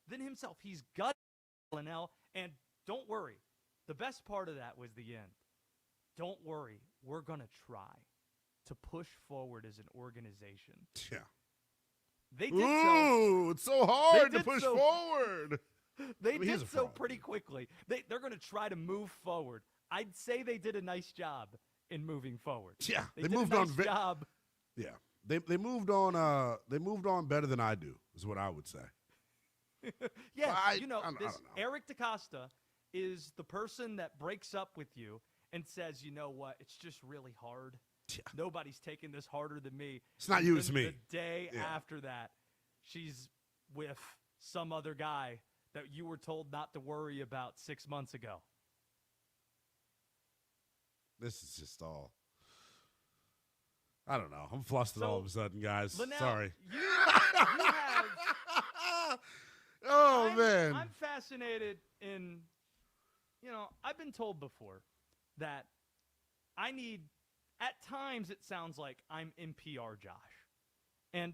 than himself. He's got Linnell, and don't worry. The best part of that was the end. Don't worry. We're going to try to push forward as an organization. Yeah. They did Ooh, it's so hard to push forward. They did so pretty quickly. They're going to try to move forward. I'd say they did a nice job in moving forward. Yeah, they moved on. Job. Yeah, they moved on. They moved on better than I do, is what I would say. Yes, I don't know. Eric DaCosta is the person that breaks up with you and says, you know what, it's just really hard. Yeah. Nobody's taking this harder than me. It's not you, it's me. The day after that, she's with some other guy that you were told not to worry about 6 months ago. This is just all. I don't know. I'm flustered all of a sudden, guys. Linnell, Sorry. You have. Man. I'm fascinated in. I've been told before that I need. At times, it sounds like I'm NPR Josh, and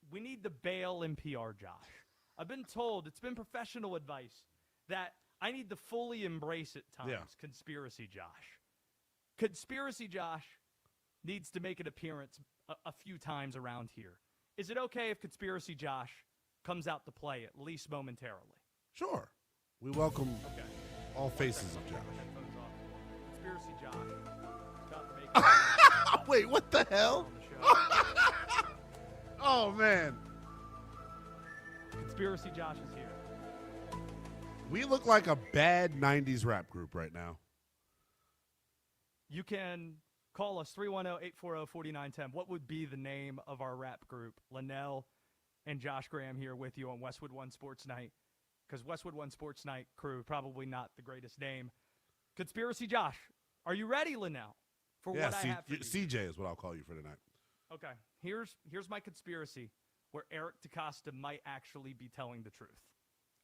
we need to bail NPR Josh. I've been told, it's been professional advice, that I need to fully embrace at times Conspiracy Josh. Conspiracy Josh needs to make an appearance a few times around here. Is it okay if Conspiracy Josh comes out to play, at least momentarily? Sure. We welcome all faces of Josh. Headphones off. Conspiracy Josh. About to make Wait, what the hell? Oh, man. Conspiracy Josh is here. We look like a bad 90s rap group right now. You can call us 310-840-4910. What would be the name of our rap group? Linnell and Josh Graham here with you on Westwood One Sports Night. Because Westwood One Sports Night crew, probably not the greatest name. Conspiracy Josh, are you ready, Linnell, for what I have for you? CJ is what I'll call you for tonight. Okay, here's my conspiracy where Eric DaCosta might actually be telling the truth.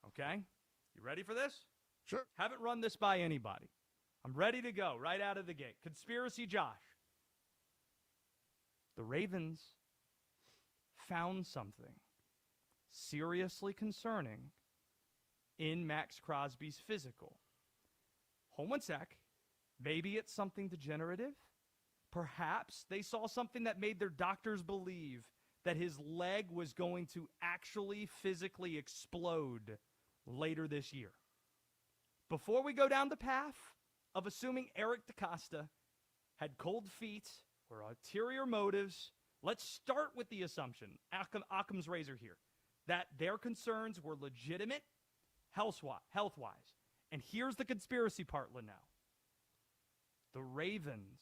Okay? You ready for this? Sure. Haven't run this by anybody. I'm ready to go right out of the gate. Conspiracy Josh. The Ravens found something seriously concerning in Max Crosby's physical. Hold one sec. Maybe it's something degenerative. Perhaps they saw something that made their doctors believe that his leg was going to actually physically explode later this year. Before we go down the path of assuming Eric DaCosta had cold feet or ulterior motives, let's start with the assumption, Occam's razor here, that their concerns were legitimate health-wise. And here's the conspiracy part, Linnell. The Ravens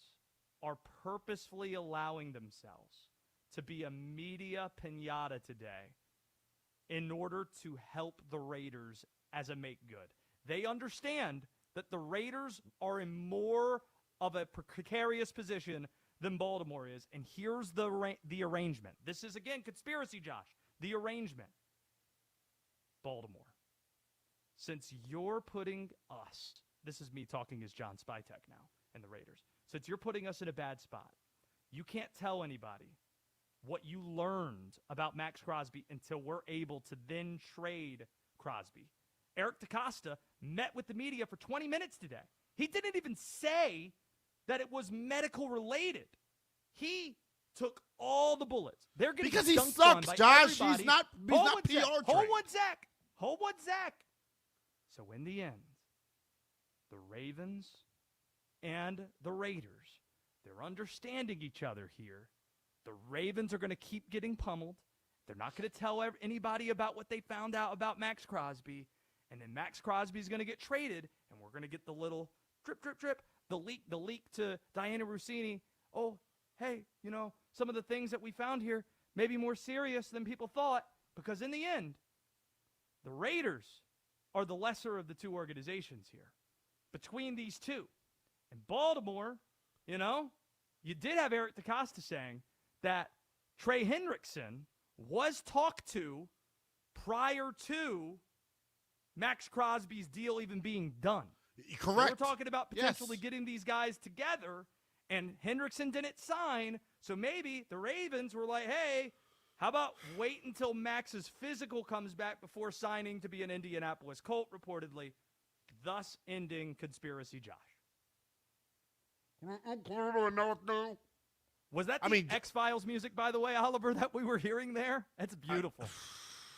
are purposefully allowing themselves to be a media piñata today in order to help the Raiders as a make-good. They understand that the Raiders are in more of a precarious position than Baltimore is, and here's the arrangement. This is, again, conspiracy, Josh. The arrangement. Baltimore. Since you're putting us, this is me talking as John Spytek now, and the Raiders. Since you're putting us in a bad spot, you can't tell anybody what you learned about Max Crosby until we're able to then trade Crosby. Eric DaCosta met with the media for 20 minutes today. He didn't even say that it was medical related. He took all the bullets. They're getting because he dunked sucks, on by Josh. everybody. He's not PR trained. Hold one sec. So in the end, the Ravens and the Raiders, they're understanding each other here. The Ravens are going to keep getting pummeled. They're not going to tell anybody about what they found out about Max Crosby. And then Max Crosby is going to get traded, and we're going to get the little drip, drip, drip, the leak to Diana Rossini. Oh, hey, some of the things that we found here may be more serious than people thought, because in the end, the Raiders are the lesser of the two organizations here. Between these two. And Baltimore, you did have Eric DaCosta saying that Trey Hendrickson was talked to prior to Max Crosby's deal even being done. Correct. We're talking about potentially getting these guys together, and Hendrickson didn't sign, so maybe the Ravens were like, hey, How about wait until Max's physical comes back before signing to be an Indianapolis Colt, reportedly, thus ending Conspiracy Josh? Was that the X-Files music, by the way, Oliver, that we were hearing there? That's beautiful.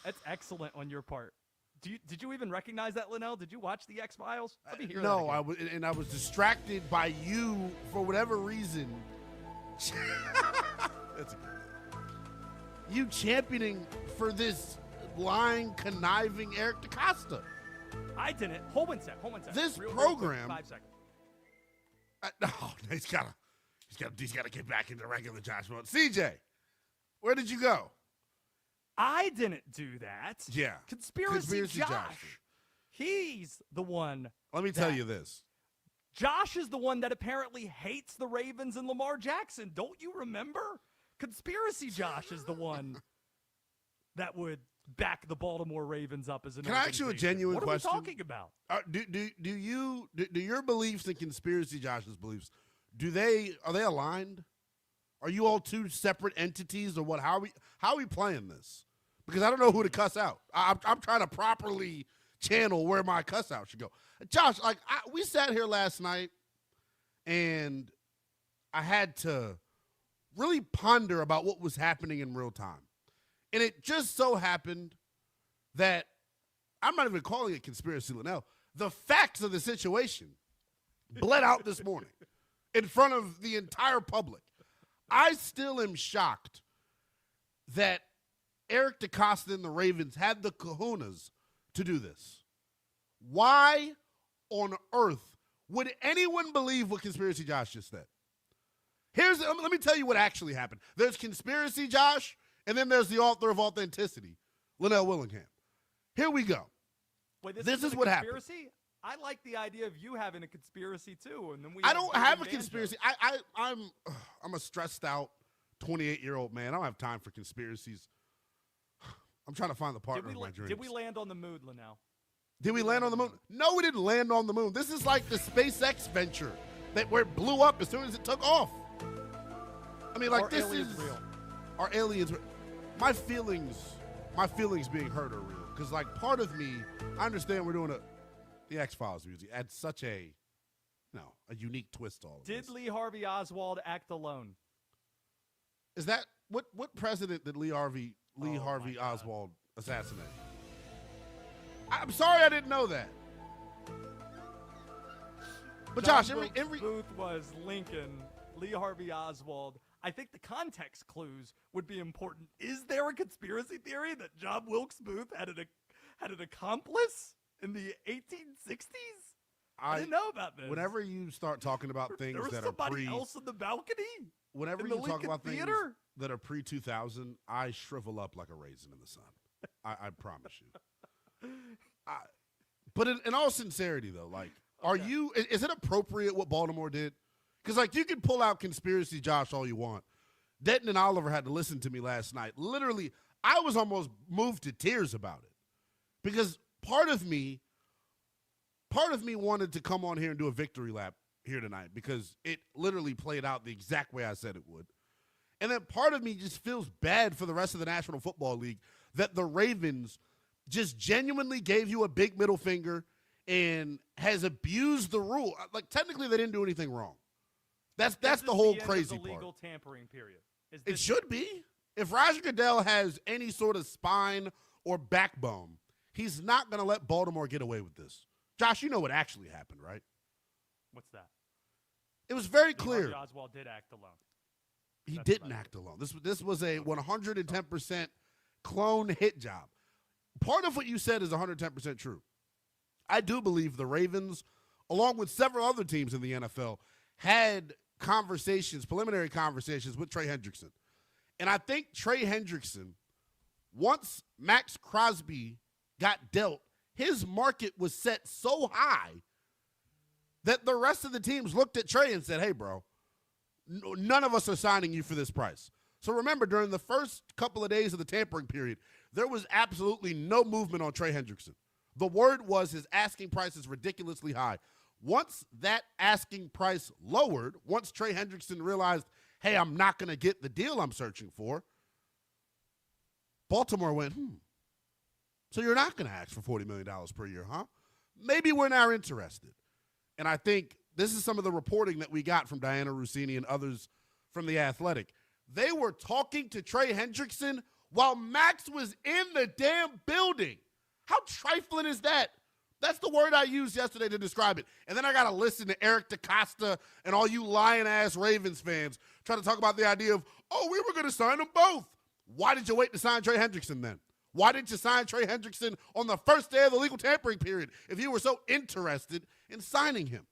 That's excellent on your part. Did you even recognize that, Linnell? Did you watch the X-Files? Let me hear that again. I was distracted by you for whatever reason. That's a good you championing for this lying, conniving Eric DaCosta. I didn't. Hold one sec. This real program. Quick, 5 seconds. No, he's got to get back into regular Josh mode. CJ, where did you go? I didn't do that. Yeah. Conspiracy Josh. He's the one. Let me tell you this. Josh is the one that apparently hates the Ravens and Lamar Jackson. Don't you remember? Conspiracy Josh is the one that would back the Baltimore Ravens up as an organization. Can I ask you a genuine question? What are we talking about? Do your beliefs and Conspiracy Josh's beliefs, are they aligned? Are you all two separate entities or what? How are we playing this? Because I don't know who to cuss out. I'm trying to properly channel where my cuss out should go. Josh, we sat here last night and I had to really ponder about what was happening in real time. And it just so happened that I'm not even calling it conspiracy, Linnell. The facts of the situation bled out this morning in front of the entire public. I still am shocked that Eric DaCosta and the Ravens had the kahunas to do this. Why on earth would anyone believe what Conspiracy Josh just said? Let me tell you what actually happened. There's Conspiracy Josh, and then there's the author of Authenticity, Linnell Willingham. Here we go. Wait, this is what happened. I like the idea of you having a conspiracy too, and then I don't have a conspiracy. I'm a stressed out 28-year-old man. I don't have time for conspiracies. I'm trying to find the partner of my dreams. Did we land on the moon, Linnell? Did we land on the moon? No, we didn't land on the moon. This is like the SpaceX venture where it blew up as soon as it took off. I mean, like, this is real. Are aliens real? My feelings being hurt are real. Because, like, part of me, I understand we're doing the X-Files music. Adds such a unique twist to all of this. Did Lee Harvey Oswald act alone? Is that what president did Lee Harvey Oswald assassinate? I'm sorry I didn't know that. But Josh, Booth was Lincoln. Lee Harvey Oswald. I think the context clues would be important. Is there a conspiracy theory that John Wilkes Booth had an accomplice in the 1860s? I didn't know about this. Whenever you start talking about things that are somebody else in the balcony. Whenever you talk about things that are pre-2000, I shrivel up like a raisin in the sun. I promise you. But in all sincerity, though, like, is it appropriate what Baltimore did? Because, like, you can pull out Conspiracy Josh all you want. Denton and Oliver had to listen to me last night. Literally, I was almost moved to tears about it. Because part of me wanted to come on here and do a victory lap here tonight because it literally played out the exact way I said it would. And then part of me just feels bad for the rest of the National Football League that the Ravens just genuinely gave you a big middle finger and has abused the rule. Like, technically, they didn't do anything wrong. That's the whole crazy part. Legal tampering period. It should be. If Roger Goodell has any sort of spine or backbone, he's not going to let Baltimore get away with this. Josh, you know what actually happened, right? What's that? It was very clear. Oswald did act alone. He didn't act alone. This was a 110% clone hit job. Part of what you said is 110% true. I do believe the Ravens, along with several other teams in the NFL, had preliminary conversations with Trey Hendrickson. And I think Trey Hendrickson, once Max Crosby got dealt, his market was set so high that the rest of the teams looked at Trey and said, hey, bro, none of us are signing you for this price. So remember, during the first couple of days of the tampering period, there was absolutely no movement on Trey Hendrickson. The word was his asking price is ridiculously high. Once that asking price lowered, once Trey Hendrickson realized, hey, I'm not going to get the deal I'm searching for, Baltimore went, so you're not going to ask for $40 million per year, huh? Maybe we're not interested. And I think this is some of the reporting that we got from Diana Rossini and others from The Athletic. They were talking to Trey Hendrickson while Max was in the damn building. How trifling is that? That's the word I used yesterday to describe it. And then I got to listen to Eric DeCosta and all you lying-ass Ravens fans trying to talk about the idea of, we were going to sign them both. Why did you wait to sign Trey Hendrickson then? Why didn't you sign Trey Hendrickson on the first day of the legal tampering period if you were so interested in signing him?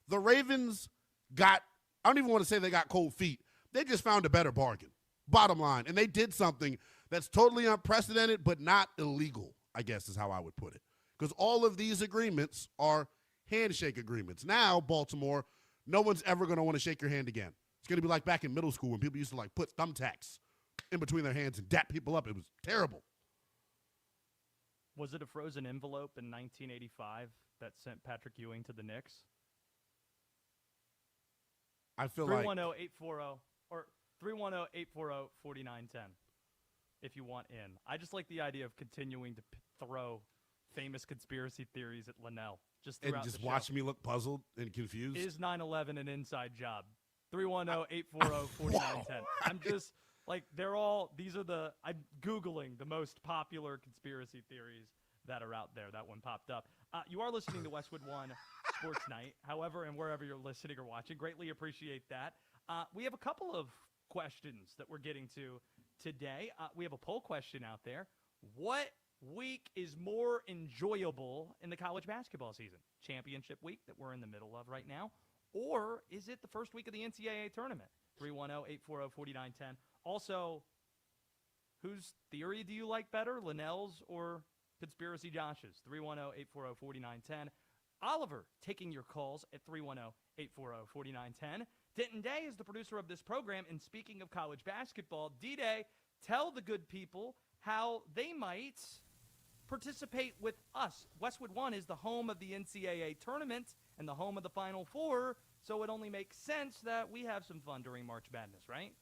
The Ravens got, I don't even want to say they got cold feet. They just found a better bargain, bottom line. And they did something that's totally unprecedented but not illegal, I guess is how I would put it. Because all of these agreements are handshake agreements. Now, Baltimore, no one's ever going to want to shake your hand again. It's going to be like back in middle school when people used to put thumbtacks in between their hands and dap people up. It was terrible. Was it a frozen envelope in 1985 that sent Patrick Ewing to the Knicks? I feel like 310-840 or 310-840-4910 if you want in. I just like the idea of continuing to throw famous conspiracy theories at Linnell just throughout and just the show. watch me look puzzled and confused. Is 9/11 an inside job? 310-840-4910. I'm just I'm Googling the most popular conspiracy theories that are out there. That one popped up. You are listening to Westwood One Sports Night, however, and wherever you're listening or watching. Greatly appreciate that. We have a couple of questions that we're getting to today. We have a poll question out there. What week is more enjoyable in the college basketball season? Championship week that we're in the middle of right now? Or is it the first week of the NCAA tournament? 310-840-4910. Also, whose theory do you like better, Linnell's or Conspiracy Josh's? 310-840-4910. Oliver taking your calls at 310-840-4910. Denton Day is the producer of this program. And speaking of college basketball, D-Day, tell the good people how they might participate with us. Westwood One is the home of the NCAA tournament and the home of the Final Four, so it only makes sense that we have some fun during March Madness, right?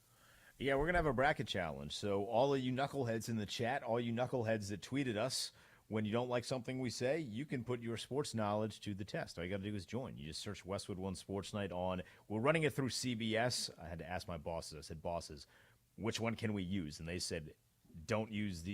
Yeah, we're going to have a bracket challenge. So all of you knuckleheads in the chat, all you knuckleheads that tweeted us, when you don't like something we say, you can put your sports knowledge to the test. All you got to do is join. You just search Westwood One Sports Night on. We're running it through CBS. I had to ask my bosses. I said, bosses, which one can we use? And they said, don't use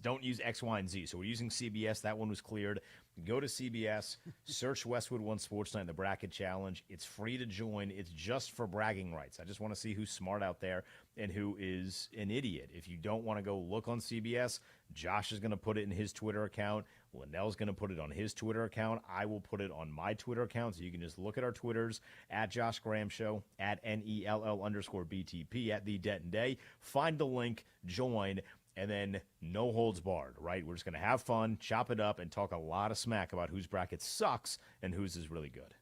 don't use X, Y, and Z. So we're using CBS. That one was cleared. Go to CBS, search Westwood One Sports Night, the bracket challenge. It's free to join. It's just for bragging rights. I just want to see who's smart out there and who is an idiot. If you don't want to go look on CBS, Josh is going to put it in his Twitter account. Linnell's going to put it on his Twitter account. I will put it on my Twitter account. So you can just look at our Twitters, at Josh Graham Show, at NELL_BTP, at The Denton Day. Find the link, join, and then no holds barred, right? We're just going to have fun, chop it up, and talk a lot of smack about whose bracket sucks and whose is really good.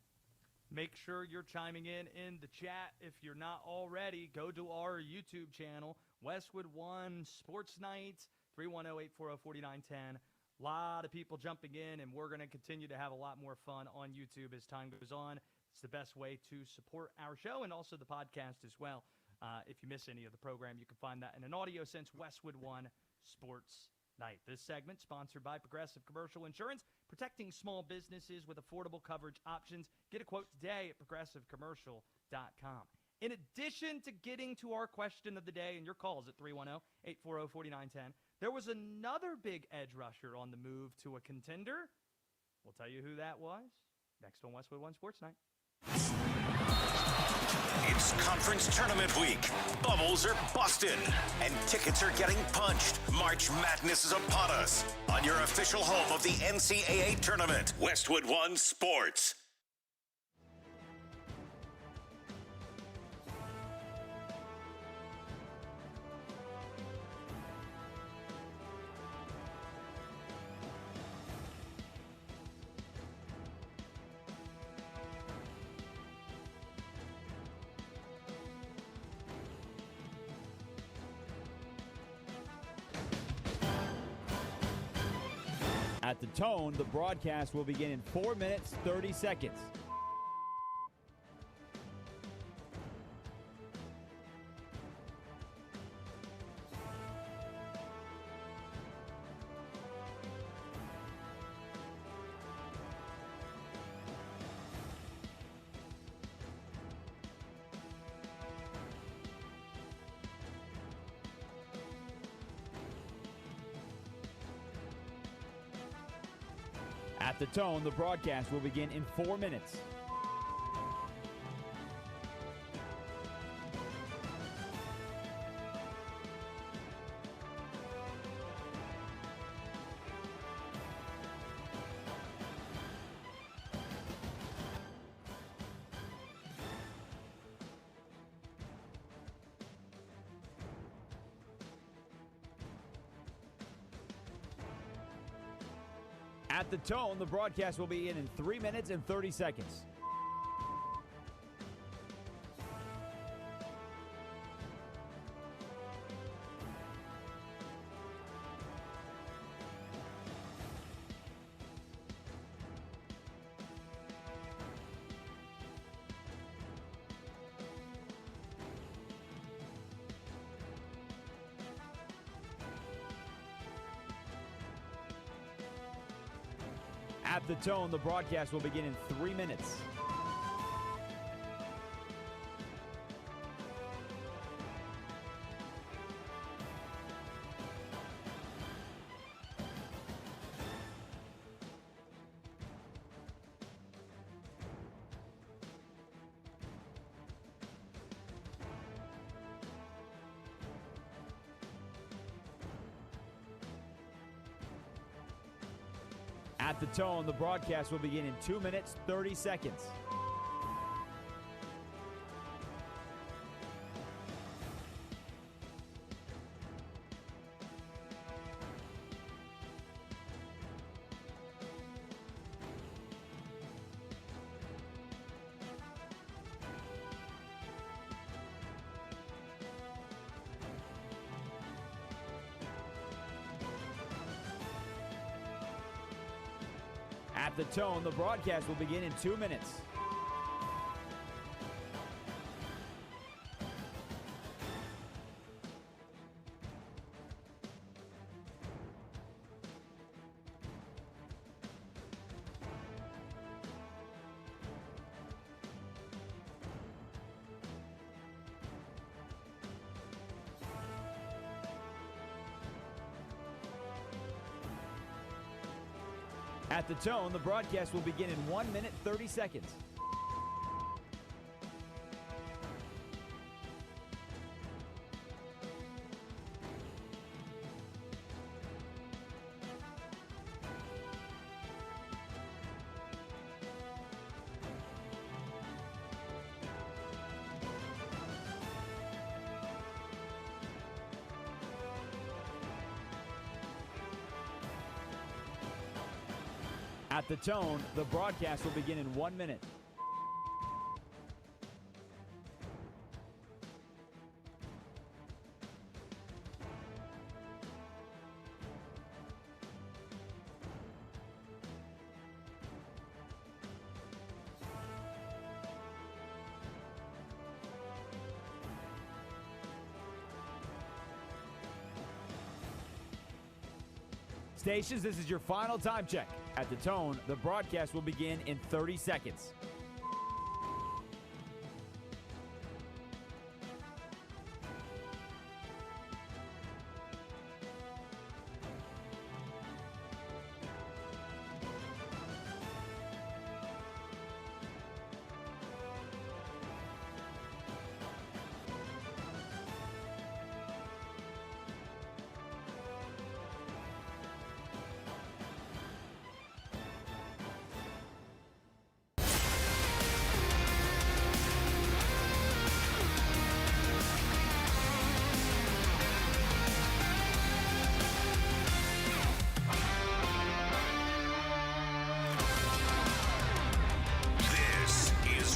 Make sure you're chiming in the chat. If you're not already, go to our YouTube channel, Westwood One Sports Night, 310-840-4910. A lot of people jumping in, and we're going to continue to have a lot more fun on YouTube as time goes on. It's the best way to support our show and also the podcast as well. If you miss any of the program, you can find that in an audio sense, Westwood One Sports Night. This segment sponsored by Progressive Commercial Insurance, protecting small businesses with affordable coverage options. Get a quote today at progressivecommercial.com. In addition to getting to our question of the day and your calls at 310-840-4910, there was another big edge rusher on the move to a contender. We'll tell you who that was next on Westwood One Sports Night. It's conference tournament week. Bubbles are busted, and tickets are getting punched. March Madness is upon us on your official home of the NCAA tournament, Westwood One Sports. At the tone, the broadcast will begin in 4 minutes, 30 seconds. At the tone, the broadcast will begin in 4 minutes. At the tone, the broadcast will begin in 3 minutes and 30 seconds. At the tone, the broadcast will begin in 3 minutes. At the tone, the broadcast will begin in 2 minutes, 30 seconds. At the tone, the broadcast will begin in 2 minutes. At the tone, the broadcast will begin in 1 minute, 30 seconds. At the tone, the broadcast will begin in 1 minute. Stations, this is your final time check. At the tone, the broadcast will begin in 30 seconds.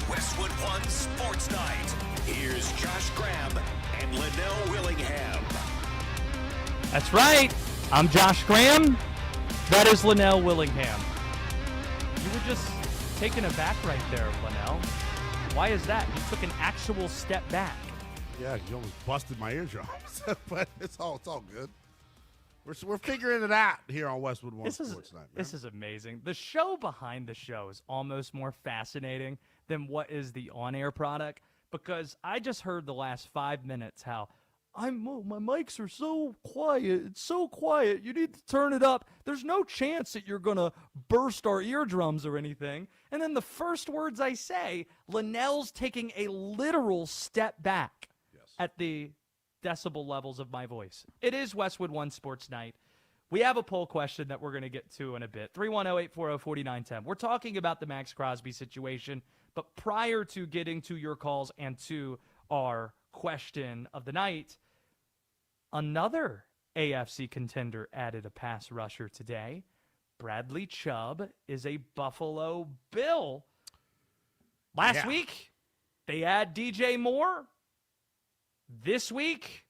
Westwood One Sports Night. Here's Josh Graham and Linnell Willingham. That's right. I'm Josh Graham. That is Linnell Willingham. You were just taken aback right there, Linnell. Why is that? You took an actual step back. Yeah, you almost busted my eardrums, but it's all good. We're figuring it out here on Westwood One Sports Night. Man. This is amazing. The show behind the show is almost more fascinating than what is the on-air product, because I just heard the last 5 minutes how my mics are so quiet. It's so quiet. You need to turn it up. There's no chance that you're going to burst our eardrums or anything. And then the first words I say, Linnell's taking a literal step back at the decibel levels of my voice. It is Westwood One Sports Night. We have a poll question that we're going to get to in a bit. 310-840-4910. We're talking about the Max Crosby situation, but prior to getting to your calls and to our question of the night, another AFC contender added a pass rusher today. Bradley Chubb is a Buffalo Bill. Last week, they add DJ Moore. This week,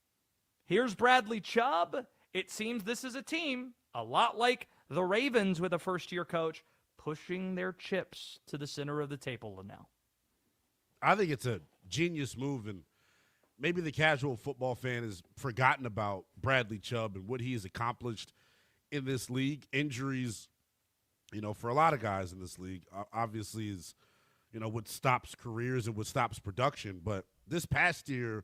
here's Bradley Chubb. It seems this is a team, a lot like the Ravens with a first-year coach, pushing their chips to the center of the table now. I think it's a genius move, and maybe the casual football fan has forgotten about Bradley Chubb and what he has accomplished in this league. Injuries, for a lot of guys in this league, obviously is, what stops careers and what stops production. But this past year,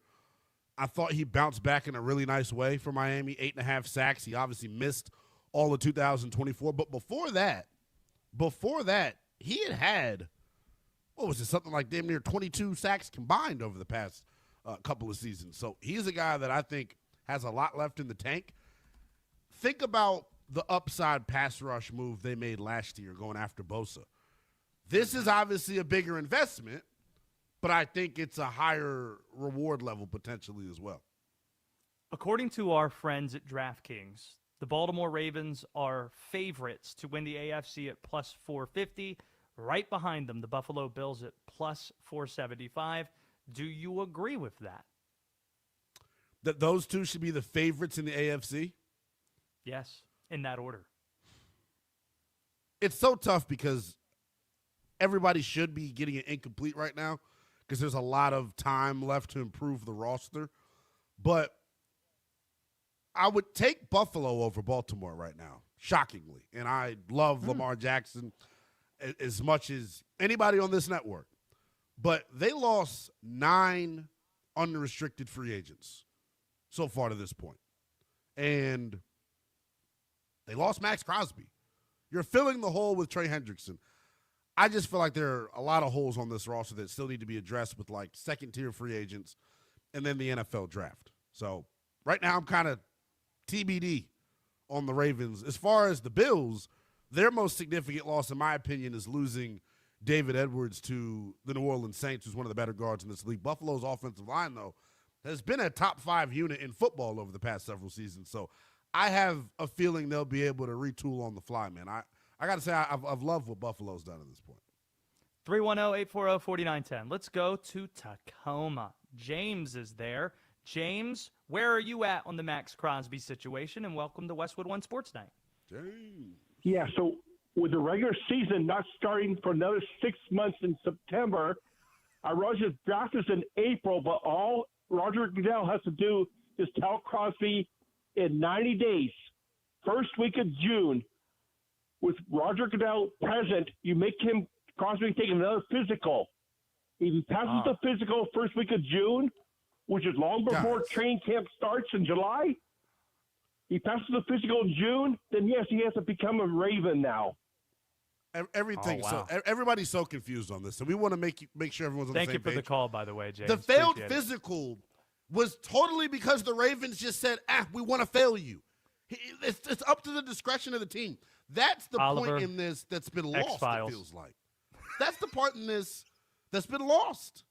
I thought he bounced back in a really nice way for Miami, 8.5 sacks. He obviously missed all of 2024. But before that, he had what was it, something like damn near 22 sacks combined over the past couple of seasons. So he's a guy that I think has a lot left in the tank. Think about the upside pass rush move they made last year going after Bosa. This is obviously a bigger investment, but I think it's a higher reward level potentially as well. According to our friends at DraftKings, the Baltimore Ravens are favorites to win the AFC at plus 450. Right behind them, the Buffalo Bills at plus 475. Do you agree with that? That those two should be the favorites in the AFC? Yes, in that order. It's so tough because everybody should be getting it incomplete right now because there's a lot of time left to improve the roster. But I would take Buffalo over Baltimore right now, shockingly. And I love Lamar Jackson as much as anybody on this network. But they lost 9 unrestricted free agents so far to this point. And they lost Max Crosby. You're filling the hole with Trey Hendrickson. I just feel like there are a lot of holes on this roster that still need to be addressed with like second-tier free agents and then the NFL draft. So right now I'm kind of TBD on the Ravens. As far as the Bills, their most significant loss, in my opinion, is losing David Edwards to the New Orleans Saints, who's one of the better guards in this league. Buffalo's offensive line, though, has been a top 5 unit in football over the past several seasons. So I have a feeling they'll be able to retool on the fly, man. I got to say, I've loved what Buffalo's done at this point. 310-840-4910. Let's go to Tacoma. James is there. James, where are you at on the Max Crosby situation? And welcome to Westwood One Sports Night. James. Yeah, so with the regular season not starting for another 6 months in September, Roger's draft is in April, but all Roger Goodell has to do is tell Crosby in 90 days, first week of June, with Roger Goodell present, you make him, Crosby, take another physical. If he passes the physical first week of June, which is long before training camp starts in July, he passes the physical in June, then yes, he has to become a Raven now. Everything. So everybody's so confused on this, and we want to make sure everyone's on the same page. Thank you for the call, by the way, James. The failed physical was totally because the Ravens just said, we want to fail you. It's up to the discretion of the team. That's the point in this that's been lost, X-Files. It feels like. That's the part in this that's been lost.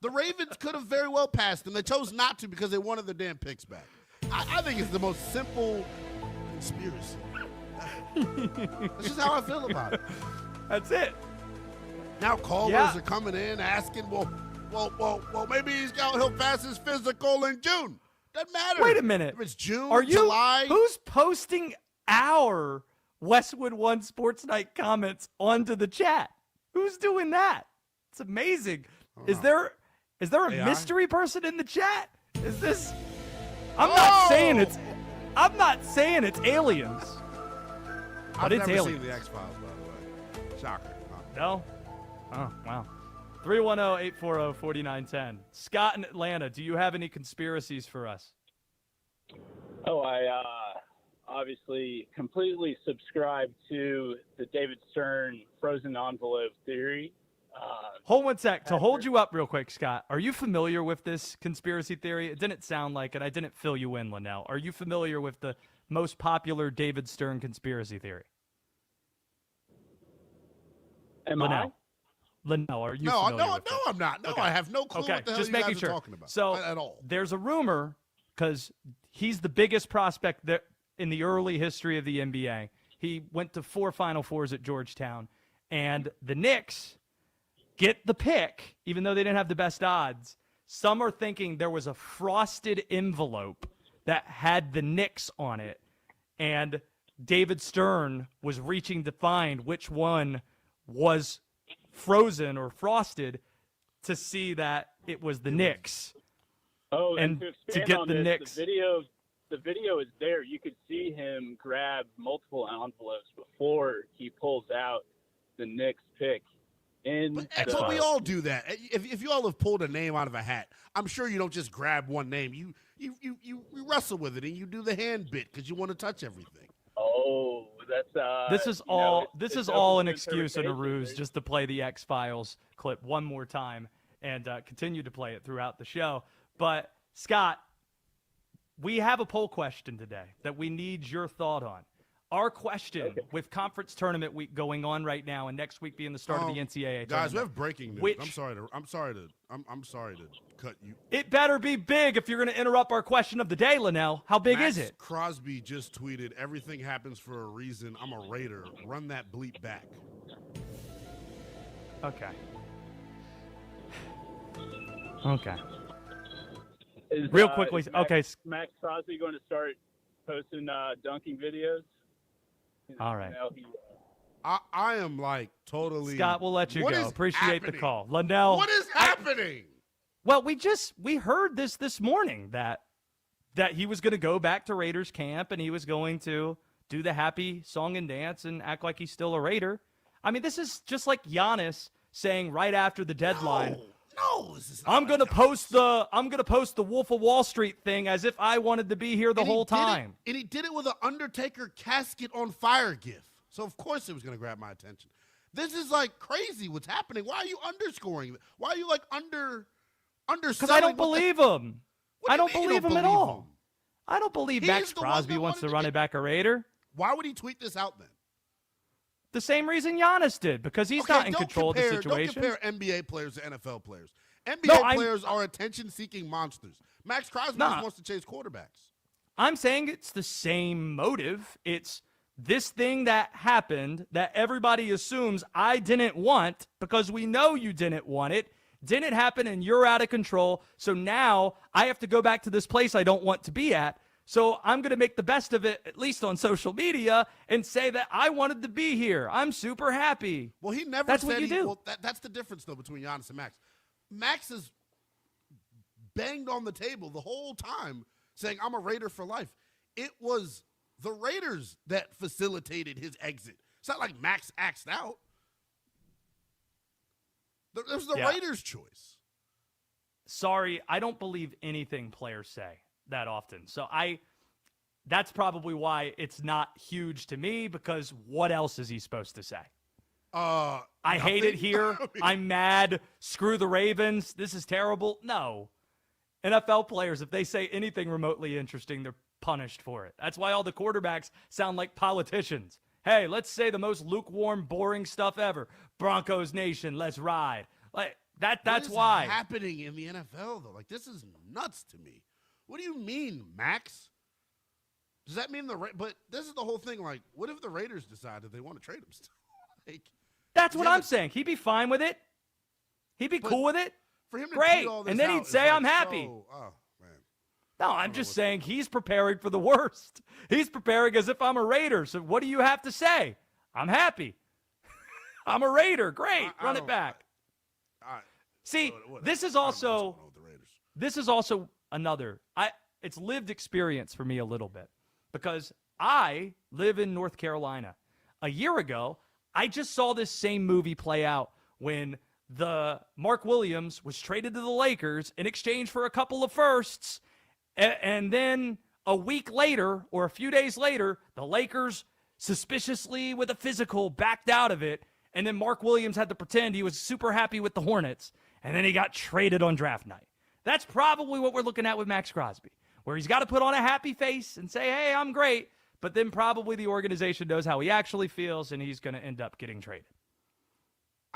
The Ravens could have very well passed, and they chose not to because they wanted their damn picks back. I think it's the most simple conspiracy. That's just how I feel about it. That's it. Now callers are coming in asking, well, maybe he'll pass his physical in June. Doesn't matter. Wait a minute. If it's June, July. July. Who's posting our Westwood One Sports Night comments onto the chat? Who's doing that? It's amazing. Is there a AI? mystery person in the chat? Is this? I'm not saying it's aliens. But I've it's never aliens. seen the X-Files, by the way. Shocker. No? Oh, wow. 310-840-4910. Scott in Atlanta, do you have any conspiracies for us? Oh, I obviously completely subscribe to the David Stern frozen envelope theory. Hold one sec. To hold you up real quick, Scott, are you familiar with this conspiracy theory? It didn't sound like it. I didn't fill you in, Linnell. Are you familiar with the most popular David Stern conspiracy theory? Am Linnell. Linnell, are you familiar with No, it? I'm not. No, Okay. I have no clue Okay, what the hell just you making guys sure. are talking about So at all. there's a rumor, because he's the biggest prospect that in the early history of the NBA. He went to 4 Final Fours at Georgetown, and the Knicks get the pick, even though they didn't have the best odds. Some are thinking there was a frosted envelope that had the Knicks on it, and David Stern was reaching to find which one was frozen or frosted to see that it was the Knicks. Oh, And to to expand get on the this, Knicks. the video is there. You could see him grab multiple envelopes before he pulls out the Knicks pick. But we all do that. If you all have pulled a name out of a hat, I'm sure you don't just grab one name. You wrestle with it and you do the hand bit because you want to touch everything. Oh, that's This is you know, all. it's- This it's is all open an to excuse and a interpretation. ruse just to play the X-Files clip one more time and continue to play it throughout the show. But Scott, we have a poll question today that we need your thought on. Our question, with conference tournament week going on right now, and next week being the start of the NCAA Guys, we tournament, have breaking news. Which- I'm sorry to cut you. it better be big if you're going to interrupt our question of the day, Linnell. How big Max is it? Crosby just tweeted, "Everything happens for a reason. I'm a Raider. Run that bleep back." Okay. Okay. Is, Real quickly, is Max, okay. Max Crosby going to start posting dunking videos? All right. Now he, I am like totally. Scott, we'll let you What go. is Appreciate the happening? call. Linnell. What is happening? Well, we heard this morning that he was going to go back to Raiders camp and he was going to do the happy song and dance and act like he's still a Raider. I mean, this is just like Giannis saying right after the deadline, No, this is not I'm going to like post the Wolf of Wall Street thing as if I wanted to be here the And he whole did it- time. and he did it with an Undertaker casket on fire gif. So of course it was going to grab my attention. This is like crazy. What's happening? Why are you underscoring? Why are you like underselling? Because I don't believe him. What do I you don't mean you believe don't him at believe all. him? I don't believe He's Max the one Crosby that wants to wanted to run get- it back a Raider. Why would he tweet this out then? The same reason Giannis did, because he's not in don't control of the compare- situation. Don't compare NBA players to NFL players. NBA No, I'm- players are attention-seeking monsters. Max Crosby Nah. just wants to chase quarterbacks. I'm saying it's the same motive. It's this thing that happened that everybody assumes I didn't want because we know you didn't want it. Didn't happen and you're out of control. So now I have to go back to this place I don't want to be at. So I'm going to make the best of it, at least on social media, and say that I wanted to be here. I'm super happy. Well, he never That's said what you do. Well, that's the difference, though, between Giannis and Max. Max has banged on the table the whole time saying, I'm a Raider for life. It was the Raiders that facilitated his exit. It's not like Max axed out. It was the Yeah. Raiders' choice. Sorry, I don't believe anything players say that often. So that's probably why it's not huge to me, because what else is he supposed to say? I hate it Nothing? here. I mean- I'm mad. Screw the Ravens. This is terrible. No. NFL players, if they say anything remotely interesting, they're punished for it. That's why all the quarterbacks sound like politicians. Hey, let's say the most lukewarm, boring stuff ever. Broncos Nation, let's ride. Like that's What is why. happening in the NFL, though? Like, this is nuts to me. What do you mean, Max? Does that mean but this is the whole thing. Like, what if the Raiders decide that they want to trade him still? Like, That's what yeah, I'm but- saying. He'd be fine with it. He'd be But cool with it. for him to Great. tweet all this And then out he'd is, say, like, I'm happy. oh, man. No, I'm just saying he's preparing for the worst. He's preparing as if I'm a Raider. So what do you have to say? I'm happy. I'm a Raider. Great. I Run it don't- back. I- See, whatever. this is I don't know what's also going on with the Raiders. this is also another. It's lived experience for me a little bit, because I live in North Carolina. A year ago, I just saw this same movie play out when the Mark Williams was traded to the Lakers in exchange for a couple of firsts, and then a week later or a few days later, the Lakers suspiciously with a physical backed out of it, and then Mark Williams had to pretend he was super happy with the Hornets, and then he got traded on draft night. That's probably what we're looking at with Max Crosby, where he's got to put on a happy face and say, hey, I'm great, but then probably the organization knows how he actually feels, and he's going to end up getting traded.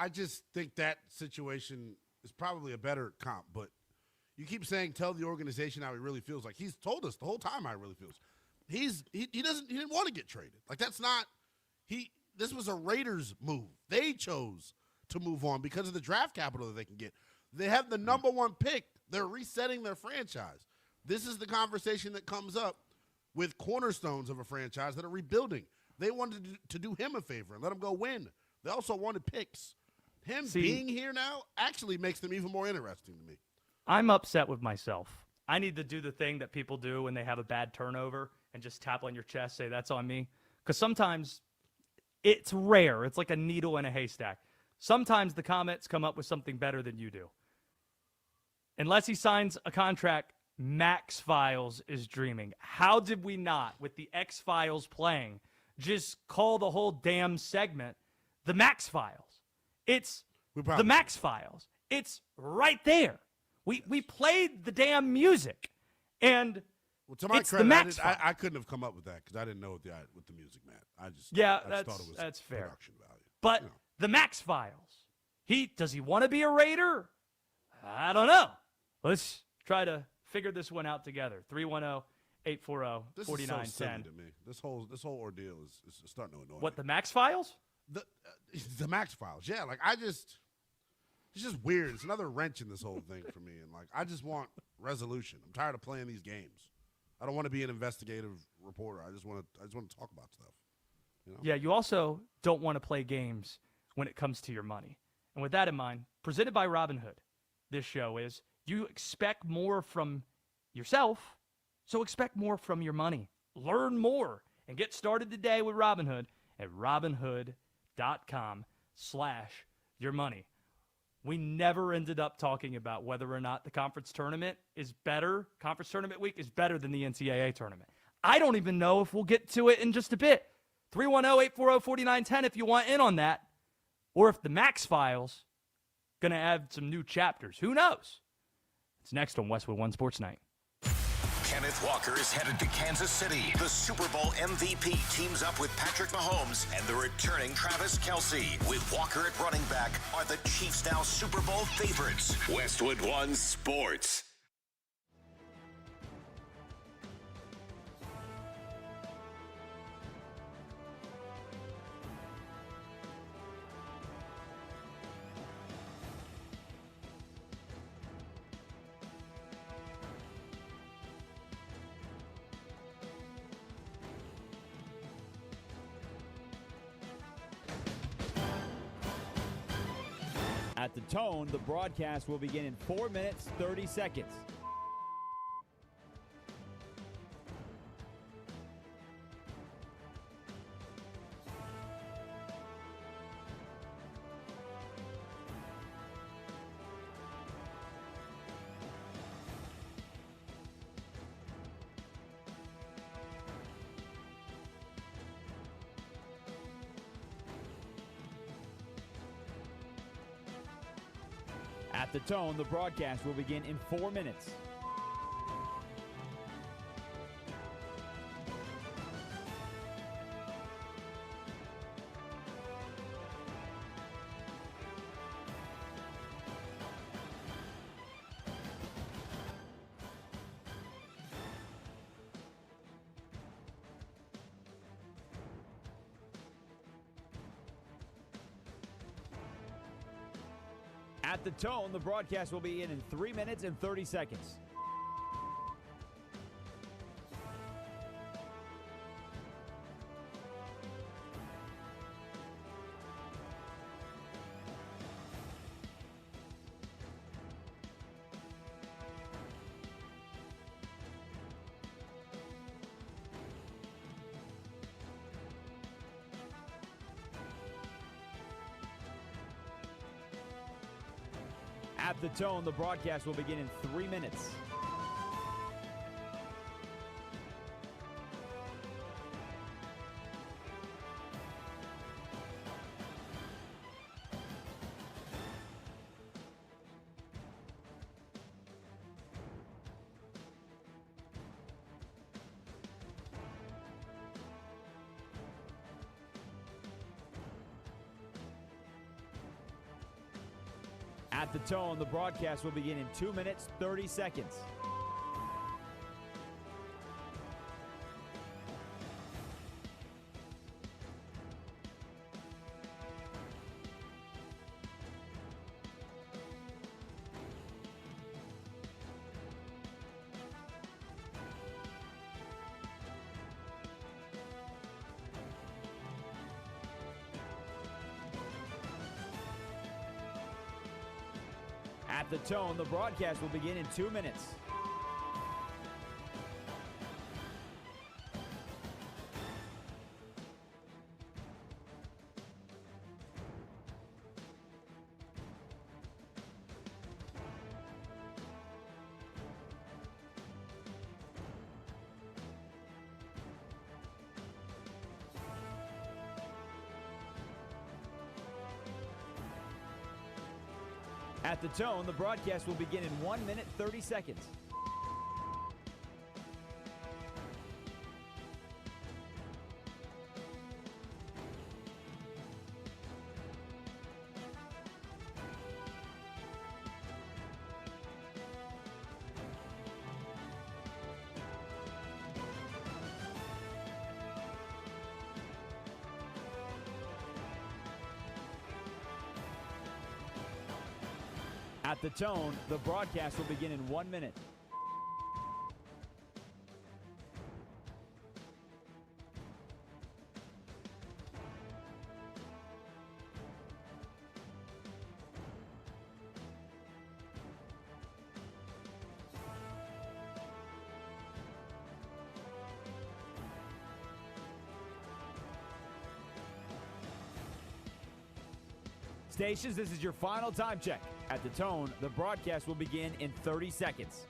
I just think that situation is probably a better comp, but you keep saying tell the organization how he really feels. Like, he's told us the whole time how he really feels. He didn't want to get traded. Like, that's not this was a Raiders move. They chose to move on because of the draft capital that they can get. They have the number one pick. They're resetting their franchise. This is the conversation that comes up with cornerstones of a franchise that are rebuilding. They wanted to do him a favor and let him go win. They also wanted picks. Him being here now actually makes them even more interesting to me. I'm upset with myself. I need to do the thing that people do when they have a bad turnover and just tap on your chest, say, that's on me. Because sometimes it's rare. It's like a needle in a haystack. Sometimes the comments come up with something better than you do. Unless he signs a contract, Max Files is dreaming. How did we not, with the X-Files playing, just call the whole damn segment the Max Files? It's the Max Files. It's right there. We played the damn music, and to my it's credit, the Max I couldn't have come up with that because I didn't know what the music meant. I just thought it was that's fair. Production value. But the Max Files. Does he want to be a Raider? I don't know. Let's try to figure this one out together. 310-840-4910. This is so silly to me. This whole ordeal is starting to annoy me. What, the Max Files? The Max Files. Yeah, like it's just weird. It's another wrench in this whole thing for me. And like, I just want resolution. I'm tired of playing these games. I don't want to be an investigative reporter. I just want to talk about stuff. You know? Yeah, you also don't want to play games when it comes to your money. And with that in mind, presented by Robinhood, this show is you expect more from yourself, so expect more from your money. Learn more and get started today with Robinhood at Robinhood.com/yourmoney. We never ended up talking about whether or not the conference tournament is better. Conference tournament week is better than the NCAA tournament. I don't even know if we'll get to it in just a bit. 310-840-4910 if you want in on that. Or if the Max Files going to add some new chapters. Who knows? It's next on Westwood One Sports Night. Kenneth Walker is headed to Kansas City. The Super Bowl MVP teams up with Patrick Mahomes and the returning Travis Kelce. With Walker at running back, are the Chiefs now Super Bowl favorites? Westwood One Sports. At the tone, the broadcast will begin in 4 minutes, 30 seconds. At the tone, the broadcast will begin in 4 minutes. At the tone, the broadcast will be in 3 minutes and 30 seconds. At the tone, the broadcast will begin in 3 minutes. At the tone, the broadcast will begin in 2 minutes, 30 seconds. At the tone, the broadcast will begin in 2 minutes. At the tone, the broadcast will begin in 1 minute, 30 seconds. At the tone, the broadcast will begin in 1 minute. Stations, this is your final time check. At the tone, the broadcast will begin in 30 seconds.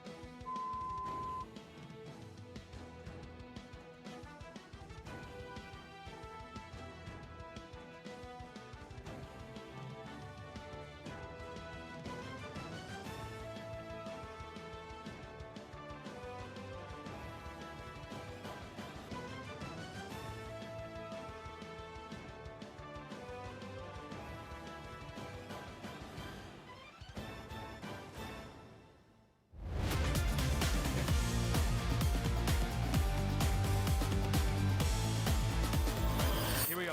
Here we go.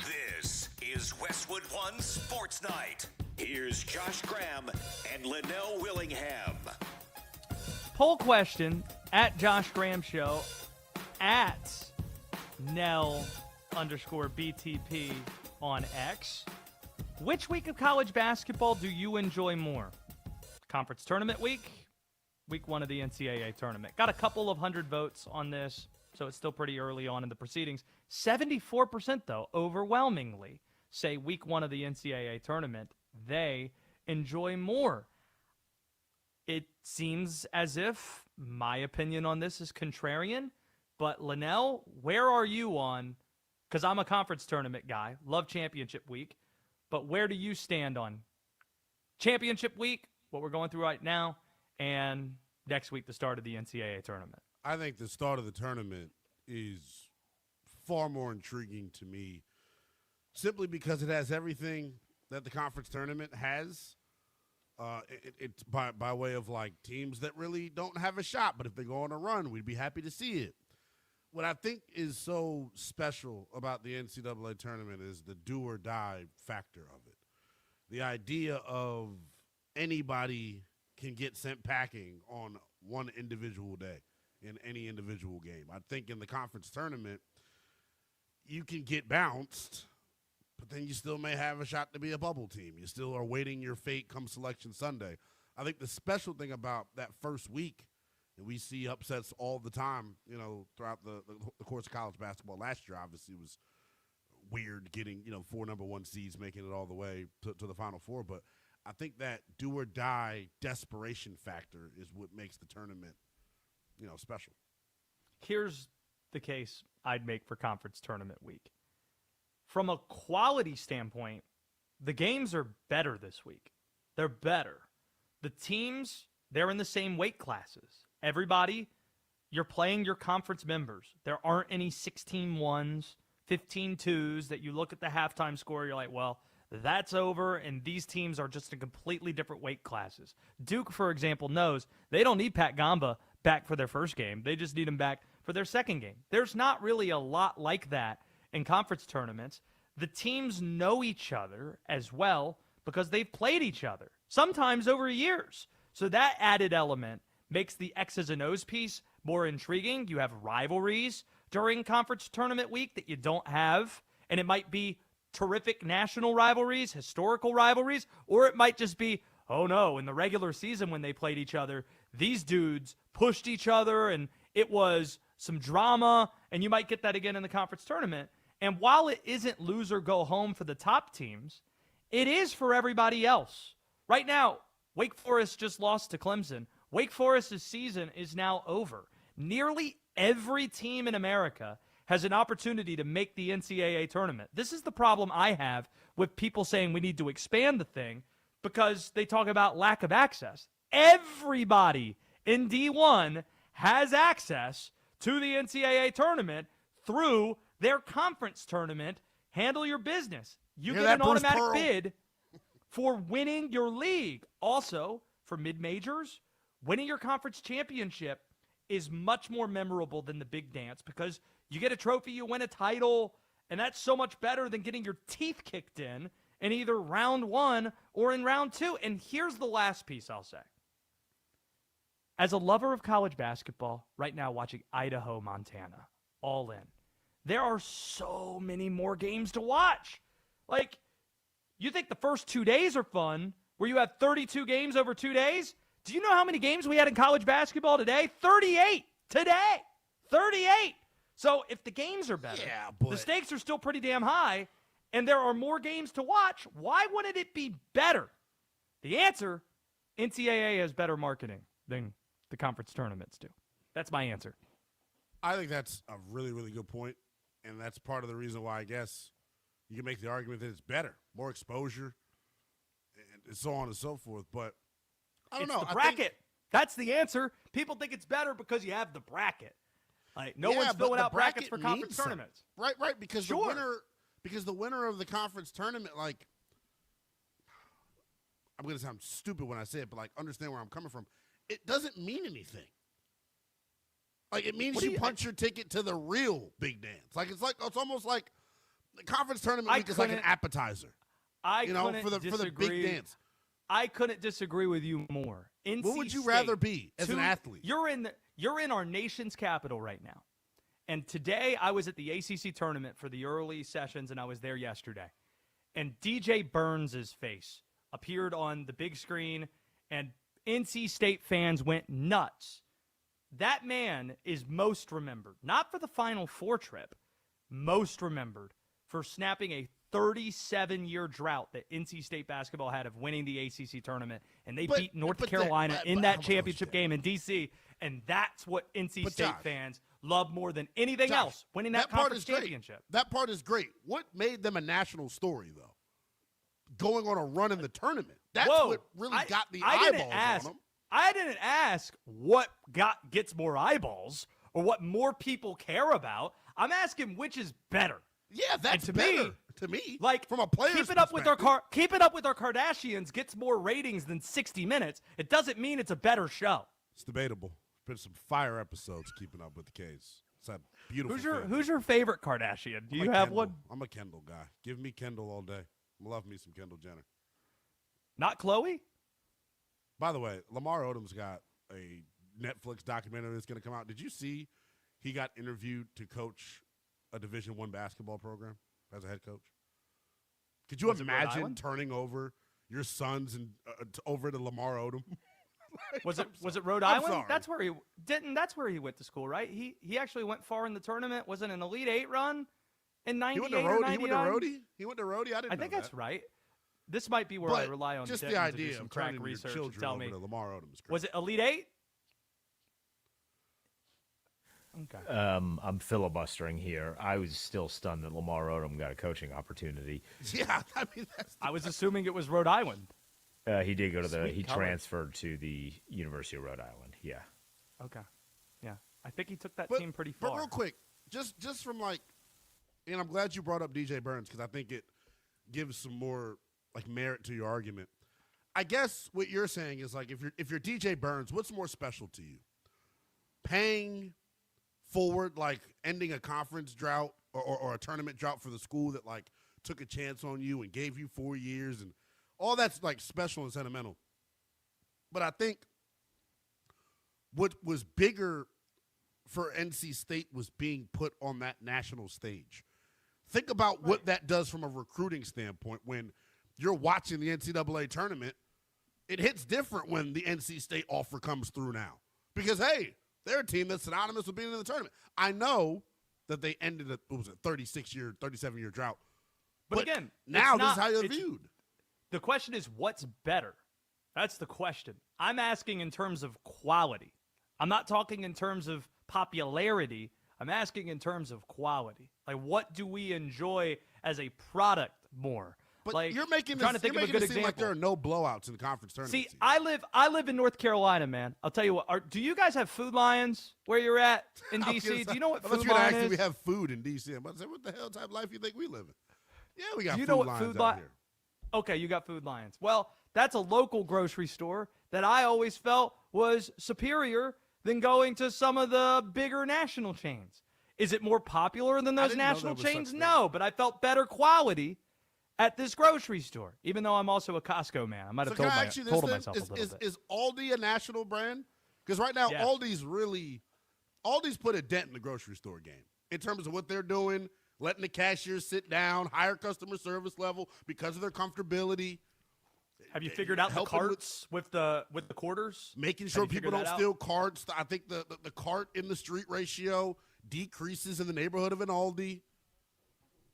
This is Westwood One Sports Night. Here's Josh Graham and Linnell Willingham. Poll question at Josh Graham Show, at Nell_BTP on X. Which week of college basketball do you enjoy more? Conference tournament week, week one of the NCAA tournament. Got a couple of hundred votes on this, so it's still pretty early on in the proceedings. 74%, though, overwhelmingly say week one of the NCAA tournament they enjoy more. It seems as if my opinion on this is contrarian, but Linnell, where are you on? Because I'm a conference tournament guy, love championship week, but where do you stand on championship week, what we're going through right now, and next week, the start of the NCAA tournament? I think the start of the tournament is far more intriguing to me simply because it has everything that the conference tournament has. It's by way of like teams that really don't have a shot, but if they go on a run, we'd be happy to see it. What I think is so special about the NCAA tournament is the do or die factor of it. The idea of anybody can get sent packing on one individual day in any individual game. I think in the conference tournament, you can get bounced, but then you still may have a shot to be a bubble team. You still are waiting your fate come Selection Sunday. I think the special thing about that first week, and we see upsets all the time, throughout the course of college basketball. Last year, obviously, was weird getting, 4 number 1 seeds making it all the way to the Final Four. But I think that do-or-die desperation factor is what makes the tournament, special. Here's the case I'd make for conference tournament week. From a quality standpoint, the games are better this week. They're better. The teams, they're in the same weight classes. Everybody, you're playing your conference members. There aren't any 16-1s, 15-2s that you look at the halftime score, you're like, well, that's over, and these teams are just in completely different weight classes. Duke, for example, knows they don't need Pat Gamba back for their first game. They just need him back for their second game. There's not really a lot like that in conference tournaments. The teams know each other as well because they've played each other, sometimes over years. So that added element makes the X's and O's piece more intriguing. You have rivalries during conference tournament week that you don't have, and it might be terrific national rivalries, historical rivalries, or it might just be, oh no, in the regular season when they played each other, these dudes pushed each other and it was some drama, and you might get that again in the conference tournament. And while it isn't lose or go home for the top teams, it is for everybody else. Right now, Wake Forest just lost to Clemson. Wake Forest's season is now over. Nearly every team in America has an opportunity to make the NCAA tournament. This is the problem I have with people saying we need to expand the thing because they talk about lack of access. Everybody in D1 has access to the NCAA tournament through their conference tournament. Handle your business. You get an automatic bid for winning your league. Also, for mid-majors, winning your conference championship is much more memorable than the big dance because you get a trophy, you win a title, and that's so much better than getting your teeth kicked in either round 1 or in round 2. And here's the last piece I'll say. As a lover of college basketball, right now watching Idaho, Montana, all in, there are so many more games to watch. Like, you think the first 2 days are fun, where you have 32 games over 2 days? Do you know how many games we had in college basketball today? 38 today. 38. So if the games are better, the stakes are still pretty damn high, and there are more games to watch, why wouldn't it be better? The answer, NCAA has better marketing than the conference tournaments do. That's my answer. I think that's a really, really good point, and that's part of the reason why I guess you can make the argument that it's better, more exposure, and so on and so forth. But I don't know. It's the bracket. That's the answer. People think it's better because you have the bracket. Like no one's filling out brackets for conference tournaments. Right, because the winner of the conference tournament, like, I'm going to sound stupid when I say it, but like understand where I'm coming from. It doesn't mean anything. Like it means you punch your ticket to the real big dance. It's almost like the conference tournament week is like an appetizer. For the big dance. I couldn't disagree with you more. What would you rather be as an athlete? You're in our nation's capital right now. And today I was at the ACC tournament for the early sessions, and I was there yesterday. And DJ Burns' face appeared on the big screen, and NC State fans went nuts. That man is most remembered, not for the Final Four trip, most remembered for snapping a 37-year drought that NC State basketball had of winning the ACC tournament, and they beat North Carolina in that championship game in D.C., and that's what NC State fans love more than anything else, winning that conference championship. That part is great. What made them a national story, though? Going on a run in the tournament. That's what really got the eyeballs on them. I didn't ask what gets more eyeballs or what more people care about. I'm asking which is better. Yeah, that's better to me. Like from a player's keep it up with our Kardashians gets more ratings than 60 Minutes. It doesn't mean it's a better show. It's debatable. Been some fire episodes keeping up with the K's. It's that beautiful. Who's your favorite Kardashian? Do you have one? I'm a Kendall guy. Give me Kendall all day. Love me some Kendall Jenner. Not Khloe? By the way, Lamar Odom's got a Netflix documentary that's going to come out. Did you see he got interviewed to coach a Division I basketball program as a head coach? Could you imagine turning over your sons and over to Lamar Odom. Was it Rhode I'm Island? sorry. That's where he didn't. That's where he went to school, right? He actually went far in the tournament. Was it an Elite Eight run in '98 He went to or Rhodey. '99? He went to Rhodey. I didn't. I think know that's that. right. This might be where I But rely on just Denton the to do idea some of crack turning your research and children tell over me. to Lamar Odom is crazy. Was it Elite Eight? Okay. I'm filibustering here. I was still stunned that Lamar Odom got a coaching opportunity. Yeah, I mean that's. I was assuming it was Rhode Island. He did go to Sweet he colors. transferred to the University of Rhode Island. Yeah. Okay. Yeah. I think he took that But, team pretty far. but real quick, just from like, and I'm glad you brought up DJ Burns because I think it gives some more like merit to your argument. I guess what you're saying is like if you're DJ Burns, what's more special to you? Paying forward, like ending a conference drought or a tournament drought for the school that like took a chance on you and gave you 4 years and all that's like special and sentimental. But I think what was bigger for NC State was being put on that national stage. Think about what that does from a recruiting standpoint when you're watching the NCAA tournament. It hits different when the NC State offer comes through now because, hey, they're a team that's synonymous with being in the tournament. I know that they ended a 37-year drought. but again, now it's this is not- how you're it's- viewed. The question is, what's better? That's the question. I'm asking in terms of quality. I'm not talking in terms of popularity. I'm asking in terms of quality. Like, what do we enjoy as a product more? But like, you're making I'm trying this, to think you're of a making good it seem example. like there are no blowouts in the conference tournament. See, season. I live in North Carolina, man. I'll tell you what. Do you guys have Food Lions where you're at in I was gonna DC? say- Do you know what I thought Food you were gonna Lion ask is? if we have food in DC. I'm about to say, what the hell type of life you think we live in? Yeah, we got Do you food know what lines Food out Lion? here. Okay, you got Food Lions. Well, that's a local grocery store that I always felt was superior than going to some of the bigger national chains. Is it more popular than those didn't know there national was such chains? thing. No, but I felt better quality at this grocery store, even though I'm also a Costco man. I might So have can told, I ask you this told then? myself a little bit. Is Aldi a national brand? Because right now, Yes. Aldi's put a dent in the grocery store game in terms of what they're doing, letting the cashiers sit down, higher customer service level because of their comfortability, Have you figured out the helping with- carts with the quarters? making Have sure you people figured don't that out? steal carts. I think the cart in the street ratio decreases in the neighborhood of an Aldi,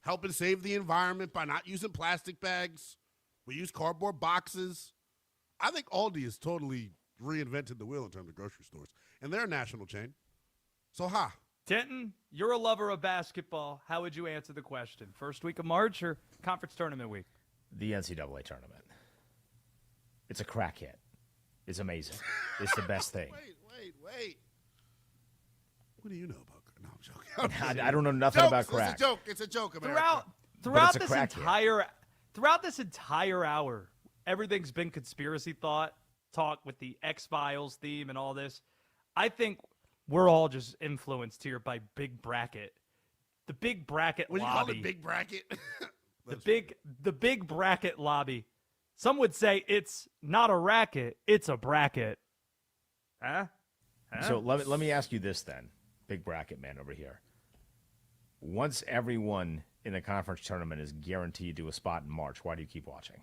helping save the environment by not using plastic bags. We use cardboard boxes. I think Aldi has totally reinvented the wheel in terms of grocery stores, and they're a national chain. So, Denton, you're a lover of basketball. How would you answer the question? First week of March or conference tournament week? The NCAA tournament. It's a crack hit. It's amazing. It's the best thing. Wait. What do you know about crack? No, I'm joking. I don't know nothing about crack. It's a joke. It's a joke, America. Throughout it's a this crack hit. entire hour, everything's been conspiracy talk with the X-Files theme and all this. I think we're all just influenced here by Big Bracket. The Big Bracket What do you lobby. call it, big bracket? the big bracket lobby. Some would say it's not a racket, it's a bracket. Huh? So let me ask you this then, big bracket man over here. Once everyone in the conference tournament is guaranteed to a spot in March, why do you keep watching?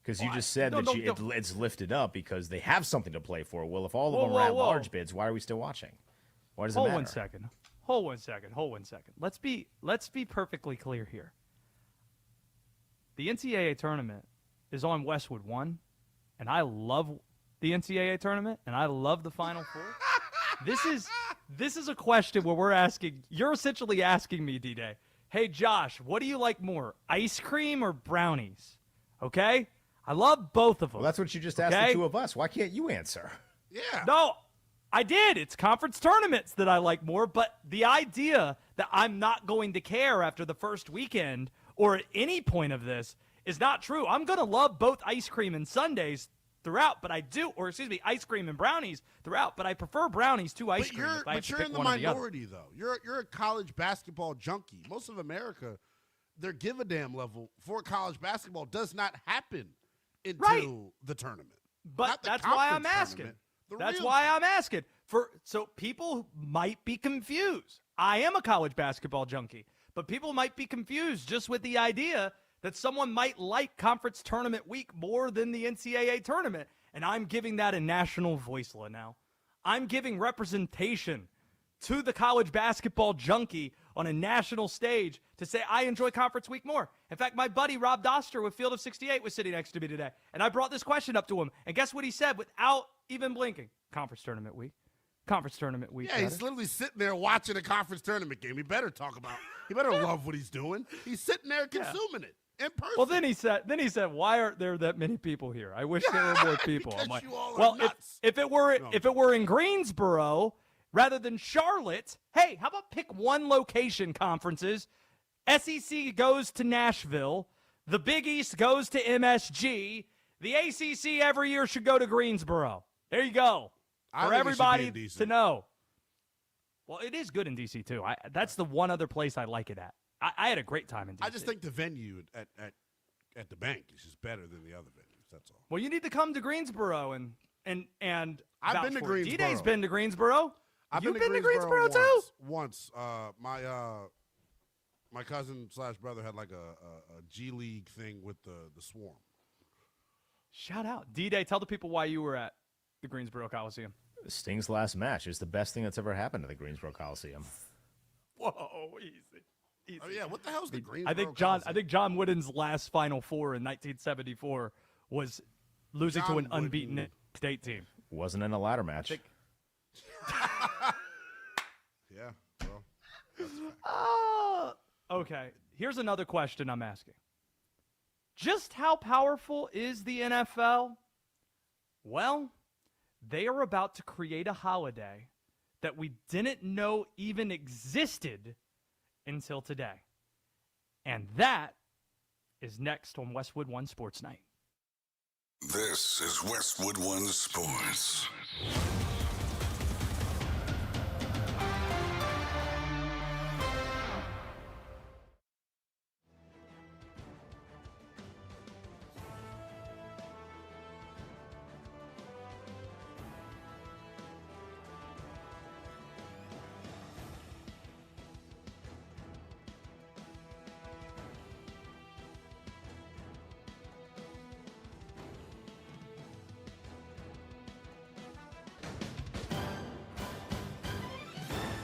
Because you just said it's lifted up because they have something to play for. Well, if all of them are at large bids, why are we still watching? Why does it matter? Hold one second. Let's be perfectly clear here. The NCAA tournament is on Westwood 1, and I love the NCAA tournament, and I love the Final Four. This is a question where you're essentially asking me, D-Day, hey, Josh, what do you like more, ice cream or brownies? Okay? I love both of them. Well, that's what you just asked the two of us. Why can't you answer? Yeah. No, I did. It's conference tournaments that I like more, but the idea that I'm not going to care after the first weekend or at any point of this is not true. I'm going to love both ice cream and sundaes throughout, ice cream and brownies throughout, but I prefer brownies to ice cream. If I have to You're pick in the one or the other. minority, though. You're a college basketball junkie. Most of America, their give a damn level for college basketball does not happen until the tournament. But Not the that's why I'm conference asking. tournament, the That's real why I'm asking. So people might be confused. I am a college basketball junkie, but people might be confused just with the idea that someone might like conference tournament week more than the NCAA tournament. And I'm giving that a national voice now. I'm giving representation to the college basketball junkie on a national stage to say I enjoy conference week more. In fact, my buddy Rob Doster with Field of 68 was sitting next to me today, and I brought this question up to him, and guess what he said without even blinking? Conference tournament week. Conference tournament week. Yeah, he's literally sitting there watching a conference tournament game. He better love what he's doing. He's sitting there consuming it in person. Well, then he said, why aren't there that many people here? I wish there were more people. I'm like, you all are well, nuts. if it were in Greensboro rather than Charlotte, hey, how about pick one location conferences? SEC goes to Nashville. The Big East goes to MSG. The ACC every year should go to Greensboro. There you go. For everybody to know. Well, it is good in D.C., too. That's the one other place I like it at. I had a great time in D.C. I just think the venue at the bank is just better than the other venues. That's all. Well, you need to come to Greensboro and I've been to Greensboro. D-Day's been to Greensboro. You've been to Greensboro too? Once. My cousin / brother had like a G League thing with the Swarm. Shout out. D-Day, tell the people why you were at the Greensboro Coliseum. Sting's last match is the best thing that's ever happened to the Greensboro Coliseum. Whoa, easy. Oh yeah, what the hell's the Greensboro? I think John Wooden's last Final Four in 1974 was losing to an unbeaten state team. Wasn't in a ladder match. Yeah, well, that's fact. Okay, here's another question I'm asking. Just how powerful is the NFL? Well, they are about to create a holiday that we didn't know even existed until today. And that is next on Westwood One Sports Night. This is Westwood One Sports.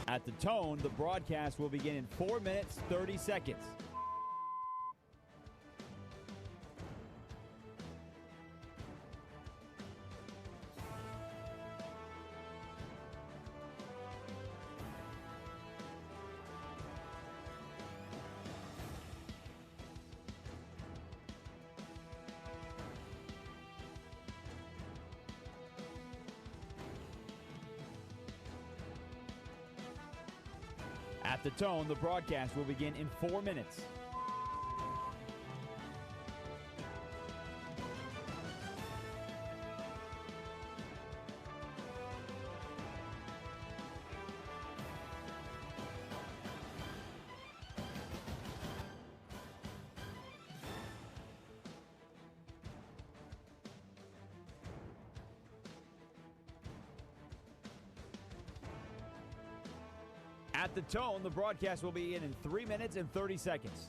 At the tone, the broadcast will begin in 4 minutes, 30 seconds. At the tone, the broadcast will begin in 4 minutes. At the tone, the broadcast will begin in 3 minutes and 30 seconds.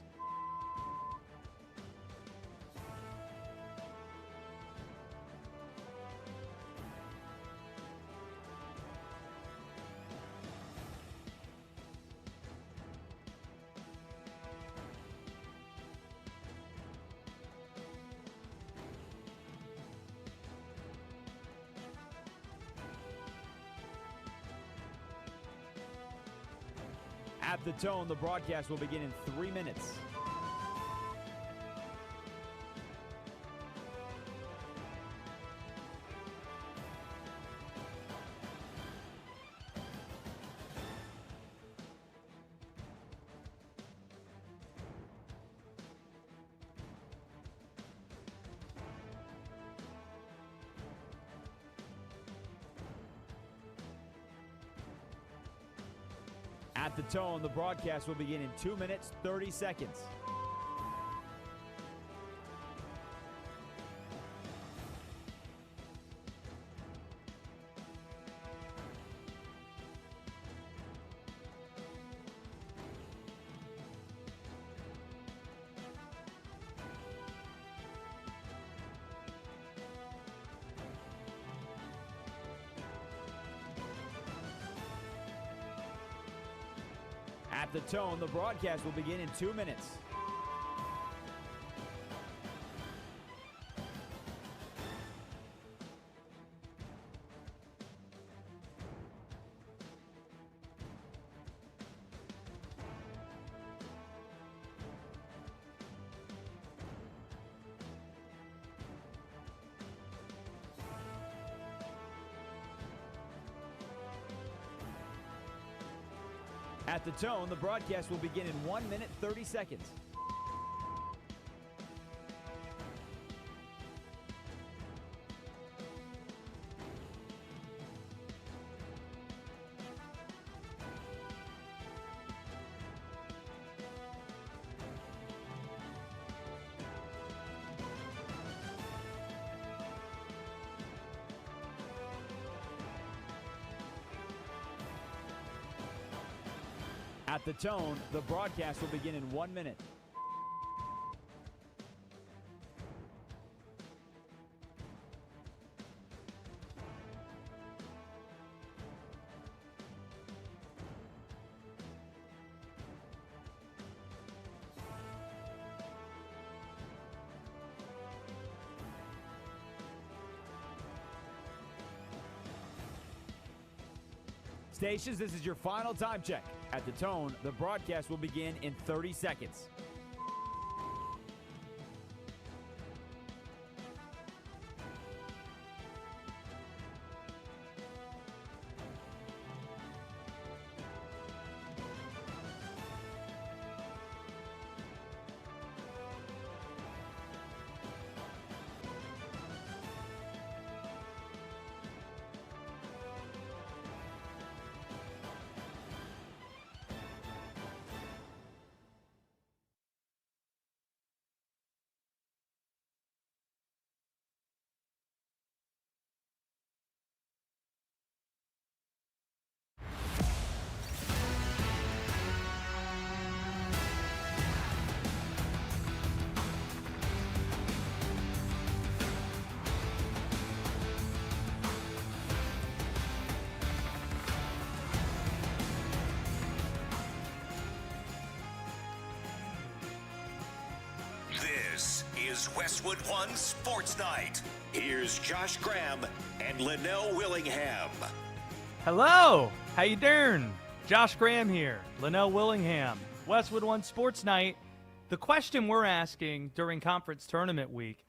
At the tone, the broadcast will begin in 3 minutes. At the tone, the broadcast will begin in 2 minutes, 30 seconds. At the tone, the broadcast will begin in 2 minutes. At the tone, the broadcast will begin in 1 minute, 30 seconds. At the tone, the broadcast will begin in 1 minute. Stations, this is your final time check. At the tone, the broadcast will begin in 30 seconds. This is Westwood One Sports Night. Here's Josh Graham and Linnell Willingham. Hello, how you doing? Josh Graham here, Linnell Willingham, Westwood One Sports Night. The question we're asking during Conference Tournament Week,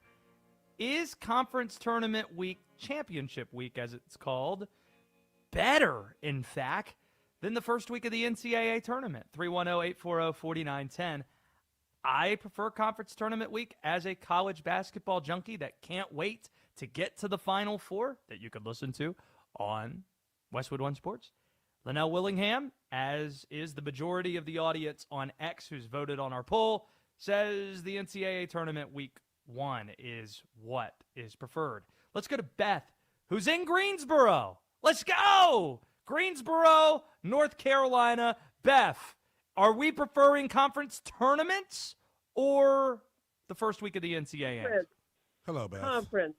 is Conference Tournament Week, Championship Week as it's called, better, in fact, than the first week of the NCAA tournament? 310-840-4910. I prefer Conference Tournament Week as a college basketball junkie that can't wait to get to the Final Four that you could listen to on Westwood One Sports. Linnell Willingham, as is the majority of the audience on X who's voted on our poll, says the NCAA Tournament Week 1 is what is preferred. Let's go to Beth, who's in Greensboro. Let's go! Greensboro, North Carolina. Beth, are we preferring conference tournaments or the first week of the NCAA? Hello, Beth. Conference.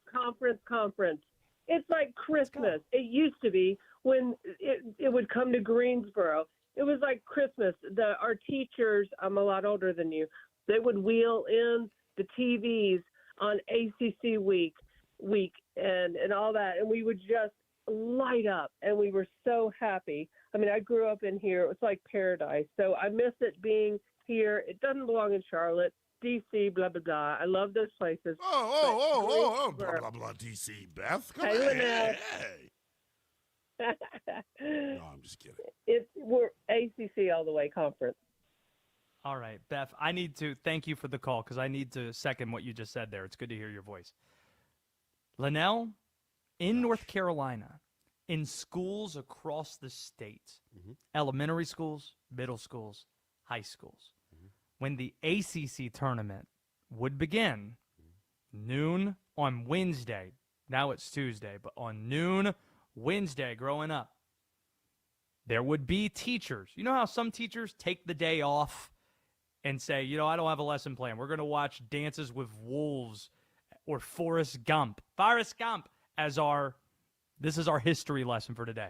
It's like Christmas. It used to be when it would come to Greensboro. It was like Christmas. Our teachers, I'm a lot older than you, they would wheel in the TVs on ACC week and all that, and we would just light up, and we were so happy. I mean, I grew up in here. It was like paradise. So I miss it being here. It doesn't belong in Charlotte, D.C., blah, blah, blah. I love those places. Oh, blah, blah, blah, D.C., Beth. Come on. Hey. No, I'm just kidding. We're ACC all the way conference. All right, Beth, I need to thank you for the call because I need to second what you just said there. It's good to hear your voice. Linnell, in North Carolina, in schools across the state, elementary schools, middle schools, high schools, when the ACC tournament would begin, noon on Wednesday, now it's Tuesday, but on noon Wednesday growing up, there would be teachers. You know how some teachers take the day off and say, I don't have a lesson plan. We're going to watch Dances with Wolves or Forrest Gump as this is our history lesson for today.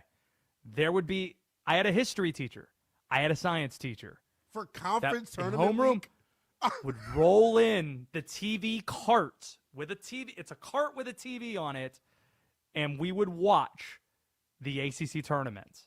I had a history teacher. I had a science teacher For that conference in tournament homeroom week? would roll in the TV cart with a TV. It's a cart with a TV on it, and we would watch the ACC tournaments.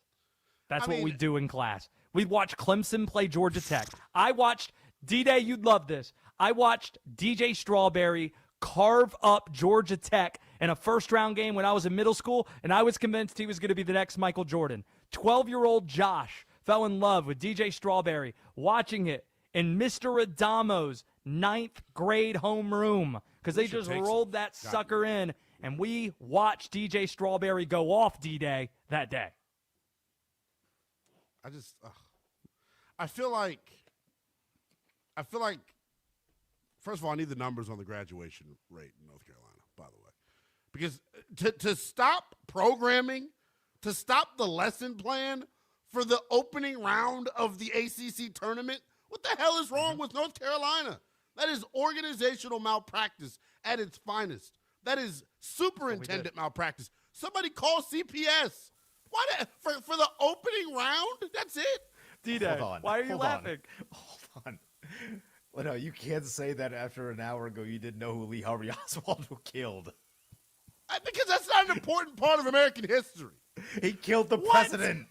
That's what we do in class. We'd watch Clemson play Georgia Tech. I watched D-Day. You'd love this. I watched DJ Strawberry carve up Georgia Tech in a first-round game when I was in middle school, and I was convinced he was going to be the next Michael Jordan. 12-year-old Josh fell in love with DJ Strawberry watching it in Mr. Adamo's 9th grade homeroom because they just rolled that sucker in, and we watched DJ Strawberry go off D-Day that day. I feel like, first of all, I need the numbers on the graduation rate in North Carolina, by the way. Because to stop programming, to stop the lesson plan for the opening round of the ACC tournament, what the hell is wrong with North Carolina? That is organizational malpractice at its finest. That is superintendent malpractice. Somebody call CPS. Why for the opening round? That's it. D-Day, why are you laughing? Hold on. Well, no, you can't say that after an hour ago you didn't know who Lee Harvey Oswald killed. Because that's not an important part of American history. He killed the president.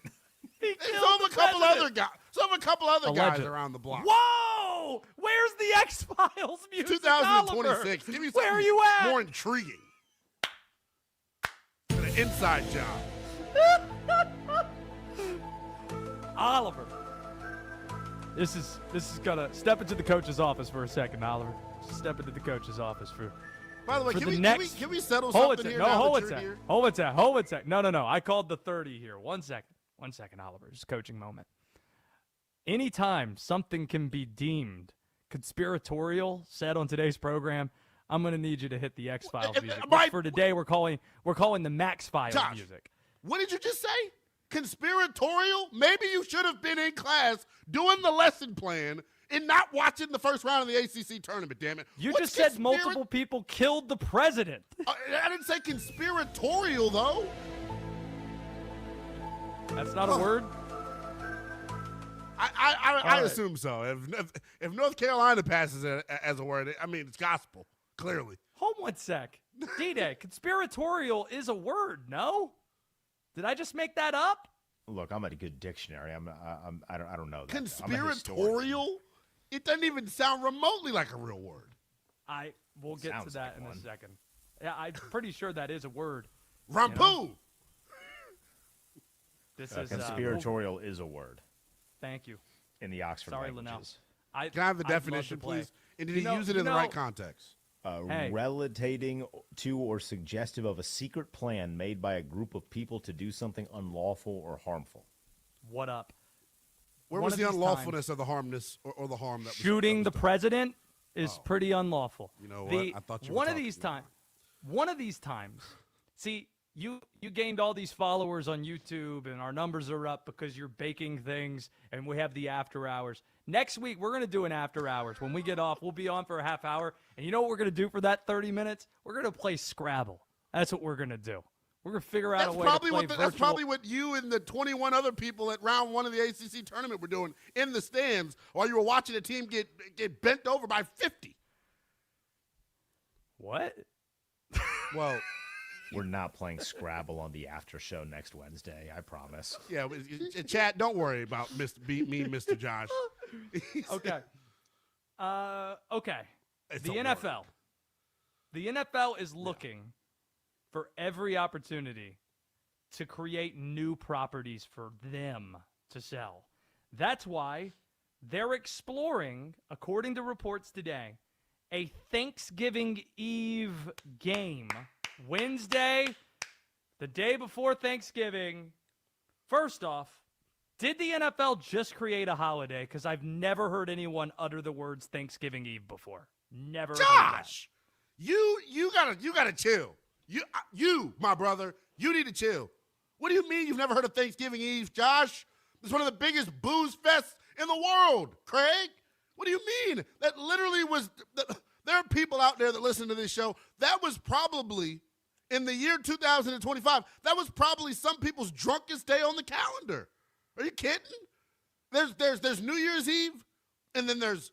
He killed Some of a couple other guys. Some of a couple other guys around the block. Whoa! Where's the X-Files music? 2026. Give me something Where are you at? more intriguing. An inside job. Oliver. This is gonna step into the coach's office for a second, Oliver. Step into the coach's office for. By the way, for can we settle hold something it, here no, now hold that it you're sec. here? Hold it sec. Hold it sec. No. I called the 30 here. 1 second. 1 second, Oliver. Just coaching moment. Anytime something can be deemed conspiratorial said on today's program, I'm going to need you to hit the X-Files music. Which for today, we're calling the Max Files Josh, music. What did you just say? Conspiratorial? Maybe you should have been in class doing the lesson plan and not watching the first round of the ACC tournament, damn it. You just said multiple people killed the president. I didn't say conspiratorial, though. That's not a word? I assume so. If North Carolina passes it as a word, I mean, it's gospel, clearly. Hold 1 sec. D-Day, conspiratorial is a word, no? Did I just make that up? Look, I'm at a good dictionary. I don't know that. Conspiratorial? It doesn't even sound remotely like a real word. We'll get to that in a second. Yeah, I'm pretty sure that is a word. Rampoo. You know? This is conspiratorial is a word. Thank you. In the Oxford languages. Can I have the definition, please? And did he use it in the right context? Relating to or suggestive of a secret plan made by a group of people to do something unlawful or harmful. What up? Where was the unlawfulness of the harmness or the harm that was shooting the president is pretty unlawful. You know what? I thought you were one of these times. See, you gained all these followers on YouTube, and our numbers are up because you're baking things, and we have the after hours. Next week, we're going to do an after hours. When we get off, we'll be on for a half hour. And you know what we're going to do for that 30 minutes? We're going to play Scrabble. That's what we're going to do. We're going to figure out a way to play virtual. That's probably what you and the 21 other people at round 1 of the ACC tournament were doing in the stands while you were watching a team get bent over by 50. What? Well, we're not playing Scrabble on the after show next Wednesday, I promise. Yeah, chat, don't worry about Mr. Josh. Okay. Okay. It's the NFL. The NFL is looking for every opportunity to create new properties for them to sell. That's why they're exploring, according to reports today, a Thanksgiving Eve game. Wednesday, the day before Thanksgiving. First off, did the NFL just create a holiday? Because I've never heard anyone utter the words Thanksgiving Eve before. Never. Josh, you gotta chill. You, my brother, you need to chill. What do you mean you've never heard of Thanksgiving Eve, Josh? It's one of the biggest booze fests in the world, Craig. What do you mean? That literally was. There are people out there that listen to this show. That was probably, in the year 2025, that was probably some people's drunkest day on the calendar. Are you kidding? There's New Year's Eve, and then there's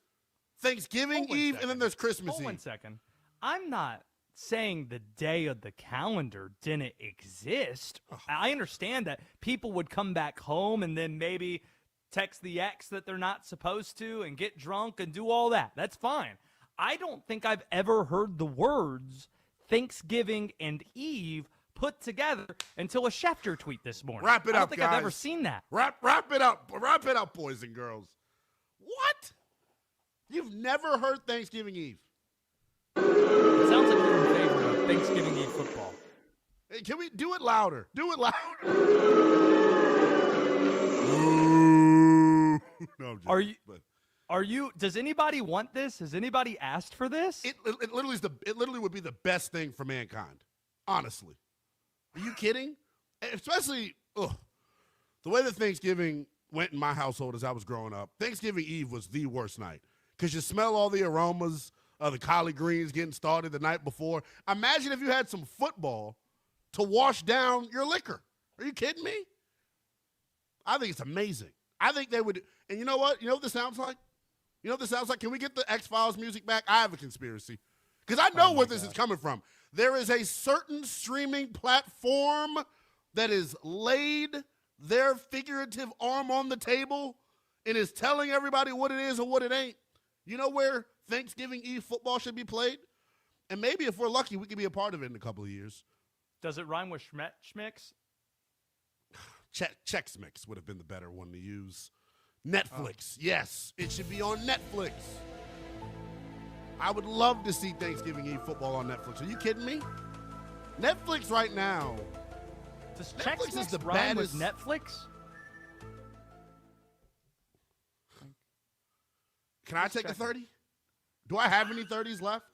Thanksgiving Eve, and then there's Christmas Hold Eve. 1 second. I'm not saying the day of the calendar didn't exist. I understand that people would come back home and then maybe text the ex that they're not supposed to and get drunk and do all that. That's fine. I don't think I've ever heard the words Thanksgiving and Eve put together until a Schefter tweet this morning. Wrap it I don't up, think guys. I've ever seen that. Wrap it up, boys and girls. What? You've never heard Thanksgiving Eve? It sounds like you're in favor of Thanksgiving Eve football. Hey, can we do it louder? Do it louder. No, I'm joking, Are you? Does anybody want this? Has anybody asked for this? It literally would be the best thing for mankind. Honestly, are you kidding? Especially the way that Thanksgiving went in my household as I was growing up. Thanksgiving Eve was the worst night because you smell all the aromas of the collard greens getting started the night before. Imagine if you had some football to wash down your liquor. Are you kidding me? I think it's amazing. I think they would. And you know what? You know what this sounds like? You know what this sounds like? Can we get the X-Files music back? I have a conspiracy. Because I know where this is coming from. There is a certain streaming platform that has laid their figurative arm on the table and is telling everybody what it is and what it ain't. You know where Thanksgiving Eve football should be played? And maybe if we're lucky, we could be a part of it in a couple of years. Does it rhyme with Schmix? Chex Mix would have been the better one to use. Netflix. Yes, it should be on Netflix. I would love to see Thanksgiving Eve football on Netflix. Are you kidding me? Netflix right now. Does Netflix Chex is Mix the rhyme with baddest. Netflix? Can I take a 30? Do I have any 30s left?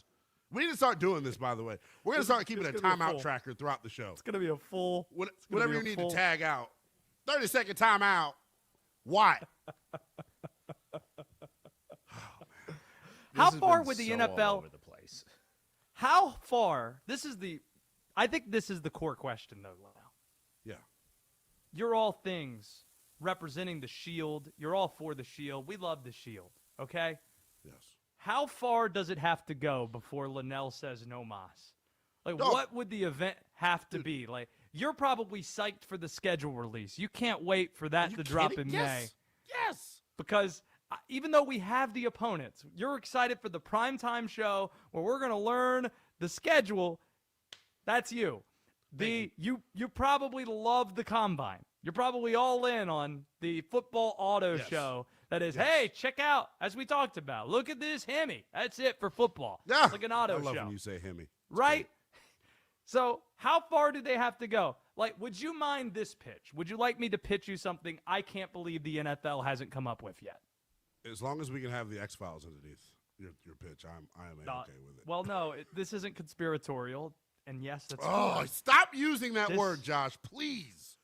We need to start doing this, by the way. We're going to start keeping a timeout tracker throughout the show. It's going to be a full. Whatever you need to tag out. 30-second timeout. Why? How far would the so NFL? all over the place. How far? I think this is the core question, though, Lyle. Yeah. You're all things representing the Shield. You're all for the Shield. We love the Shield, okay? Yes. How far does it have to go before Linnell says no mas? Like, No. what would the event have to be? Like, you're probably psyched for the schedule release. You can't wait for that to drop in May. Yes. Because even though we have the opponents, you're excited for the primetime show where we're going to learn the schedule. That's you. You probably love the combine. You're probably all in on the football auto show that is, hey, check out, as we talked about, look at this Hemi. That's it for football. Yeah. It's like an auto I love show. when you say Hemi. Right? So how far do they have to go? Like, would you mind this pitch? Would you like me to pitch you something I can't believe the NFL hasn't come up with yet? As long as we can have the X-Files underneath your pitch, I am okay with it. Well, no, this isn't conspiratorial, and yes, that's stop using that This- word, Josh, please.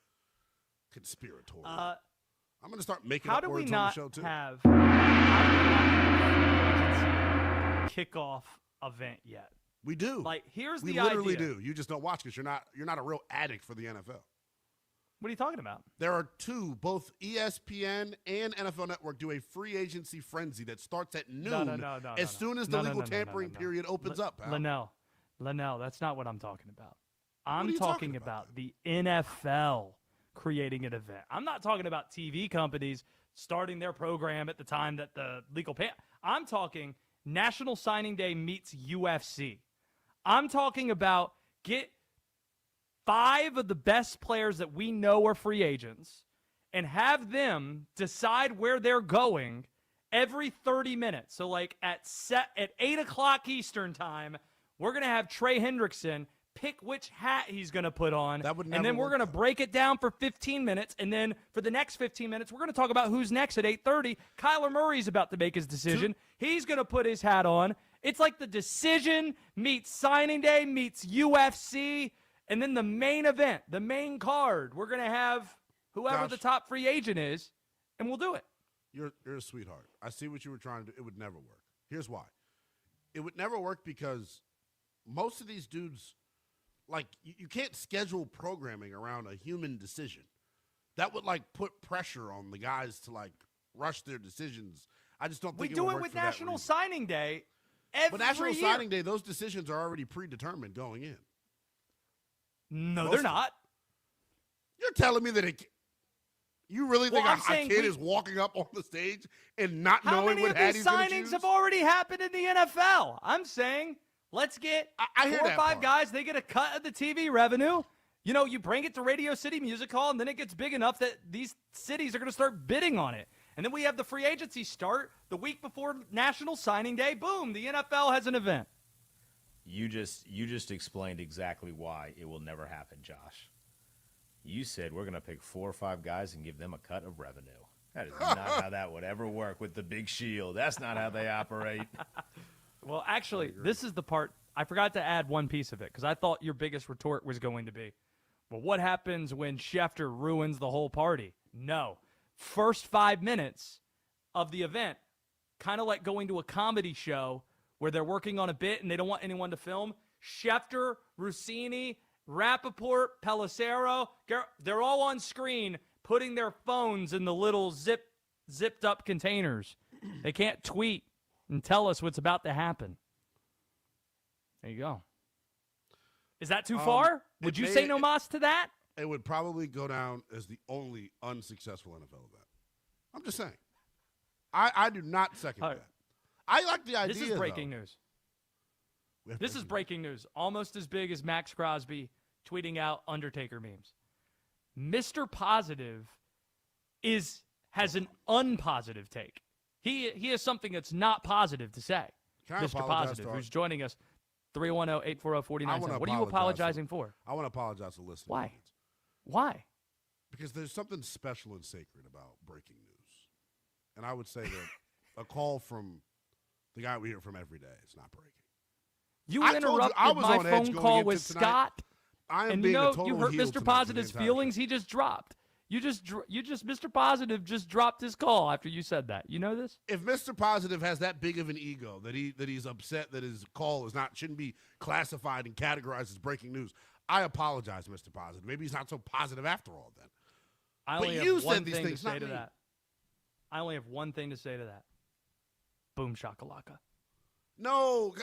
Conspiratorial. I'm going to start making how up do we words on the not show, too. have kickoff event yet? We do. Like, here's we the literally idea. do. You just don't watch because you're not a real addict for the NFL. What are you talking about? There are two, both ESPN and NFL Network do a free agency frenzy that starts at noon as soon as the legal tampering period opens up. Pal. Linnell, that's not what I'm talking about. are I'm you talking about the NFL creating an event. I'm not talking about TV companies starting their program at the time that the legal I'm talking National Signing Day meets UFC. I'm talking about get 5 of the best players that we know are free agents and have them decide where they're going every 30 minutes. So, like, at 8 o'clock Eastern time, we're going to have Trey Hendrickson pick which hat he's going to put on. And then we're going to break it down for 15 minutes. And then for the next 15 minutes, we're going to talk about who's next at 8:30. Kyler Murray's about to make his decision. He's going to put his hat on. It's like the decision meets signing day meets UFC. And then the main event, the main card, we're going to have whoever the top free agent is, and we'll do it. You're a sweetheart. I see what you were trying to do. It would never work. Here's why. It would never work because most of these dudes, like, you can't schedule programming around a human decision. That would, like, put pressure on the guys to, like, rush their decisions. I just don't We think do will it work with for that National reason. Signing Day every But National year. Signing Day, those decisions are already predetermined going in. No, Most they're of them. not. You're telling me that you really think Well, I'm a saying kid is walking up on the stage and not How knowing many what of hat these he's going to signings choose? have already happened in the NFL? I'm saying let's get I hear 4 or that 5 part. guys. They get a cut of the TV revenue. You know, you bring it to Radio City Music Hall, and then it gets big enough that these cities are going to start bidding on it. And then we have the free agency start the week before National Signing Day. Boom, the NFL has an event. You just explained exactly why it will never happen, Josh. You said we're going to pick 4 or 5 guys and give them a cut of revenue. That is not how that would ever work with the Big Shield. That's not how they operate. Well, actually, this is the part. I forgot to add one piece of it because I thought your biggest retort was going to be, well, what happens when Schefter ruins the whole party? No. First 5 minutes of the event, kind of like going to a comedy show where they're working on a bit and they don't want anyone to film. Schefter, Rossini, Rappaport, Pelissero, they're all on screen putting their phones in the little zipped up containers. They can't tweet and tell us what's about to happen. There you go. Is that too far? Would you say no mas to that? It would probably go down as the only unsuccessful NFL event. I'm just saying. I do not second that. I like the idea. This is breaking though. news. This is breaking news. Almost as big as Max Crosby tweeting out Undertaker memes. Mr. Positive has an unpositive take. He has something that's not positive to say. Can I Mr. apologize Positive, to who's joining us, 310-840-4970. What are you apologizing for? I want to apologize to listeners. Why? Why? Because there's something special and sacred about breaking news. And I would say that a call from the guy we hear from every day is not breaking. You I told you, interrupted I was my on edge phone going call into with tonight. Scott. I am And being you a know, total you hurt heel Mr. tonight for the Positive's entire feelings. show. He just dropped. Mr. Positive just dropped his call after you said that. You know this? If Mr. Positive has that big of an ego that he's upset that his call shouldn't be classified and categorized as breaking news, I apologize, Mr. Positive. Maybe he's not so positive after all. Then I But only you have said one these thing to things, say not to me. that. I only have one thing to say to that. Boom shakalaka. no.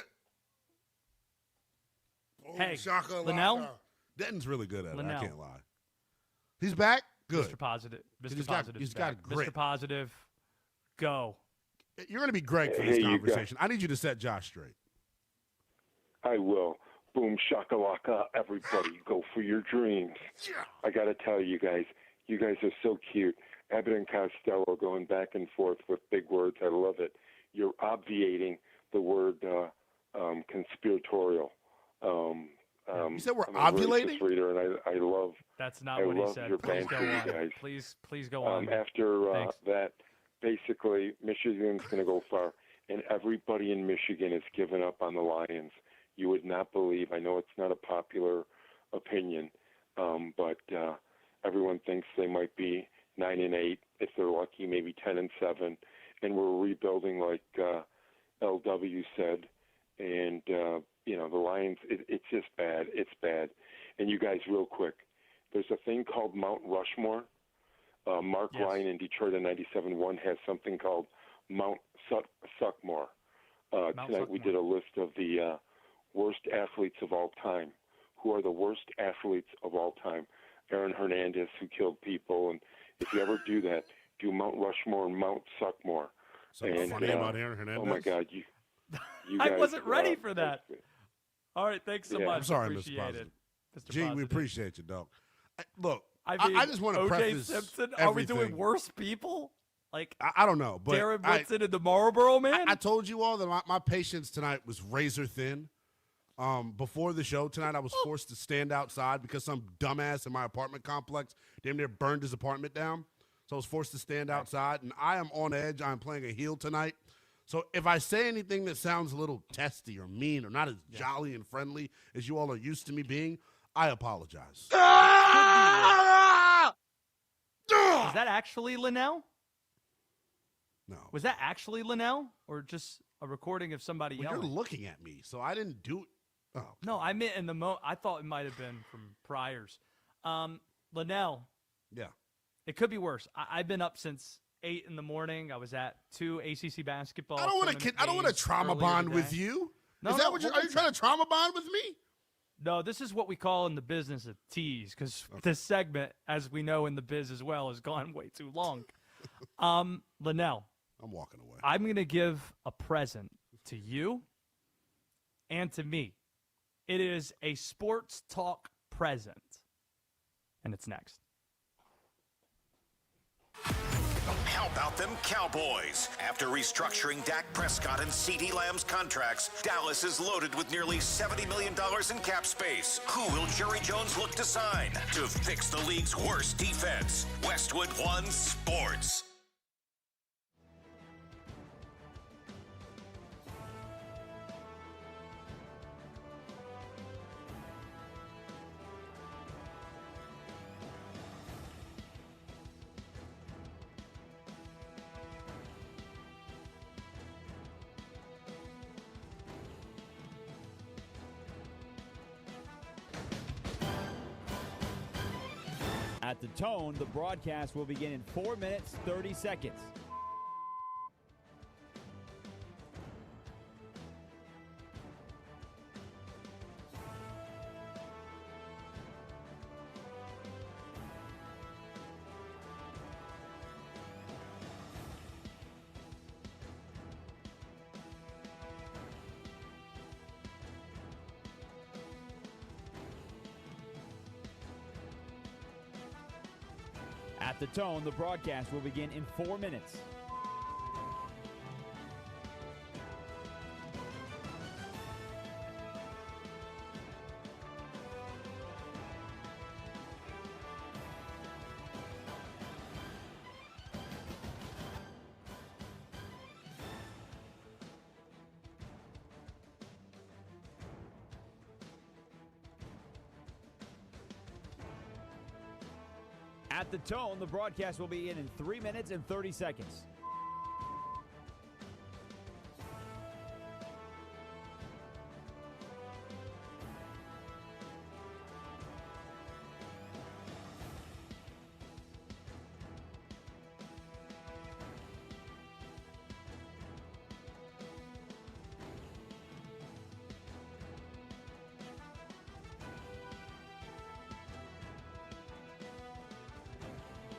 Oh, Hey, shakalaka. Linnell? Denton's really good at it. Linnell. I can't lie. He's back. Good. Mr. Positive. Mr. He's got- Positive. he's got grit. Mr. Positive. Go. You're going to be Greg for this conversation. I need you to set Josh straight. I will. Boom shakalaka, everybody, go for your dreams. I got to tell you guys are so cute. Abbott and Costello going back and forth with big words. I love it. You're obviating the word conspiratorial. You said we're I'm a ovulating? racist reader, and I love. That's not I what he love said. your Please go banter, on. you guys. Please go on. After Thanks. that, basically, Michigan's going to go far, and everybody in Michigan has given up on the Lions. You would not believe. I know it's not a popular opinion, but everyone thinks they might be 9-8 if they're lucky, maybe 10-7, and we're rebuilding like LW said, and the Lions. It's just bad. It's bad. And you guys, real quick, there's a thing called Mount Rushmore. Mark Yes. Ryan in Detroit in 97-1 has something called Mount Suckmore. Tonight we did a list of the worst athletes of all time. Who are the worst athletes of all time? Aaron Hernandez, who killed people. And if you ever do that, do Mount Rushmore and Mount Suckmore. Something funny about Aaron Hernandez? Oh, my God. You I guys, wasn't ready for that. All right, thanks so Yeah. much. I'm sorry, Mr. Appreciate Positive. it. Mr. Gee, we Positive. appreciate you, dog. Look, I mean, I just want to O.J. preface Simpson. everything. Are we doing worse people? Like I don't know, but Darren Woodson and the Marlboro Man? I told you all that my patience tonight was razor thin. Before the show tonight, I was forced to stand outside because some dumbass in my apartment complex damn near burned his apartment down. So I was forced to stand outside, and I am on edge. I'm playing a heel tonight. So if I say anything that sounds a little testy or mean or not as jolly and friendly as you all are used to me being, I apologize. Was that actually Linnell? No. Was that actually Linnell, or just a recording of somebody Well, yelling? you're looking at me, so I didn't do it. Oh, No, I meant in the I thought it might have been from priors. Linnell, yeah. it could be worse. I've been up since 8 in the morning. I was at 2 ACC basketball. I don't want to trauma bond with you. No, Is that what are you trying to trauma bond with me? No, this is what we call in the business a tease, because this segment, as we know in the biz as well, has gone way too long. Linnell. I'm walking away. I'm going to give a present to you and to me. It is a sports talk present, and it's next. How about them Cowboys? After restructuring Dak Prescott and CeeDee Lamb's contracts, Dallas is loaded with nearly $70 million in cap space. Who will Jerry Jones look to sign to fix the league's worst defense? Westwood One Sports. At the tone, the broadcast will begin in 4 minutes, 30 seconds. At the tone, the broadcast will begin in 4 minutes. At the tone, the broadcast will begin in 3 minutes and 30 seconds.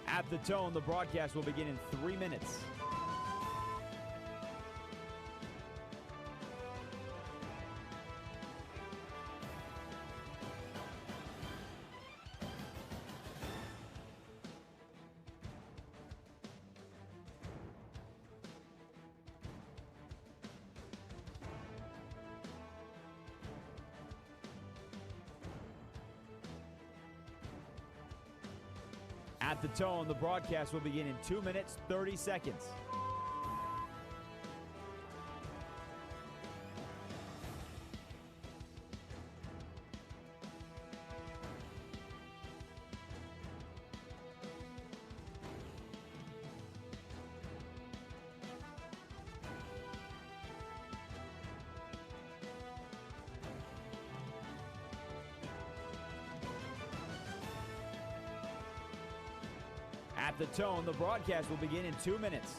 At the tone, the broadcast will begin in 3 minutes. At the tone, the broadcast will begin in 2 minutes, 30 seconds. At the tone, the broadcast will begin in 2 minutes.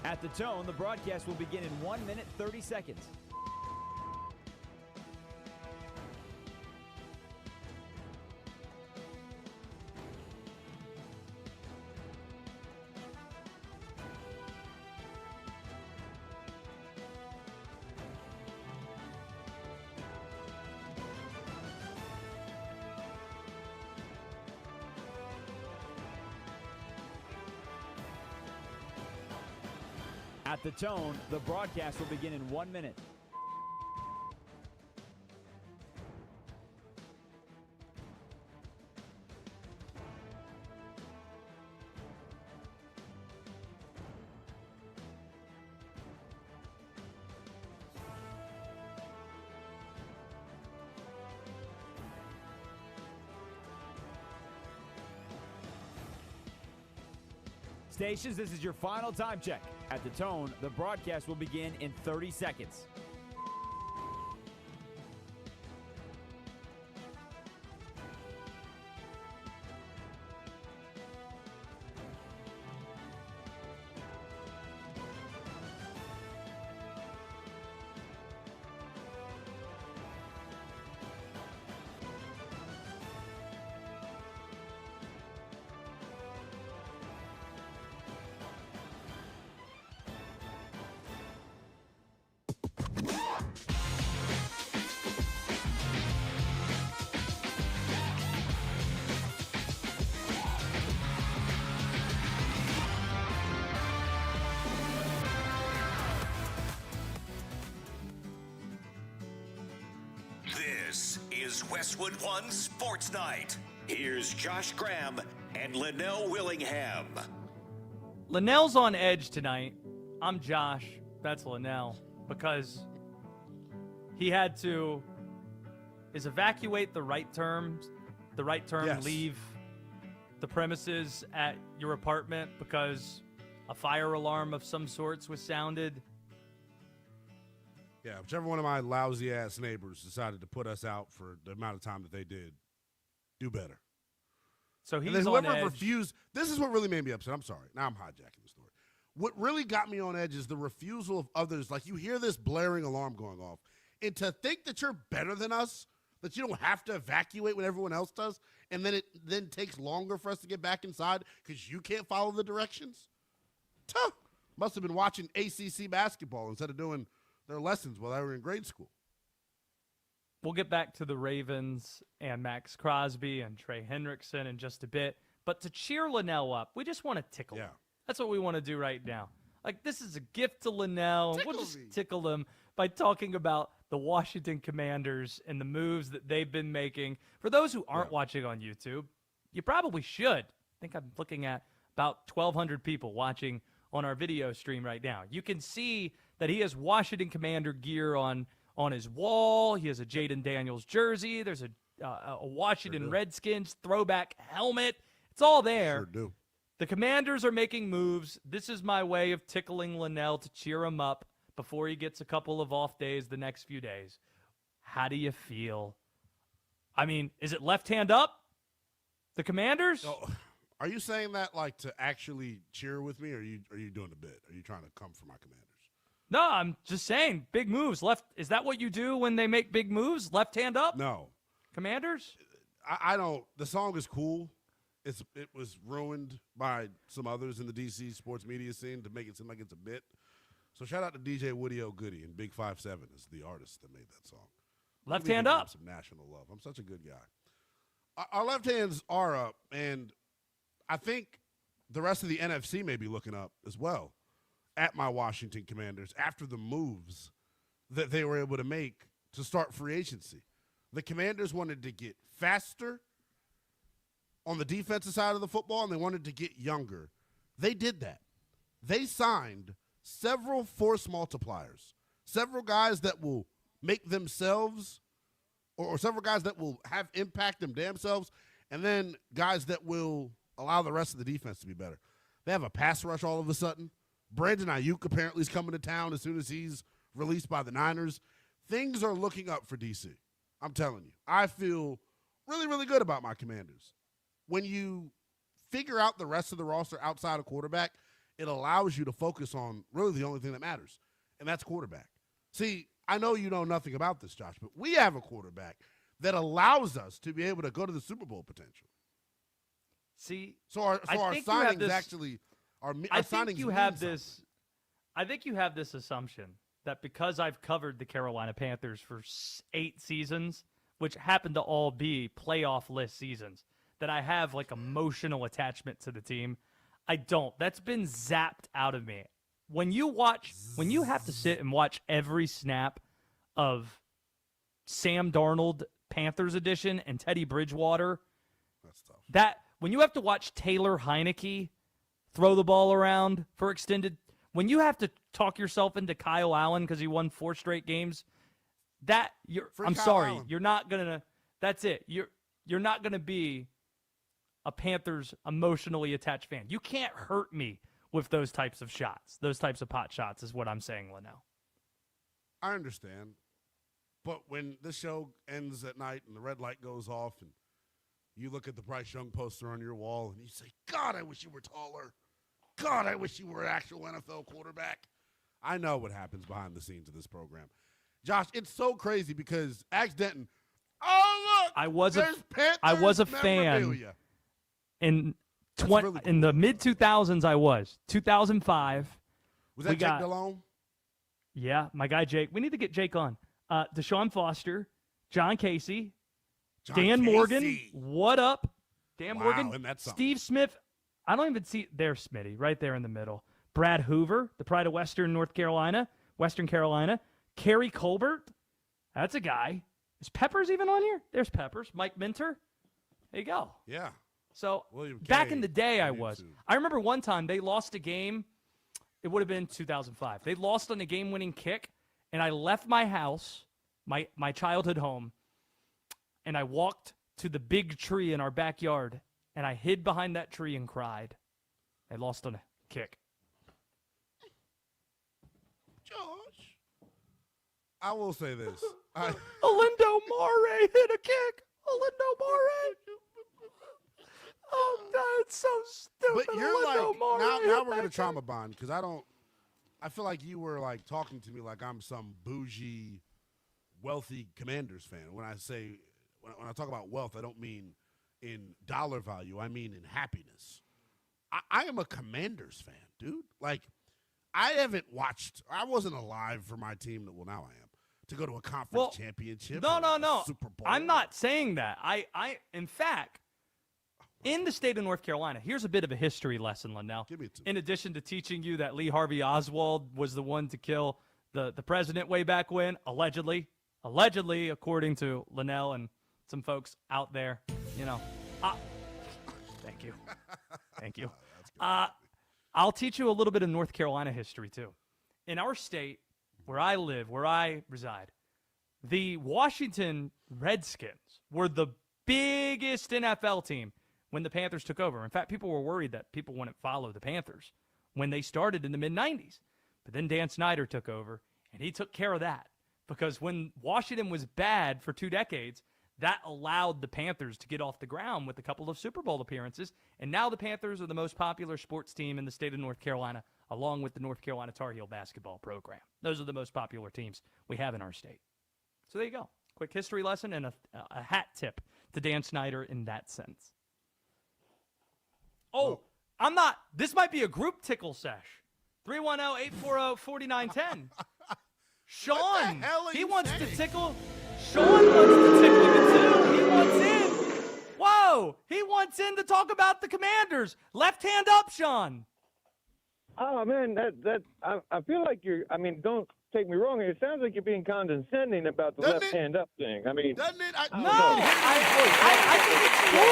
At the tone, the broadcast will begin in 1 minute, 30 seconds. At the tone, the broadcast will begin in 1 minute. Stations, this is your final time check. At the tone, the broadcast will begin in 30 seconds. This is Westwood One Sports Night. Here's Josh Graham and Linnell Willingham. Linnell's on edge tonight. I'm Josh. That's Linnell. Because he had to, is evacuate the right term? The right term, Yes. leave the premises at your apartment because a fire alarm of some sorts was sounded? Yeah, whichever one of my lousy ass neighbors decided to put us out for the amount of time that they did, do better. So And he's then on whoever edge. refused, this is what really made me upset. I'm sorry. Now I'm hijacking the story. What really got me on edge is the refusal of others. Like, you hear this blaring alarm going off, and to think that you're better than us, that you don't have to evacuate when everyone else does, and then it then takes longer for us to get back inside because you can't follow the directions. Tuh. Must have been watching ACC basketball instead of doing their lessons while they were in grade school. We'll get back to the Ravens and Max Crosby and Trey Hendrickson in just a bit. But to cheer Linnell up, we just want to tickle him. That's what we want to do right now. Like, this is a gift to Linnell. We'll just tickle him by talking about the Washington Commanders and the moves that they've been making. For those who aren't watching on YouTube, you probably should. I think I'm looking at about 1,200 people watching on our video stream right now. You can see that he has Washington Commander gear on his wall. He has a Jaden Daniels jersey. There's a Washington Redskins throwback helmet. It's all there. Sure do. The Commanders are making moves. This is my way of tickling Linnell to cheer him up before he gets a couple of off days the next few days. How do you feel? I mean, is it left hand up? The Commanders? Oh, are you saying that like to actually cheer with me, or are you doing a bit? Are you trying to come for my Commanders? No, I'm just saying big moves. Left. Is that what you do when they make big moves? Left hand up? No. Commanders? I don't. The song is cool. It was ruined by some others in the DC sports media scene to make it seem like it's a bit. So shout out to DJ Woody O. Goody and Big 5-7 is the artist that made that song. Left Give hand him up. Some national love. I'm such a good guy. Our left hands are up, and I think the rest of the NFC may be looking up as well at my Washington Commanders after the moves that they were able to make to start free agency. The Commanders wanted to get faster on the defensive side of the football, and they wanted to get younger. They did that. They signed several force multipliers, several guys that will make themselves or several guys that will have impact them damn selves, and then guys that will allow the rest of the defense to be better. They have a pass rush all of a sudden. Brandon Ayuk apparently is coming to town as soon as he's released by the Niners. Things are looking up for DC. I'm telling you. I feel really, really good about my Commanders. When you figure out the rest of the roster outside of quarterback, it allows you to focus on really the only thing that matters, and that's quarterback. See, I know you know nothing about this, Josh, but we have a quarterback that allows us to be able to go to the Super Bowl potential. See, so our signings actually are. I think you have this. I think you have this assumption that because I've covered the Carolina Panthers for 8 seasons, which happen to all be playoff list seasons, that I have like emotional attachment to the team. I don't. That's been zapped out of me. When you have to sit and watch every snap of Sam Darnold Panthers edition and Teddy Bridgewater, that's tough. That when you have to watch Taylor Heineke throw the ball around for extended, when you have to talk yourself into Kyle Allen because he won 4 straight games, I'm sorry, Allen. you're not gonna. That's it. You're not gonna be a Panthers emotionally attached fan. You can't hurt me with those types of shots. Those types of pot shots is what I'm saying, Linnell. I understand. But when this show ends at night and the red light goes off and you look at the Bryce Young poster on your wall and you say, God, I wish you were taller. God, I wish you were an actual NFL quarterback. I know what happens behind the scenes of this program. Josh, it's so crazy because Axe Denton, oh, look, I was Panthers a fan memorabilia. in Really cool. in the mid-2000s. I was 2005. Was that Jake Delhomme? Yeah, my guy Jake. We need to get Jake on. Deshaun Foster, John Casey, Dan Morgan. What up? Dan Morgan. And that's Steve Smith. I don't even see there, Smitty, right there in the middle. Brad Hoover, the pride of Western Carolina. Kerry Colbert. That's a guy. Is Peppers even on here? There's Peppers. Mike Minter. There you go. Yeah. So William back K. in the day, I on was. YouTube. I remember one time they lost a game. It would have been 2005. They lost on a game-winning kick, and I left my house, my childhood home, and I walked to the big tree in our backyard, and I hid behind that tree and cried. They lost on a kick. Josh, I will say this. Olindo Mare hit a kick. Olindo Mare. Oh, that's so stupid. But you're like, now we're going to trauma bond because I feel like you were like talking to me like I'm some bougie, wealthy Commanders fan. When I talk about wealth, I don't mean in dollar value. I mean in happiness. I am a Commanders fan, dude. Like, I wasn't alive for my team now I am, to go to a conference championship. No. Super Bowl. I'm not saying that. In fact, in the state of North Carolina, here's a bit of a history lesson, Linnell. Give me two. In addition to teaching you that Lee Harvey Oswald was the one to kill the president way back when, allegedly, according to Linnell and some folks out there, thank you. Thank you. I'll teach you a little bit of North Carolina history, too. In our state, where I live, where I reside, the Washington Redskins were the biggest NFL team when the Panthers took over. In fact, people were worried that people wouldn't follow the Panthers when they started in the mid-'90s. But then Dan Snyder took over, and he took care of that. Because when Washington was bad for 2 decades, that allowed the Panthers to get off the ground with a couple of Super Bowl appearances. And now the Panthers are the most popular sports team in the state of North Carolina, along with the North Carolina Tar Heel basketball program. Those are the most popular teams we have in our state. So there you go. Quick history lesson and a hat tip to Dan Snyder in that sense. Oh, I'm not. This might be a group tickle sesh. 310-840-4910. Sean, he wants to tickle. Sean wants to tickle you too. He wants in. Whoa, he wants in to talk about the Commanders. Left hand up, Sean. Oh man, I feel like don't take me wrong. It sounds like you're being condescending about the left hand up thing. I mean, doesn't it? I think it's cool.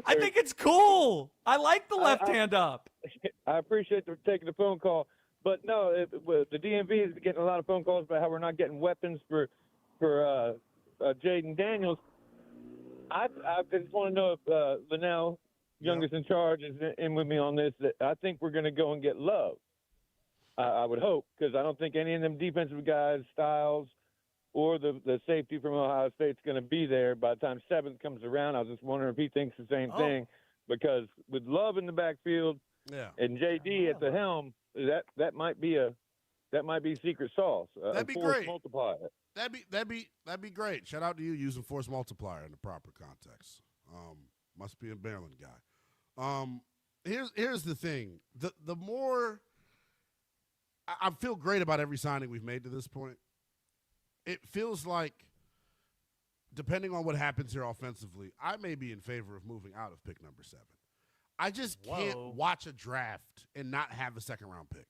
I think it's cool. I like the left hand up. I appreciate taking the phone call, but no, the DMV is getting a lot of phone calls about how we're not getting weapons for Jaden Daniels. I just want to know if Linnell, youngest in charge, is in with me on this. That I think we're going to go and get Love. I would hope, because I don't think any of them defensive guys, Styles, or the safety from Ohio State's going to be there by the time 7th comes around. I was just wondering if he thinks the same thing, because with Love in the backfield and JD at the helm, that might be secret sauce. That'd be force great. Multiplier. That'd be great. Shout out to you using force multiplier in the proper context. Must be a Maryland guy. Here's the thing. The more I feel great about every signing we've made to this point. It feels like, depending on what happens here offensively, I may be in favor of moving out of pick number 7. I just can't watch a draft and not have a second-round pick.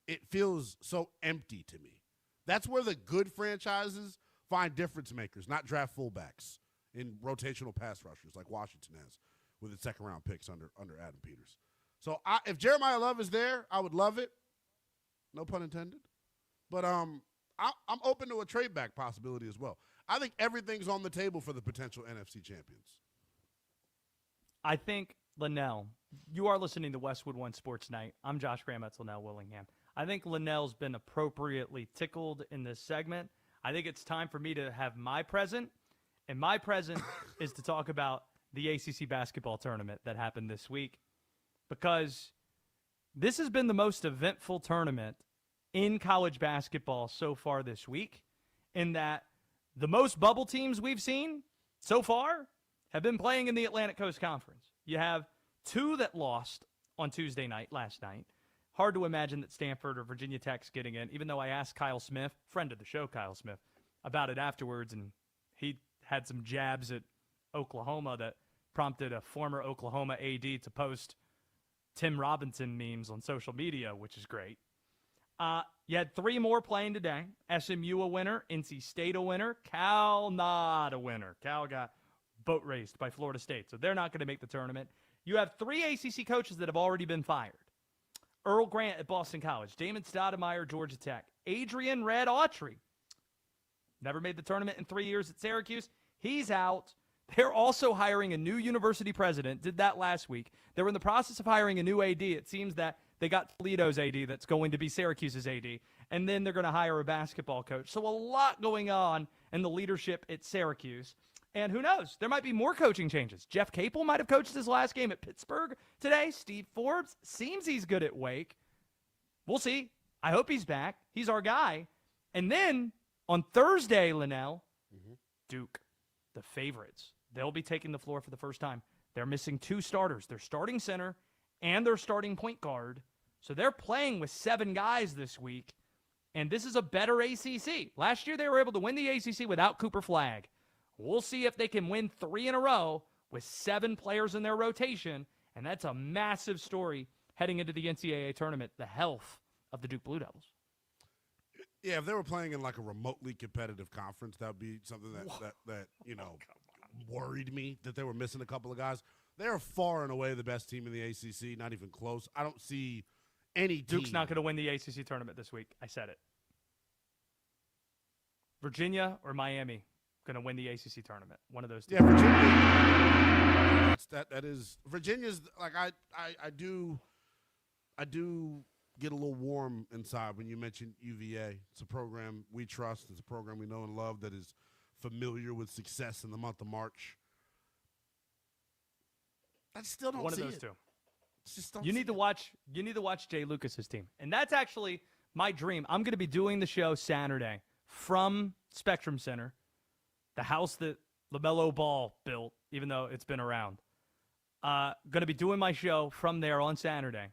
It feels so empty to me. That's where the good franchises find difference makers, not draft fullbacks in rotational pass rushers like Washington has with its second-round picks under Adam Peters. So if Jeremiah Love is there, I would love it. No pun intended. But I'm open to a trade back possibility as well. I think everything's on the table for the potential NFC champions. I think, Linnell, You are listening to Westwood One Sports Night. I'm Josh Grametzel, now Willingham. I think Linnell's been appropriately tickled in this segment. I think it's time for me to have my present, and my present is to talk about the ACC basketball tournament that happened this week, because this has been the most eventful tournament in college basketball so far this week, in that the most bubble teams we've seen so far have been playing in the Atlantic Coast Conference. You have two that lost on Tuesday night, last night. Hard to imagine that Stanford or Virginia Tech's getting in, even though I asked Kyle Smith, friend of the show Kyle Smith, about it afterwards, and he had some jabs at Oklahoma that prompted a former Oklahoma AD to post Tim Robinson memes on social media, which is great. You had three more playing today. SMU a winner, NC State a winner, Cal not a winner. Cal got boat raced by Florida State, so they're not going to make the tournament. You have three ACC coaches that have already been fired. Earl Grant at Boston College, Damon Stoudemire, Georgia Tech, Adrian Red Autry, never made the tournament in 3 years at Syracuse. He's out. They're also hiring a new university president, did that last week. They were in the process of hiring a new AD. It seems that they got Toledo's AD that's going to be Syracuse's AD, and then they're going to hire a basketball coach. So a lot going on in the leadership at Syracuse. And who knows? There might be more coaching changes. Jeff Capel might have coached his last game at Pittsburgh today. Steve Forbes seems he's good at Wake. We'll see. I hope he's back. He's our guy. And then on Thursday, Linnell, Duke, the favorites. They'll be taking the floor for the first time. They're missing two starters. Their starting center and their starting point guard. So they're playing with 7 guys this week. And this is a better ACC. Last year they were able to win the ACC without Cooper Flagg. We'll see if they can win 3 in a row with 7 players in their rotation, and that's a massive story heading into the NCAA tournament, the health of the Duke Blue Devils. Yeah, if they were playing in like a remotely competitive conference, that would be something that worried me, that they were missing a couple of guys. They're far and away the best team in the ACC, not even close. I don't see any team. Duke's not going to win the ACC tournament this week. I said it. Virginia or Miami going to win the ACC tournament. One of those two. Yeah, Virginia. That is Virginia's. Like I do get a little warm inside when you mention UVA. It's a program we trust. It's a program we know and love that is familiar with success in the month of March. I still don't One see of those it. two. Just don't You see need to it. watch. You need to watch Jay Lucas's team, and that's actually my dream. I'm going to be doing the show Saturday from Spectrum Center, the house that LaMelo Ball built, even though it's been around. Going to be doing my show from there on Saturday.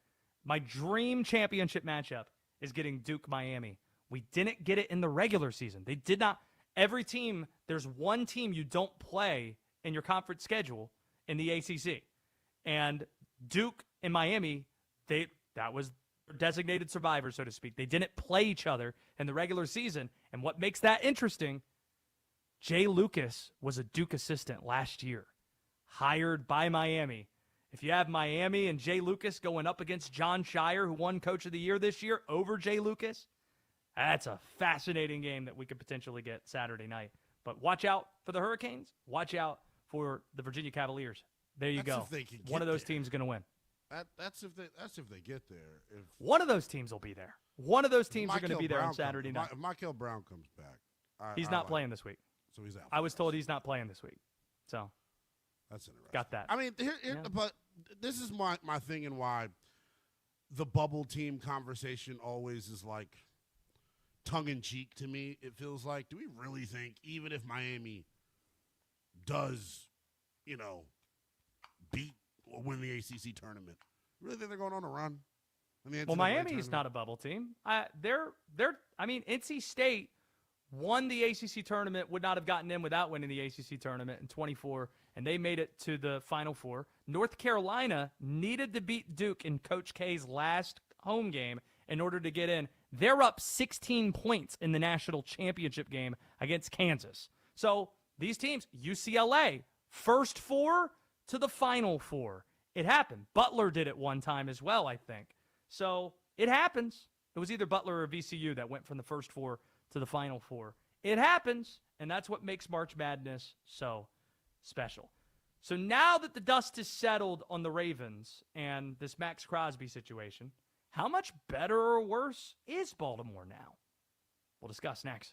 My dream championship matchup is getting Duke-Miami. We didn't get it in the regular season. They did not. Every team, there's one team you don't play in your conference schedule in the ACC. And Duke and Miami, that was designated survivors, so to speak. They didn't play each other in the regular season. And what makes that interesting, Jay Lucas was a Duke assistant last year, hired by Miami. If you have Miami and Jay Lucas going up against John Shire, who won Coach of the Year this year, over Jay Lucas, that's a fascinating game that we could potentially get Saturday night. But watch out for the Hurricanes. Watch out for the Virginia Cavaliers. There you That's go. if they can One get of those there. teams is going to win. That's if they get there. If One of those teams will be there. One of those teams are going to Mykel be there Brown on Saturday night. If Michael Brown comes back, He's not playing this week. So he's out. I was told he's not playing this week. So That's interesting. got that. I mean, Yeah. but this is my thing and why the bubble team conversation always is like tongue-in-cheek to me. It feels like, do we really think even if Miami does, beat or win the ACC tournament, really think they're going on a run? Well, Miami is not a bubble team. NC State won the ACC tournament, would not have gotten in without winning the ACC tournament in 24, and they made it to the Final Four. North Carolina needed to beat Duke in Coach K's last home game in order to get in. They're up 16 points in the national championship game against Kansas. So these teams, UCLA, first 4 to the Final Four. It happened. Butler did it one time as well, I think. So it happens. It was either Butler or VCU that went from the first 4 to the Final Four. It happens, and that's what makes March Madness so special. So now that the dust is settled on the Ravens and this Max Crosby situation, how much better or worse is Baltimore now? We'll discuss next.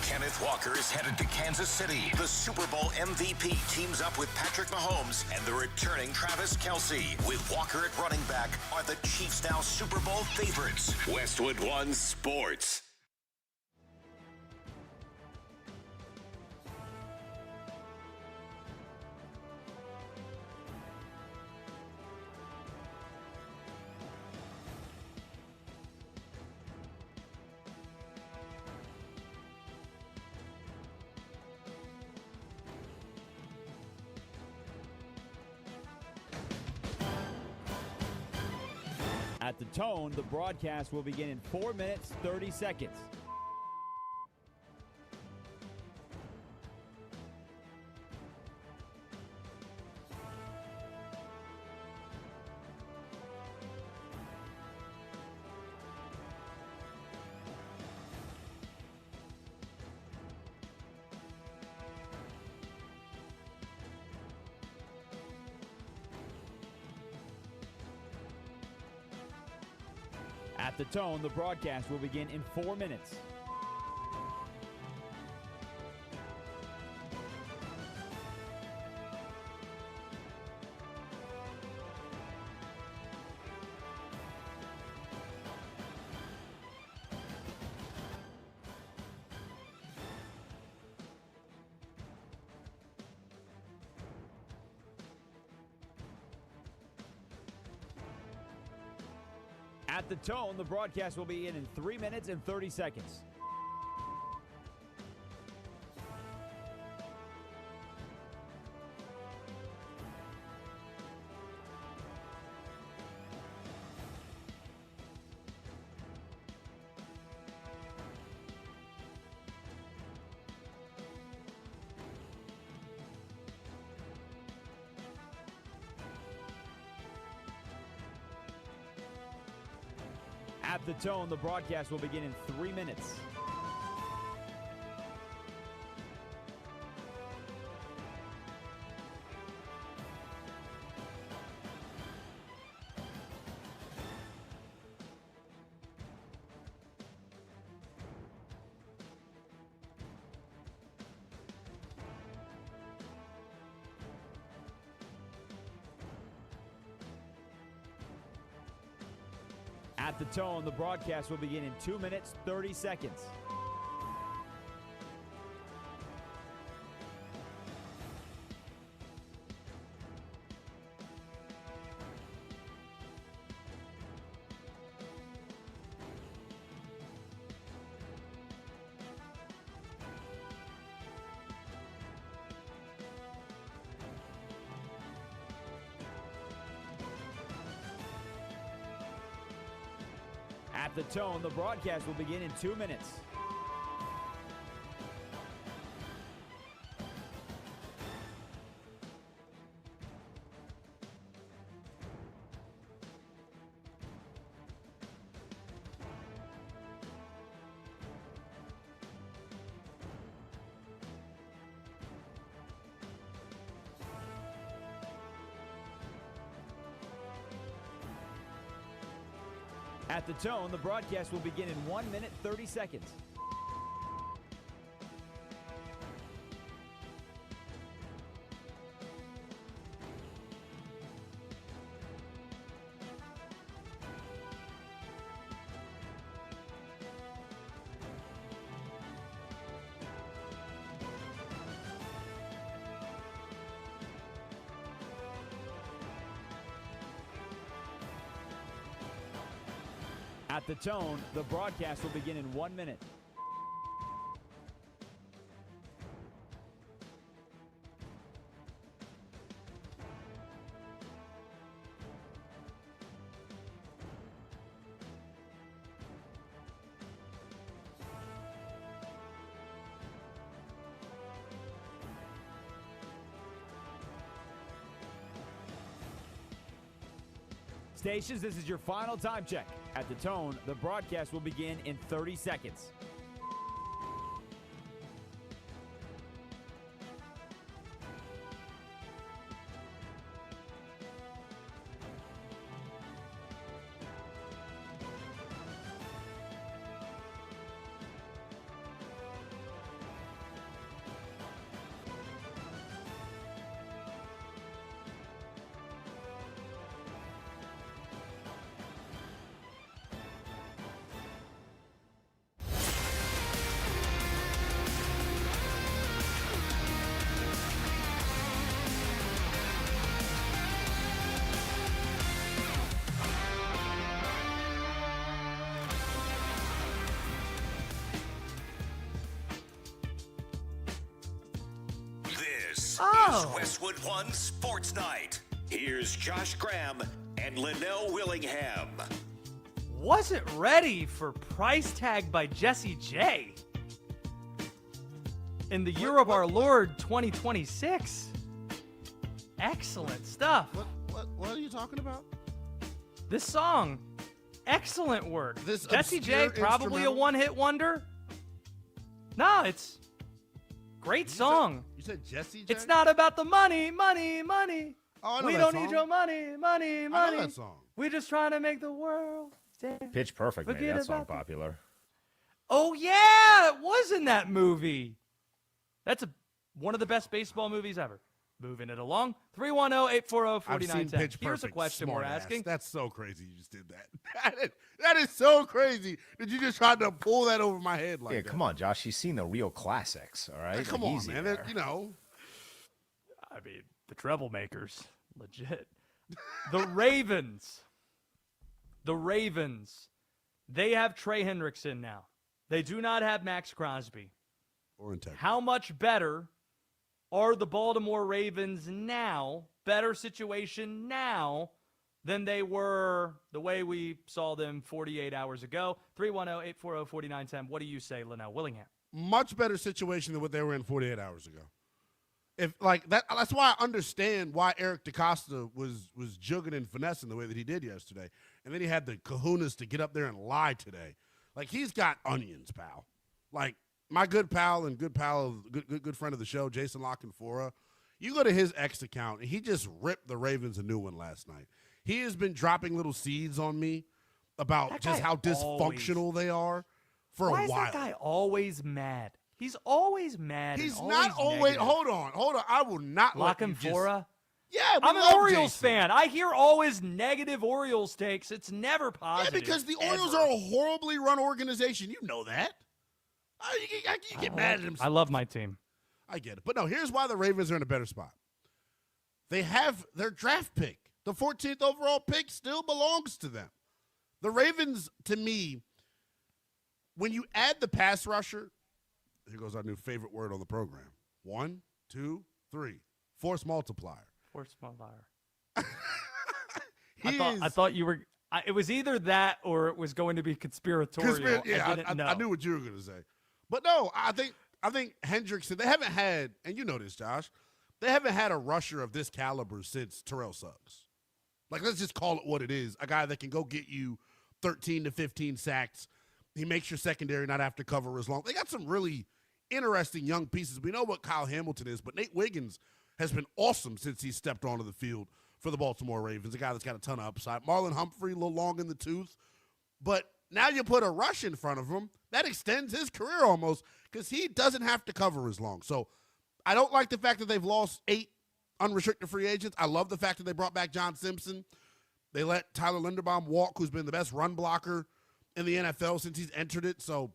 Kenneth Walker is headed to Kansas City. The Super Bowl MVP teams up with Patrick Mahomes and the returning Travis Kelce. With Walker at running back, are the Chiefs now Super Bowl favorites? Westwood One Sports. At the tone, the broadcast will begin in 4 minutes, 30 seconds. At the tone, the broadcast will begin in 4 minutes. At the tone, the broadcast will begin in 3 minutes and 30 seconds. At the tone, the broadcast will begin in 3 minutes. At the tone, the broadcast will begin in 2 minutes, 30 seconds. At the tone, the broadcast will begin in 2 minutes. At the tone, the broadcast will begin in 1 minute, 30 seconds. At the tone, the broadcast will begin in 1 minute. Stations, this is your final time check. At the tone, the broadcast will begin in 30 seconds. This Oh. is Westwood One Sports Night. Here's Josh Graham and Linnell Willingham. Wasn't ready for Price Tag by Jesse J. In the year of our Lord 2026. Excellent stuff. What are you talking about? This song, excellent work. This Jesse J, obscure probably a instrumental? one-hit wonder. No, it's great song. You said Jesse J? It's not about the money, money, money. Oh, I know We that don't song. need your money, money, I money. know that song. We're just trying to make the world dance. Pitch Perfect made Forget that song about the- popular. Oh yeah, it was in that movie. That's one of the best baseball movies ever. Moving it along. 310-840-4910. I've seen Pitch Here's a Perfect, question we're smart ass. asking. That's so crazy you just did that. That is so crazy that you just tried to pull that over my head like Yeah, that. come on, Josh. You've seen the real classics, all right? Come Like, on, easy man. there. You know. I mean, the troublemakers. Legit. The Ravens. The Ravens. They have Trey Hendrickson now. They do not have Max Crosby. Or integrity. How much better are the Baltimore Ravens now, better situation now, than they were the way we saw them 48 hours ago? 310-840-4910. What do you say, Linnell Willingham? Much better situation than what they were in 48 hours ago. If like that's why I understand why Eric DeCosta was jugging and finessing the way that he did yesterday. And then he had the kahunas to get up there and lie today. Like, he's got onions, pal. Like, my good pal and good friend of the show, Jason Lockenfora, you go to his X account, and he just ripped the Ravens a new one last night. He has been dropping little seeds on me about That just guy how dysfunctional they are for Why a is while. that guy always mad? He's always mad. He's and not always. negative. Hold on. I will not let you just. Lockenfora? Yeah, we I'm an love Orioles Jason. fan. I hear always negative Orioles takes. It's never Yeah, positive. because the Orioles ever. are a horribly run organization. You know that. You get mad at him. I love my team. I get it. But no, here's why the Ravens are in a better spot. They have their draft pick. The 14th overall pick still belongs to them. The Ravens, to me, when you add the pass rusher, here goes our new favorite word on the program. 1, 2, 3. Force multiplier. Force multiplier. He I thought you were. It was either that or it was going to be conspiratorial. I knew what you were going to say. But no, I think Hendrickson, they haven't had, and you know this, Josh, they haven't had a rusher of this caliber since Terrell Suggs. Like, let's just call it what it is. A guy that can go get you 13 to 15 sacks. He makes your secondary not have to cover as long. They got some really interesting young pieces. We know what Kyle Hamilton is, but Nate Wiggins has been awesome since he stepped onto the field for the Baltimore Ravens, a guy that's got a ton of upside. Marlon Humphrey, a little long in the tooth. But now you put a rush in front of him, that extends his career almost because he doesn't have to cover as long. So I don't like the fact that they've lost 8 unrestricted free agents. I love the fact that they brought back John Simpson. They let Tyler Linderbaum walk, who's been the best run blocker in the NFL since he's entered it. So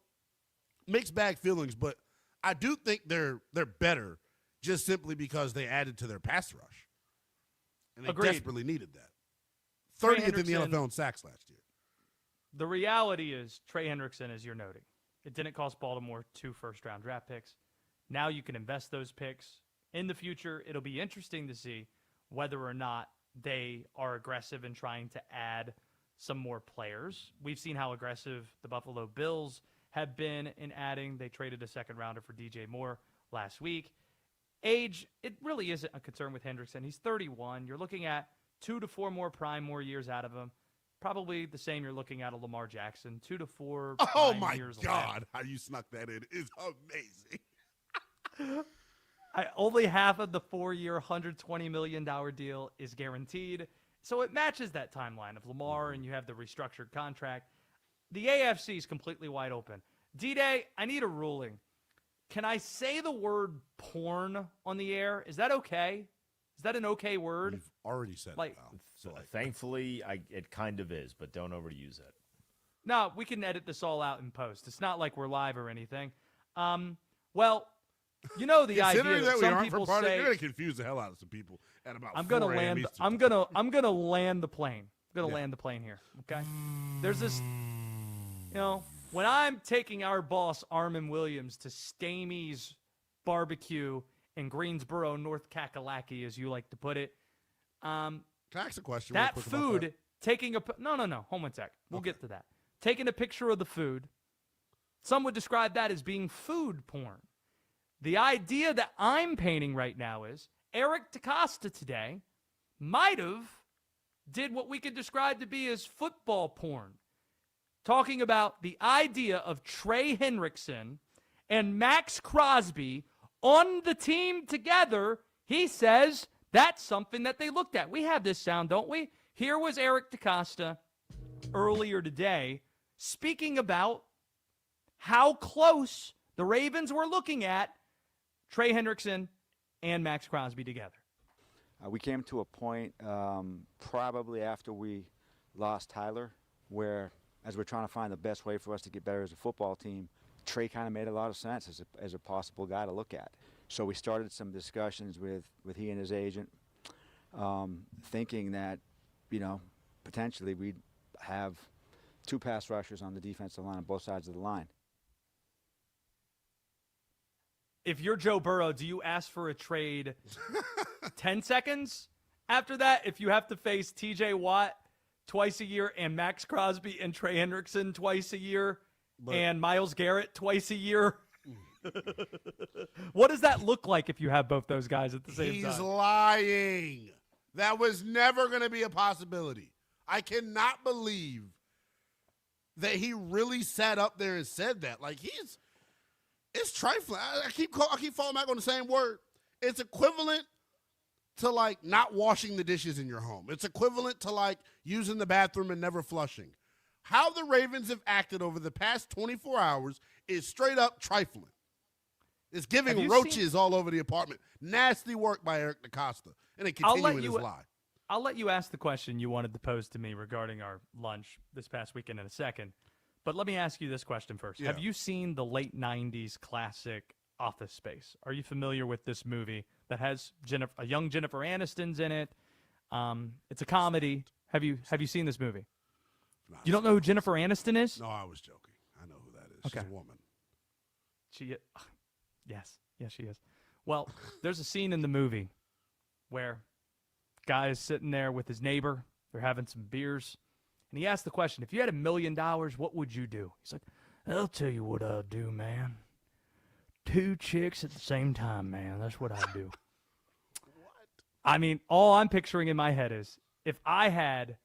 mixed bag feelings, but I do think they're better just simply because they added to their pass rush. And they Agreed. desperately needed that. Trey 30th in the Hendrickson- NFL in sacks last year. The reality is Trey Hendrickson, as you're noting, it didn't cost Baltimore 2 first-round draft picks. Now you can invest those picks. In the future, it'll be interesting to see whether or not they are aggressive in trying to add some more players. We've seen how aggressive the Buffalo Bills have been in adding. They traded a second-rounder for DJ Moore last week. Age, it really isn't a concern with Hendrickson. He's 31. You're looking at 2 to 4 more years out of him. Probably the same you're looking at a Lamar Jackson, 2 to 4 Oh, prime my years God. left. How you snuck that in is amazing. Only half of the 4-year, $120 million deal is guaranteed. So it matches that timeline of Lamar, and you have the restructured contract. The AFC is completely wide open. D-Day, I need a ruling. Can I say the word porn on the air? Is that okay? Is that an okay word? You've already said Like- it, pal. So, Thankfully, it kind of is, but don't overuse it. No, we can edit this all out in post. It's not like we're live or anything. Well, you know the idea. considering that we Some aren't people from part of, say, you're going to confuse the hell out of some people at about I'm gonna 4 a.m. land. Eastern I'm time. gonna land the plane. I'm gonna Yeah. land the plane here. Okay. There's this. When I'm taking our boss Armin Williams to Stamey's barbecue in Greensboro, North Kakalaki, as you like to put it. Can I ask a question? real That quick about food, that? taking a no, hold one sec. We'll get to that. Taking a picture of the food, some would describe that as being food porn. The idea that I'm painting right now is Eric DaCosta today might have did what we could describe to be as football porn, talking about the idea of Trey Hendrickson and Max Crosby on the team together. He says that's something that they looked at. We have this sound, don't we? Here was Eric DaCosta earlier today speaking about how close the Ravens were looking at Trey Hendrickson and Max Crosby together. We came to a point probably after we lost Tyler where, as we're trying to find the best way for us to get better as a football team, Trey kind of made a lot of sense as a possible guy to look at. So we started some discussions with he and his agent, thinking that, potentially we'd have 2 pass rushers on the defensive line on both sides of the line. If you're Joe Burrow, do you ask for a trade 10 seconds after that? If you have to face TJ Watt twice a year and Max Crosby and Trey Hendrickson twice a year and Myles Garrett twice a year? What does that look like if you have both those guys at the same time? He's lying. That was never going to be a possibility. I cannot believe that he really sat up there and said that. Like, it's trifling. I keep falling back on the same word. It's equivalent to, like, not washing the dishes in your home. It's equivalent to, like, using the bathroom and never flushing. How the Ravens have acted over the past 24 hours is straight up trifling. It's giving roaches all over the apartment. Nasty work by Eric DaCosta. And it continues his lie. I'll let you ask the question you wanted to pose to me regarding our lunch this past weekend in a second. But let me ask you this question first. Yeah. Have you seen the late 90s classic Office Space? Are you familiar with this movie that has a young Jennifer Aniston's in it? It's a comedy. Have you seen this movie? You don't know who Jennifer Aniston is? No, I was joking. I know who that is. Okay. She's a woman. Yes, she is. Well, there's a scene in the movie where guy is sitting there with his neighbor. They're having some beers. And he asked the question, if you had $1 million, what would you do? He's like, I'll tell you what I'd do, man. 2 chicks at the same time, man. That's what I'd do. I mean, all I'm picturing in my head is, if I had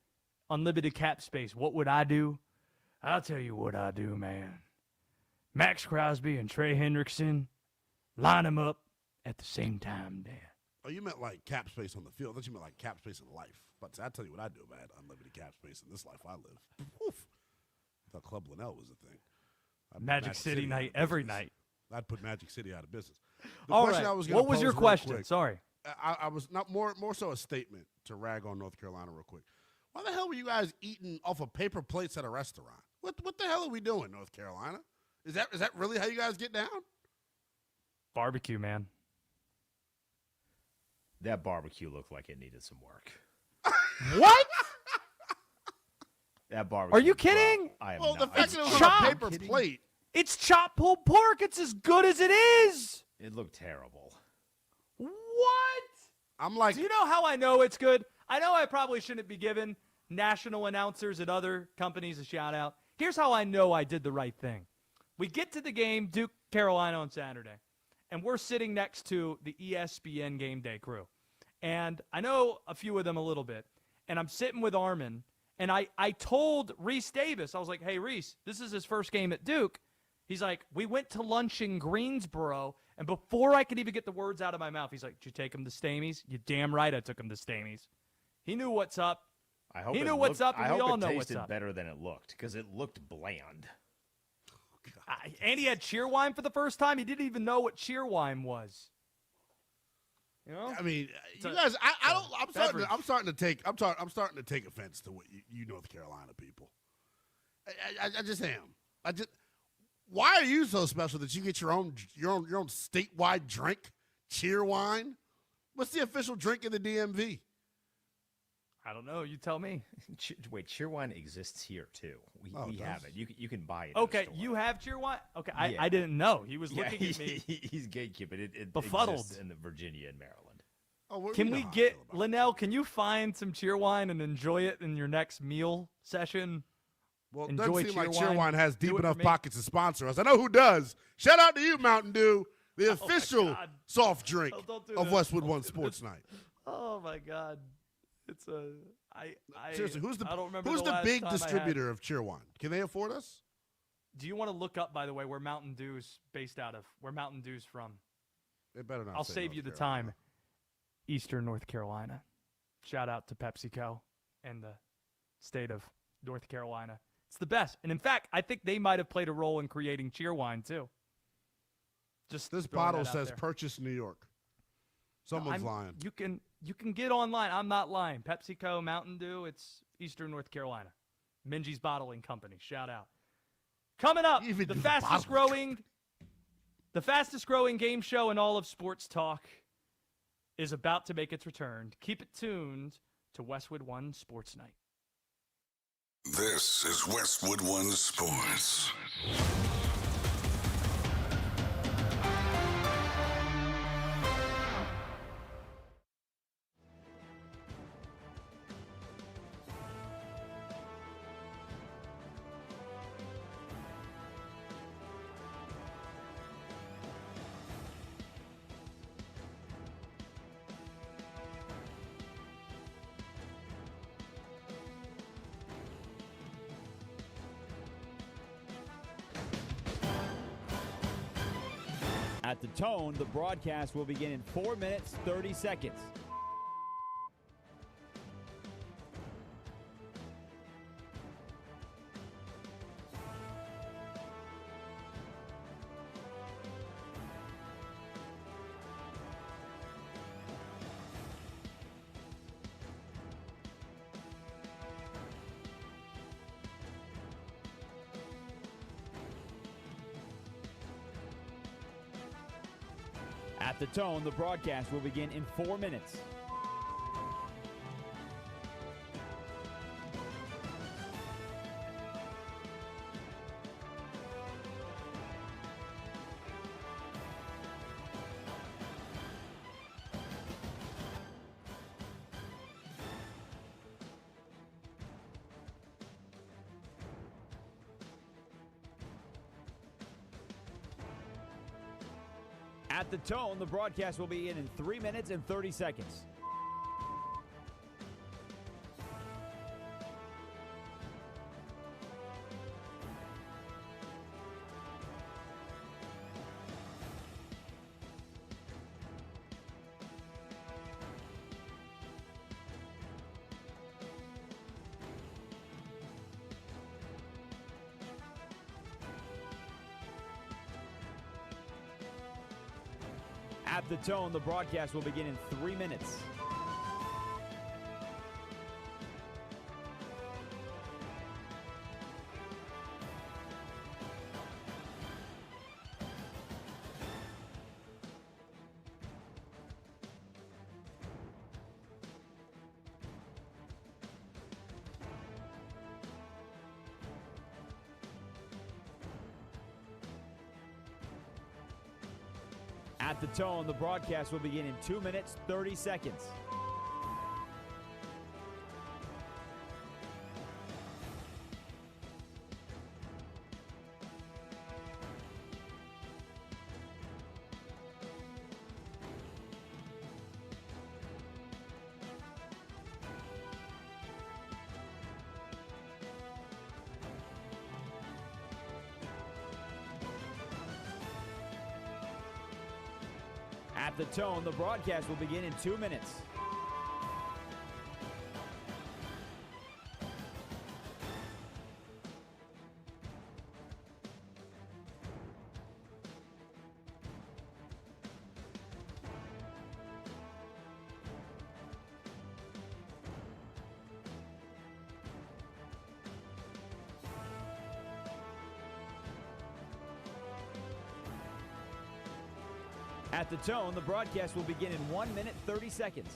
unlimited cap space, what would I do? I'll tell you what I'd do, man. Max Crosby and Trey Hendrickson, line them up at the same time, Dad. Oh, you meant like cap space on the field. I thought you meant like cap space in life. But I'll tell you what I do if I had unlimited cap space in this life I live. Oof. I thought Club Linnell was a thing. Magic City night every night. I'd put Magic City out of business. The All question right. I was gonna What was pose your real question? quick, Sorry. I was not more so a statement to rag on North Carolina real quick. Why the hell were you guys eating off of paper plates at a restaurant? What the hell are we doing, North Carolina? Is that really how you guys get down? Barbecue, man. That barbecue looked like it needed some work. What? That barbecue. Are you kidding? I am Well, the not. fact that it was on a paper plate. It's chopped pulled pork. It's as good as it is. It looked terrible. What? I'm like, do you know how I know it's good? I know I probably shouldn't be giving national announcers at other companies a shout out. Here's how I know I did the right thing. We get to the game, Duke, Carolina on Saturday, and we're sitting next to the ESPN game day crew. And I know a few of them a little bit. And I'm sitting with Armin, and I told Reese Davis, I was like, hey, Reese, this is his first game at Duke. He's like, we went to lunch in Greensboro, and before I could even get the words out of my mouth, he's like, did you take him to Stamey's? You damn right I took him to Stamey's. He knew what's up. I hope he it knew what's looked- up, and I we hope all it know what's tasted up. better than it looked because it looked bland. And he had cheerwine for the first time. He didn't even know what cheerwine was. You know? I mean, It's you a- guys. I'm beverage. starting to take offense to what you North Carolina people. I just am. Why are you so special that you get your own statewide drink, cheer wine? What's the official drink in the DMV? I don't know. You tell me. Wait, Cheerwine exists here too. We have it. You can buy it. Okay, you have Cheerwine? Okay, I didn't know. He was looking at me. He's gatekeeping. It befuddled exists in Virginia and Maryland. Oh, can we get Linnell? Can you find some Cheerwine and enjoy it in your next meal session? Well, it Enjoy doesn't seem like Cheerwine. Cheerwine has Do deep it for enough me. pockets to sponsor us. I know who does. Shout out to you, Mountain Dew, the official God. soft drink Oh, don't do of this. Westwood Don't One do Sports this. Night. Oh my God, it's a Seriously, who's I don't remember the last big time I had- distributor of Cheerwine? Can they afford us? Do you want to look up, by the way, where Mountain Dew's based out of? Where Mountain Dew's from? They better not. I'll say save North you the Carolina. time. Eastern North Carolina. Shout out to PepsiCo and the state of North Carolina. It's the best. And in fact, I think they might have played a role in creating Cheerwine too. Just This throwing bottle that out says there. "Purchase New York." No, Someone's lying. You can get online. I'm not lying. PepsiCo, Mountain Dew, it's Eastern North Carolina. Minji's Bottling Company. Shout out. Coming up, Even the do fastest bottling. growing game show in all of sports talk is about to make its return. Keep it tuned to Westwood One Sports Night. This is Westwood One Sports. At the tone, the broadcast will begin in 4 minutes, 30 seconds. At the tone, the broadcast will begin in 4 minutes. At the tone, the broadcast will begin in 3 minutes and 30 seconds. At the tone, the broadcast will begin in 3 minutes. At the tone, the broadcast will begin in 2 minutes, 30 seconds. At the tone, the broadcast will begin in 2 minutes. At the tone, the broadcast will begin in 1 minute, 30 seconds.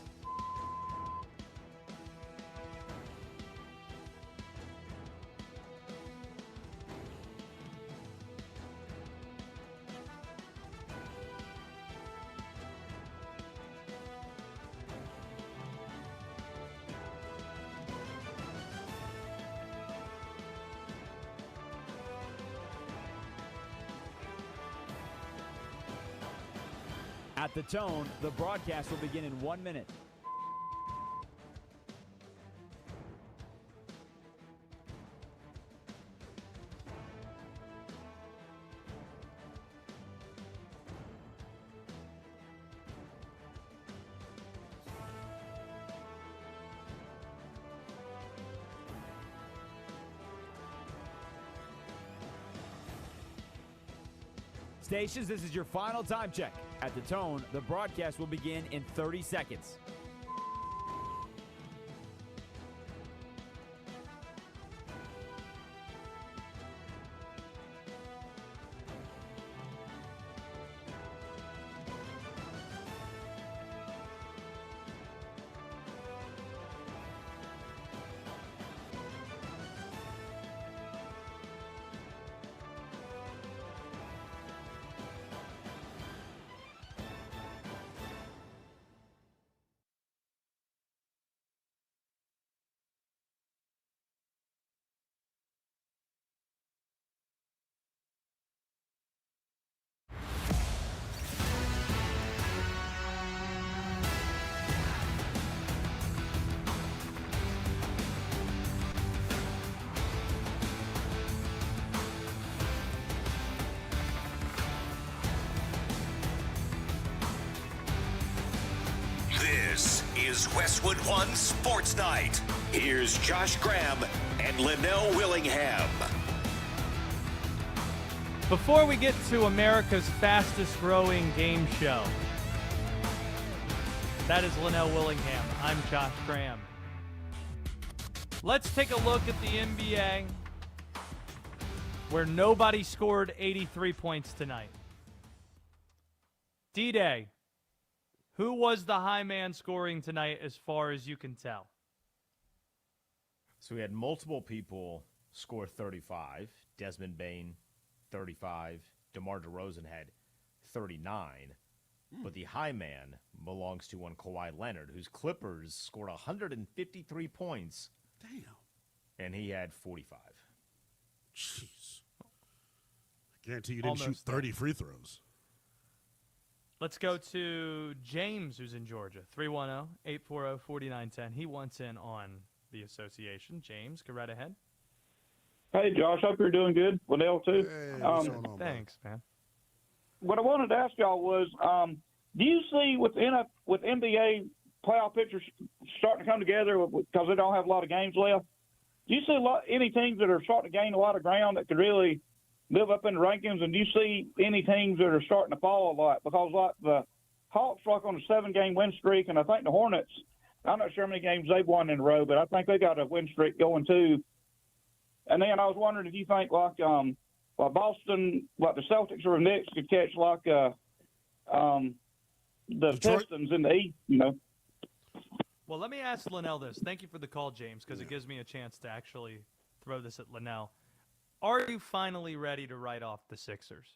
At the tone, the broadcast will begin in 1 minute. Stations, this is your final time check. At the tone, the broadcast will begin in 30 seconds. This is Westwood One Sports Night. Here's Josh Graham and Linnell Willingham. Before we get to America's fastest growing game show, that is Linnell Willingham. I'm Josh Graham. Let's take a look at the NBA, where nobody scored 83 points tonight. D-Day, who was the high man scoring tonight as far as you can tell? So we had multiple people score 35. Desmond Bain, 35. DeMar DeRozan had 39. But the high man belongs to one Kawhi Leonard, whose Clippers scored 153 points. Damn. And he had 45. Jeez. I guarantee you didn't Almost shoot 30 free throws. Let's go to James, who's in Georgia. 310-840-4910. He wants in on the association. James, go right ahead. Hey, Josh. Hope you're doing good. Linnell, too. Hey, what's going on, Thanks, man. What I wanted to ask y'all was, do you see with NBA playoff pictures starting to come together because they don't have a lot of games left? Do you see any teams that are starting to gain a lot of ground that could really live up in the rankings? And do you see any teams that are starting to fall a lot? Because like the Hawks are on a 7-game win streak, and I think the Hornets, I'm not sure how many games they've won in a row, but I think they got a win streak going too. And then I was wondering if you think like Boston, like the Celtics or the Knicks could catch like the Detroit? Pistons in the East, you know. Well, let me ask Linnell this. Thank you for the call, James, because it gives me a chance to actually throw this at Linnell. Are you finally ready to write off the Sixers?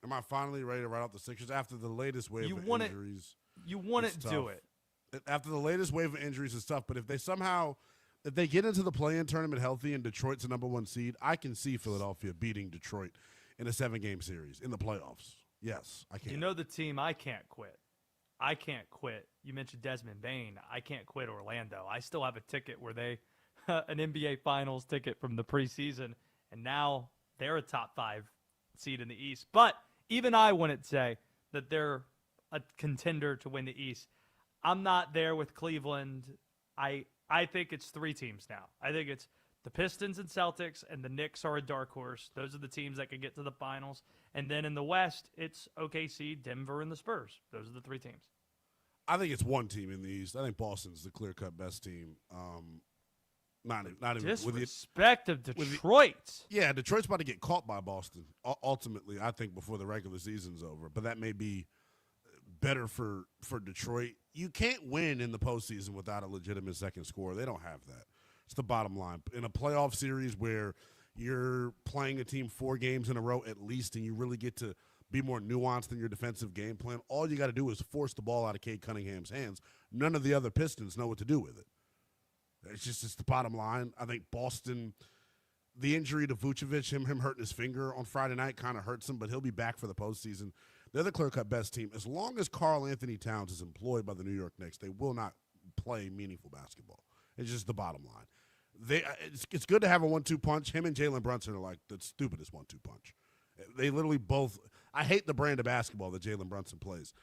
Am I finally ready to write off the Sixers after the latest wave of injuries? You want It's to do tough. it. After the latest wave of injuries is tough, but if they get into the play-in tournament healthy and Detroit's the number 1 seed, I can see Philadelphia beating Detroit in a 7-game series in the playoffs. Yes, I can. You know the team I can't quit. I can't quit. You mentioned Desmond Bain. I can't quit Orlando. I still have a ticket where they an NBA Finals ticket from the preseason, and now they're a top 5 seed in the East. But even I wouldn't say that they're a contender to win the East. I'm not there with Cleveland. I think it's 3 teams now. I think it's the Pistons and Celtics, and the Knicks are a dark horse. Those are the teams that can get to the finals. And then in the West, it's OKC, Denver, and the Spurs. Those are the 3 teams. I think it's 1 team in the East. I think Boston's the clear-cut best team. Not even Disrespect of Detroit. Yeah, Detroit's about to get caught by Boston. Ultimately, I think before the regular season's over. But that may be better for Detroit. You can't win in the postseason without a legitimate second scorer. They don't have that. It's the bottom line. In a playoff series where you're playing a team 4 games in a row at least, and you really get to be more nuanced in your defensive game plan, all you got to do is force the ball out of Cade Cunningham's hands. None of the other Pistons know what to do with it. It's the bottom line. I think Boston, the injury to Vucevic, him hurting his finger on Friday night kind of hurts him, but he'll be back for the postseason. They're the clear-cut best team. As long as Karl Anthony Towns is employed by the New York Knicks, they will not play meaningful basketball. It's just the bottom line. It's good to have a 1-2 punch. Him and Jalen Brunson are like the stupidest 1-2 punch. They literally both – I hate the brand of basketball that Jalen Brunson plays.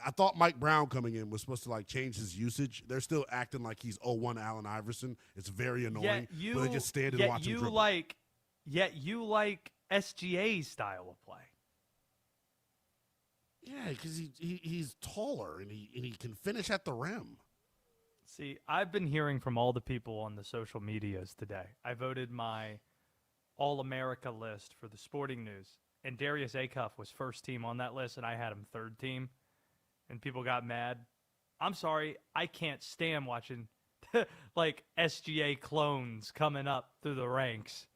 I thought Mike Brown coming in was supposed to, like, change his usage. They're still acting like he's 0-1 Allen Iverson. It's very annoying. But they just stand and watch him dribble. Yet you like SGA's style of play. Yeah, because he's taller and he can finish at the rim. See, I've been hearing from all the people on the social medias today. I voted my All-America list for the Sporting News, and Darius Acuff was first team on that list, and I had him third team, and people got mad. I'm sorry, I can't stand watching like SGA clones coming up through the ranks.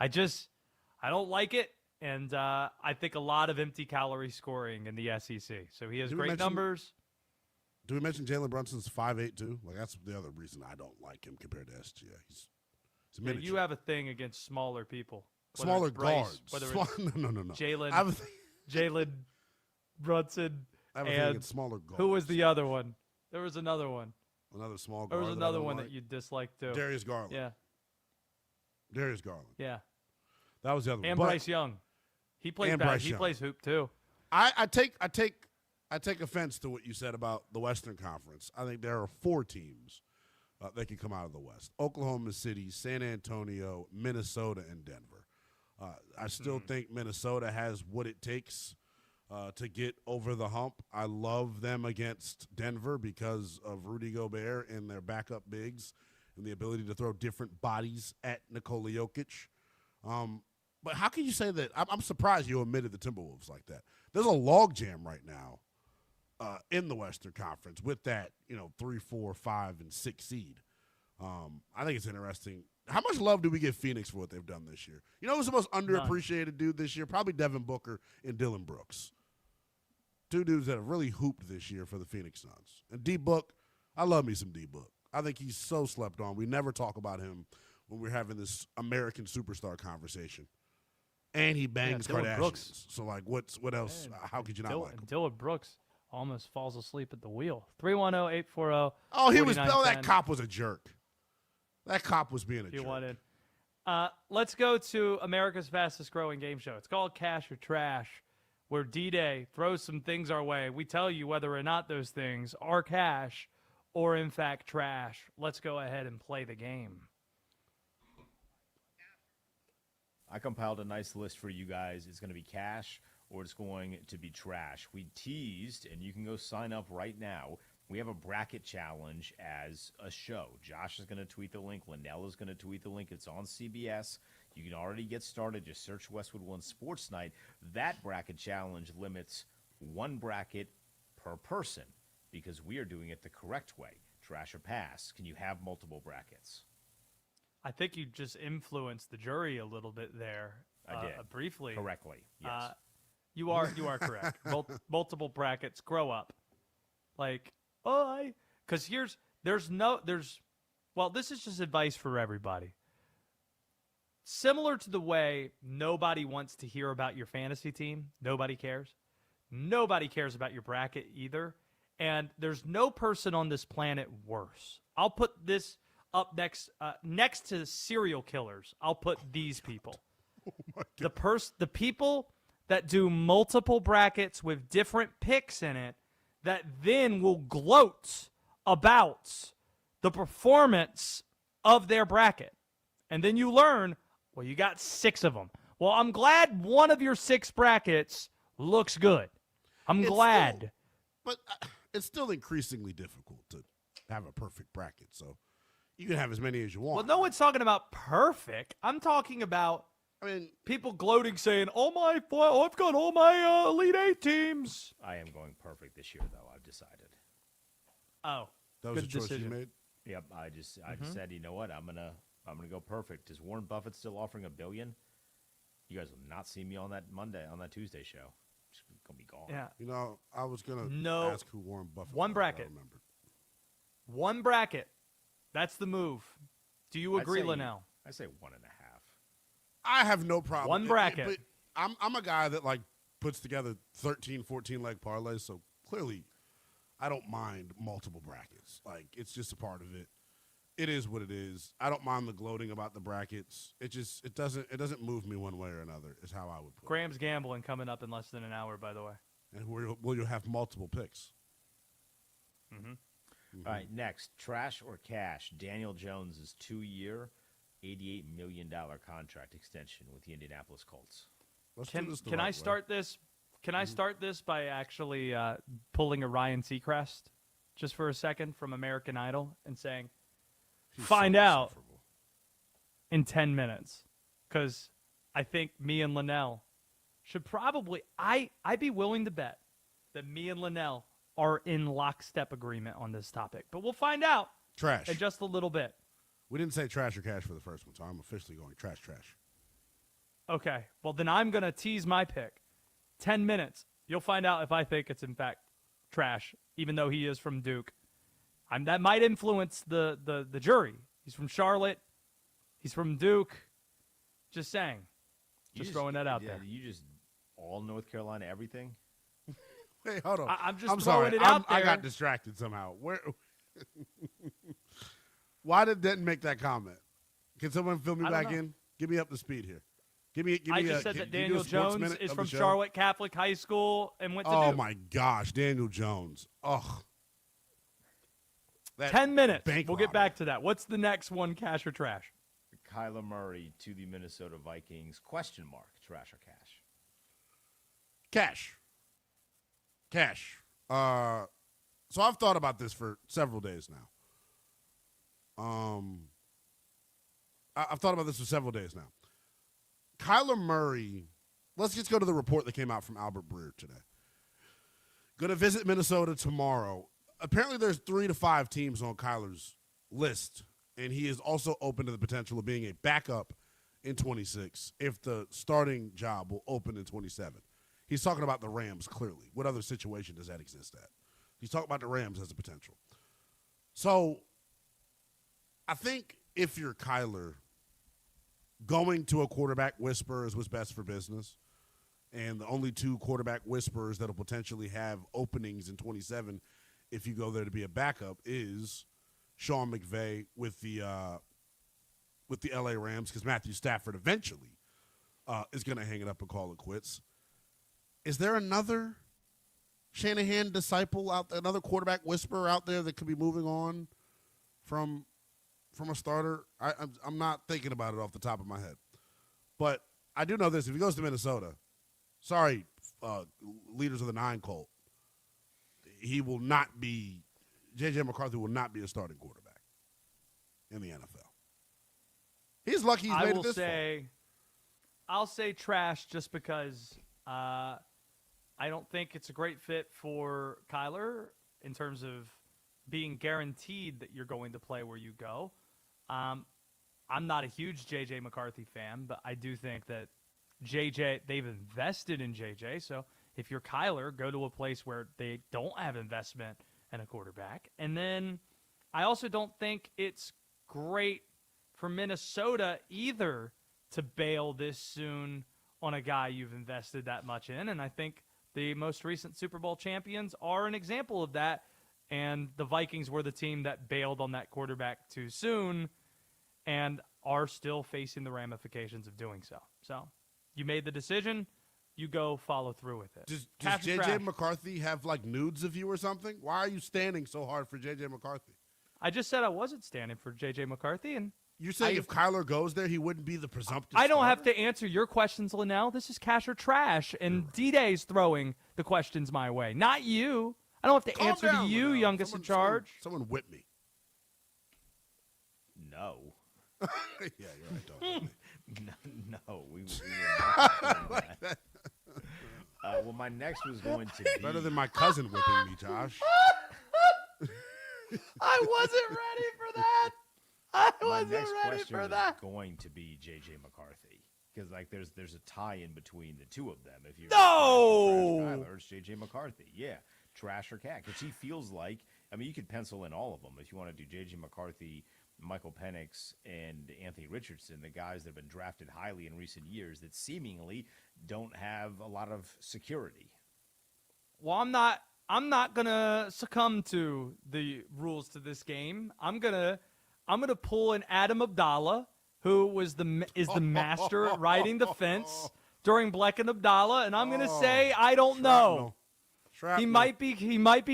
I don't like it. And I think a lot of empty calorie scoring in the SEC. So he has great numbers. Do we mention Jalen Brunson's 5'8", too? Like, that's the other reason I don't like him compared to SGA. He's miniature. You have a thing against smaller people. Smaller guards. No. Jalen Brunson. I have a thing against smaller guards. Who was the other one? There was another one. Another small guard. There was another one that you disliked, too. Darius Garland. Yeah. Darius Garland. Yeah. That was the other one. And Bryce Young. He plays back. He plays hoop too. I take offense to what you said about the Western Conference. I think there are 4 teams that can come out of the West: Oklahoma City, San Antonio, Minnesota, and Denver. I still think Minnesota has what it takes to get over the hump. I love them against Denver because of Rudy Gobert and their backup bigs and the ability to throw different bodies at Nikola Jokic. But how can you say that? I'm surprised you omitted the Timberwolves like that. There's a logjam right now in the Western Conference with that, 3, 4, 5, and 6 seed. I think it's interesting. How much love do we give Phoenix for what they've done this year? You know who's the most underappreciated dude this year? Probably Devin Booker and Dylan Brooks. 2 dudes that have really hooped this year for the Phoenix Suns. And D-Book, I love me some D-Book. I think he's so slept on. We never talk about him when we're having this American superstar conversation. And he bangs Kardashians. Brooks. So, like, what else? How could you not like him? Dylan Brooks almost falls asleep at the wheel. 310-840. Oh, that cop was a jerk. That cop was being a jerk. Wanted. Let's go to America's fastest growing game show. It's called Cash or Trash, where D-Day throws some things our way. We tell you whether or not those things are cash or, in fact, trash. Let's go ahead and play the game. I compiled a nice list for you guys. It's going to be cash or it's going to be trash. We teased, and you can go sign up right now. We have a bracket challenge as a show. Josh is going to tweet the link. Linnell is going to tweet the link. It's on CBS. You can already get started. Just search Westwood One Sports Night. That bracket challenge limits 1 bracket per person because we are doing it the correct way. Trash or pass. Can you have multiple brackets? I think you just influenced the jury a little bit there. I did. Briefly. Correctly, yes. You are correct. Multiple brackets. Grow up. Like, because this is just advice for everybody. Similar to the way nobody wants to hear about your fantasy team. Nobody cares. Nobody cares about your bracket either. And there's no person on this planet worse. I'll put this up next to serial killers. I'll put these people. Oh the people that do multiple brackets with different picks in it that then will gloat about the performance of their bracket. And then you learn, well, you got 6 of them. Well, I'm glad one of your 6 brackets looks good. I'm glad. But it's still increasingly difficult to have a perfect bracket. So you can have as many as you want. Well, no one's talking about perfect. I'm talking about people gloating saying, I've got all my Elite 8 teams. I am going perfect this year, though. I've decided. Oh, that was a choice you made? Yep. I just said, you know what? I'm gonna go perfect. Is Warren Buffett still offering $1 billion? You guys will not see me on that Tuesday show. It's gonna be gone. Yeah. I was gonna ask who Warren Buffett. One bracket. One bracket. That's the move. Do you agree, Linnell? I say 1.5. I have no problem. One bracket. But I'm a guy that, like, puts together 13, 14 leg parlays. So clearly, I don't mind multiple brackets. Like, it's just a part of it. It is what it is. I don't mind the gloating about the brackets. It doesn't move me one way or another. Is how I would put it. Graham's gambling coming up in less than an hour, by the way. And will you have multiple picks? Mm-hmm. All right, next, trash or cash? Daniel Jones' 2-year, $88 million contract extension with the Indianapolis Colts. Can I start this? Can I start this by actually pulling a Ryan Seacrest just for a second from American Idol and saying, find out in 10 minutes? Because I think me and Linnell should probably – I'd be willing to bet that me and Linnell are in lockstep agreement on this topic. But we'll find out Trash. in just a little bit. We didn't say trash or cash for the first one, so I'm officially going trash. Okay. Well, then I'm going to tease my pick. 10 minutes. You'll find out if I think it's, in fact, trash, even though he is from Duke. That might influence the jury. He's from Charlotte. He's from Duke. Just saying. Just throwing that out there. You just all North Carolina everything? Wait, hold on. I'm just throwing sorry. it out there. I got distracted somehow. Why did Denton make that comment? Can someone fill me back in? Give me up to speed here. I just said that Daniel Jones is from Charlotte Catholic High School and went to Duke. Oh, my gosh. Daniel Jones. Ugh. 10 minutes. We'll get back to that. What's the next one, cash or trash? Kyler Murray to the Minnesota Vikings, ? Trash or cash? Cash. So I've thought about this for several days now. I've thought about this for several days now. Kyler Murray, let's just go to the report that came out from Albert Breer today. Going to visit Minnesota tomorrow. Apparently there's 3 to 5 teams on Kyler's list, and he is also open to the potential of being a backup in 26 if the starting job will open in 27. He's talking about the Rams, clearly. What other situation does that exist at? He's talking about the Rams as a potential. So I think if you're Kyler, going to a quarterback whisperer is what's best for business. And the only 2 quarterback whisperers that will potentially have openings in 27 if you go there to be a backup is Sean McVay with the LA Rams, because Matthew Stafford eventually is going to hang it up and call it quits. Is there another Shanahan disciple out there, another quarterback whisperer out there that could be moving on from a starter? I'm not thinking about it off the top of my head. But I do know this. If he goes to Minnesota, sorry, leaders of the 9 Colt, he will not be – J.J. McCarthy will not be a starting quarterback in the NFL. He's lucky he's made it this far. I'll say trash just because I don't think it's a great fit for Kyler in terms of being guaranteed that you're going to play where you go. I'm not a huge J.J. McCarthy fan, but I do think that they've invested in J.J., so if you're Kyler, go to a place where they don't have investment in a quarterback. And then I also don't think it's great for Minnesota either to bail this soon on a guy you've invested that much in. And I think the most recent Super Bowl champions are an example of that. And the Vikings were the team that bailed on that quarterback too soon and are still facing the ramifications of doing so. So you made the decision. You go follow through with it. Does J.J. McCarthy have, like, nudes of you or something? Why are you standing so hard for J.J. McCarthy? I just said I wasn't standing for J.J. McCarthy. And you're saying if Kyler goes there, he wouldn't be the presumptive I don't starter? have to answer your questions, Linnell. This is cash or trash, and D-Day's throwing the questions my way, not you. I don't have to answer to you, youngest in charge. Someone whip me. No. Yeah, you're right, don't. No, we like that. Well, my next was going to be better than my cousin whipping me, Josh. I wasn't ready for that. I wasn't ready for that. Was going to be J.J. McCarthy because there's a tie in between the two of them. If you're no, Kyler, it's J.J. McCarthy. Yeah, trash or cat because he feels like. I mean, you could pencil in all of them if you want to do J.J. McCarthy Michael Penix and Anthony Richardson, the guys that have been drafted highly in recent years that seemingly don't have a lot of security. Well, I'm not gonna succumb to the rules to this game. I'm gonna pull an Adam Abdallah, who is the master riding the fence during Bleck and Abdallah, and I'm gonna say I don't know. He might be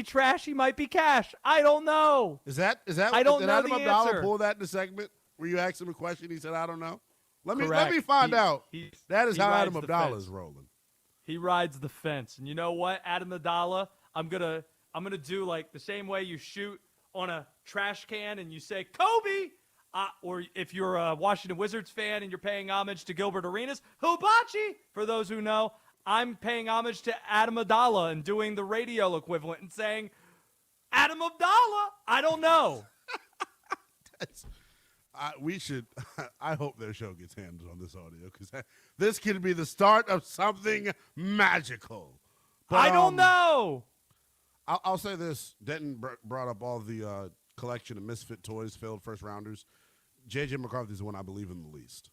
trash. He might be cash. I don't know. Is that? I don't did know Adam the Abdallah answer. pull that in the segment where you asked him a question? He said, "I don't know." Let me Correct. find out. That is he how rides Adam the Abdallah fence. is rolling. He rides the fence, and you know what, Adam Abdallah, I'm gonna do like the same way you shoot on a trash can and you say Kobe, or if you're a Washington Wizards fan and you're paying homage to Gilbert Arenas, Hibachi. For those who know, I'm paying homage to Adam Abdallah and doing the radio equivalent and saying, Adam Abdallah, I don't know. We should. I hope their show gets handled on this audio because this could be the start of something magical. But, I don't know. I'll say this: Denton brought up all the collection of misfit toys, failed first rounders. J.J. McCarthy's the one I believe in the least.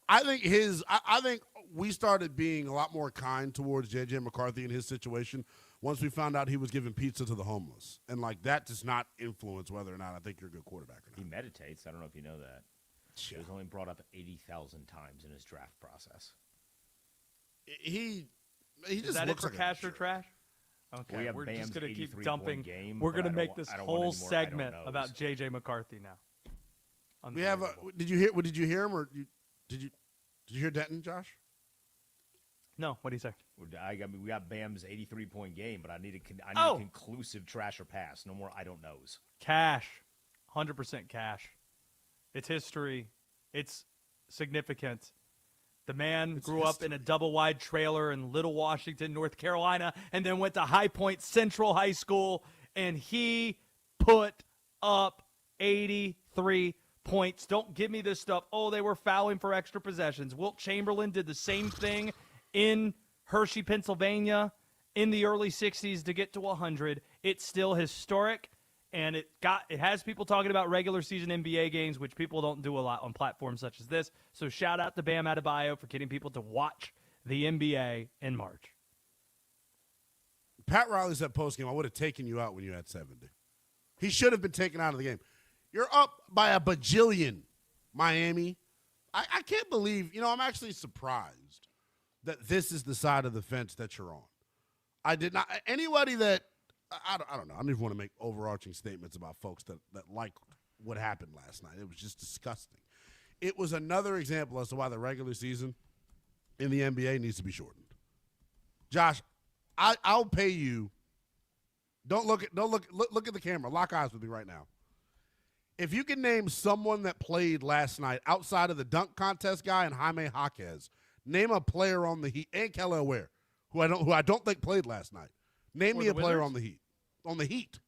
I think we started being a lot more kind towards J.J. McCarthy in his situation once we found out he was giving pizza to the homeless. And, that does not influence whether or not I think you're a good quarterback or not. He meditates. I don't know if you know that. It was only brought up 80,000 times in his draft process. He just Is that looks it for like cash or trash? Okay, We have we're just Bam's going to keep 83-point dumping. game, We're but going to I make don't- this I don't want whole any more I don't segment knows. about J.J. McCarthy now. We have. Did you hear him or did you hear Denton, Josh? No. What do you say? We got Bam's 83-point game, but I need a conclusive trash or pass. No more I don't knows. Cash. 100% cash. It's history. It's significant. The man grew up in a double-wide trailer in Little Washington, North Carolina, and then went to High Point Central High School, and he put up 83 points. Don't give me this stuff. Oh, they were fouling for extra possessions. Wilt Chamberlain did the same thing in Hershey, Pennsylvania in the early 60s to get to 100. It's still historic, and it has people talking about regular season NBA games, which people don't do a lot on platforms such as this. So shout out to Bam Adebayo for getting people to watch the NBA in March. Pat Riley said postgame, I would have taken you out when you had 70. He should have been taken out of the game. You're up by a bajillion, Miami. I can't believe, I'm actually surprised that this is the side of the fence that you're on. I did not, anybody that, I don't know. I don't even want to make overarching statements about folks that like what happened last night. It was just disgusting. It was another example as to why the regular season in the NBA needs to be shortened. Josh, I'll pay you. Look at the camera. Lock eyes with me right now. If you can name someone that played last night outside of the dunk contest guy and Jaime Jaquez, name a player on the Heat and Kelly Ware, who I don't think played last night. Name me a player on the Heat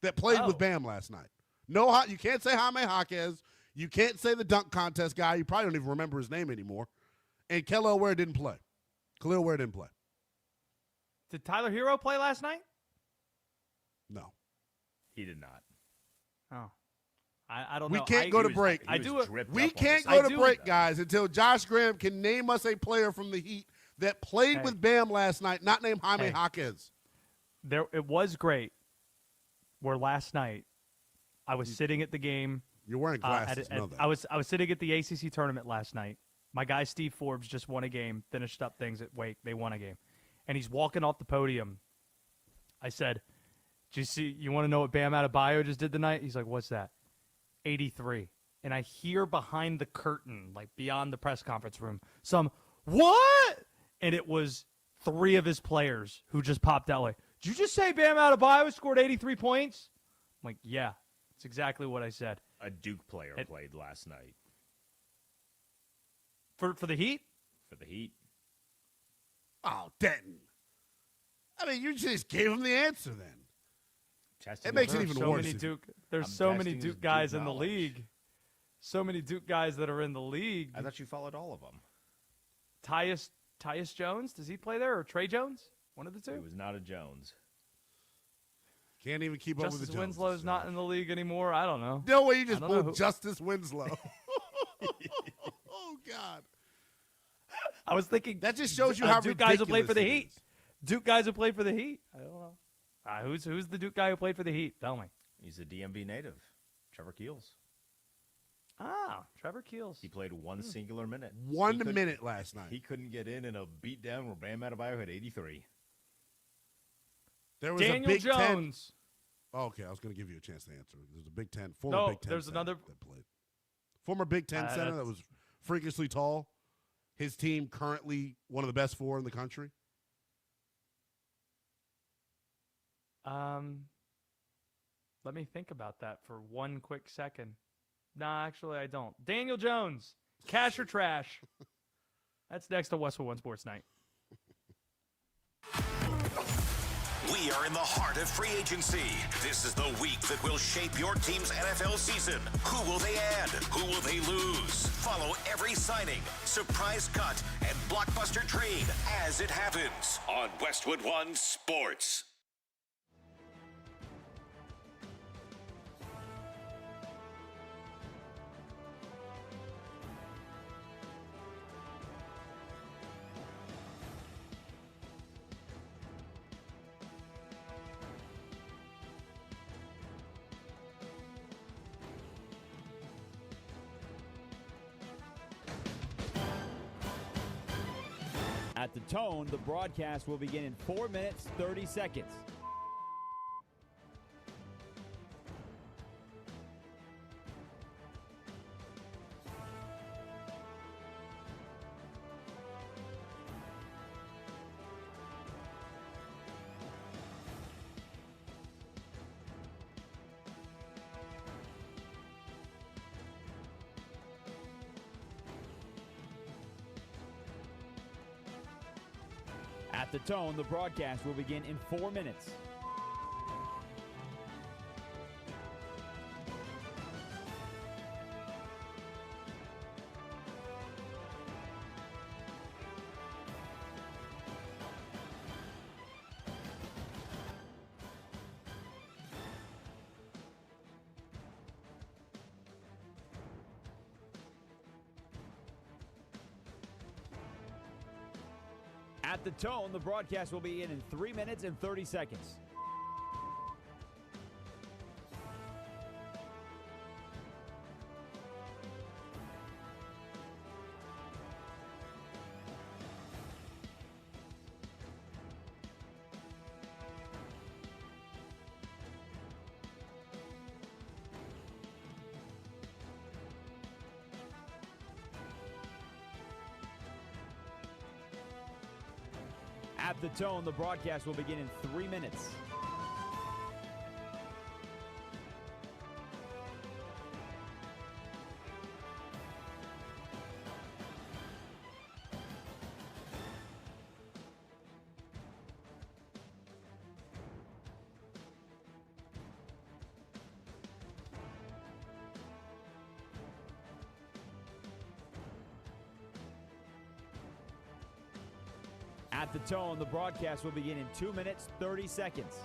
that played with Bam last night. No, you can't say Jaime Jaquez. You can't say the dunk contest guy. You probably don't even remember his name anymore. And Kelly Ware didn't play. Khalil Ware didn't play. Did Tyler Hero play last night? No. He did not. Oh. I don't we know. Can't go to break. We can't go to break, guys, until Josh Graham can name us a player from the Heat that played with Bam last night, not named Jaime Jaquez. It was great. Where last night I was sitting at the game. You're wearing glasses. Know that. I was sitting at the ACC tournament last night. My guy Steve Forbes just won a game, finished up things at Wake. They won a game, and he's walking off the podium. I said, "Do you want to know what Bam Adebayo just did tonight?" He's like, "What's that?" 83. And I hear behind the curtain, like beyond the press conference room, some what? And it was 3 of his players who just popped out like, "Did you just say Bam Adebayo scored 83 points?" I'm like, "Yeah, that's exactly what I said." A Duke player played last night. For the Heat? For the Heat. Oh, Denton. I mean, you just gave him the answer then. Testing it makes it even worse. There's so many Duke guys in the league. So many Duke guys that are in the league. I thought you followed all of them. Tyus Jones, does he play there, or Trey Jones? One of the two? It was not a Jones. Can't even keep up with the Justice Joneses. Winslow's not in the league anymore. I don't know. No way you just I don't know pulled Justice Winslow. Oh, God. I was thinking that just shows you how Duke guys who played for the ridiculous it Heat. is. Duke guys who played for the Heat. I don't know. Who's the Duke guy who played for the Heat? Tell me. He's a DMV native, Trevor Keels. Ah, Trevor Keels. He played one singular minute. 1 minute last night. He couldn't get in a beatdown where Bam Adebayo had 83. There was Daniel a Big Jones. 10. Oh, okay, I was going to give you a chance to answer. There's a Big Ten. Former Big Ten there's center another. that played. Former Big Ten center that was freakishly tall. His team currently one of the best 4 in the country. Let me think about that for one quick second. Nah, actually, I don't. Daniel Jones, cash or trash? That's next to Westwood One Sports Night. We are in the heart of free agency. This is the week that will shape your team's NFL season. Who will they add? Who will they lose? Follow every signing, surprise cut, and blockbuster trade as it happens on Westwood One Sports. At the tone, the broadcast will begin in 4 minutes, 30 seconds. At the tone, the broadcast will begin in 4 minutes. At the tone, the broadcast will begin in 3 minutes and 30 seconds. At the tone, the broadcast will begin in 3 minutes. At the tone, the broadcast will begin in 2 minutes, 30 seconds.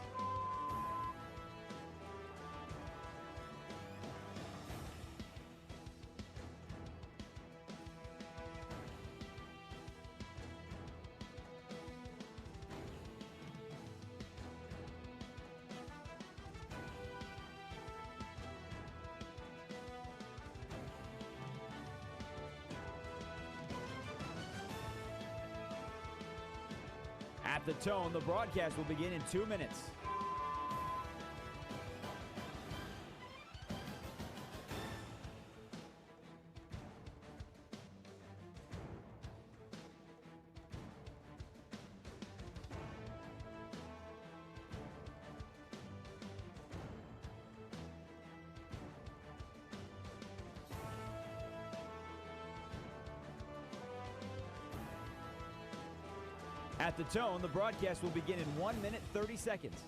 At the tone, the broadcast will begin in 2 minutes. At the tone, the broadcast will begin in 1 minute, 30 seconds.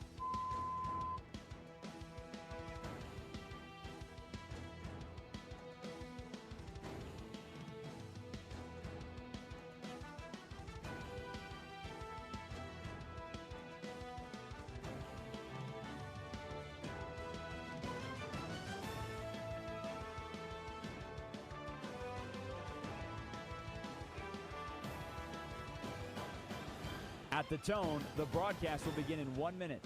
At the tone, the broadcast will begin in 1 minute.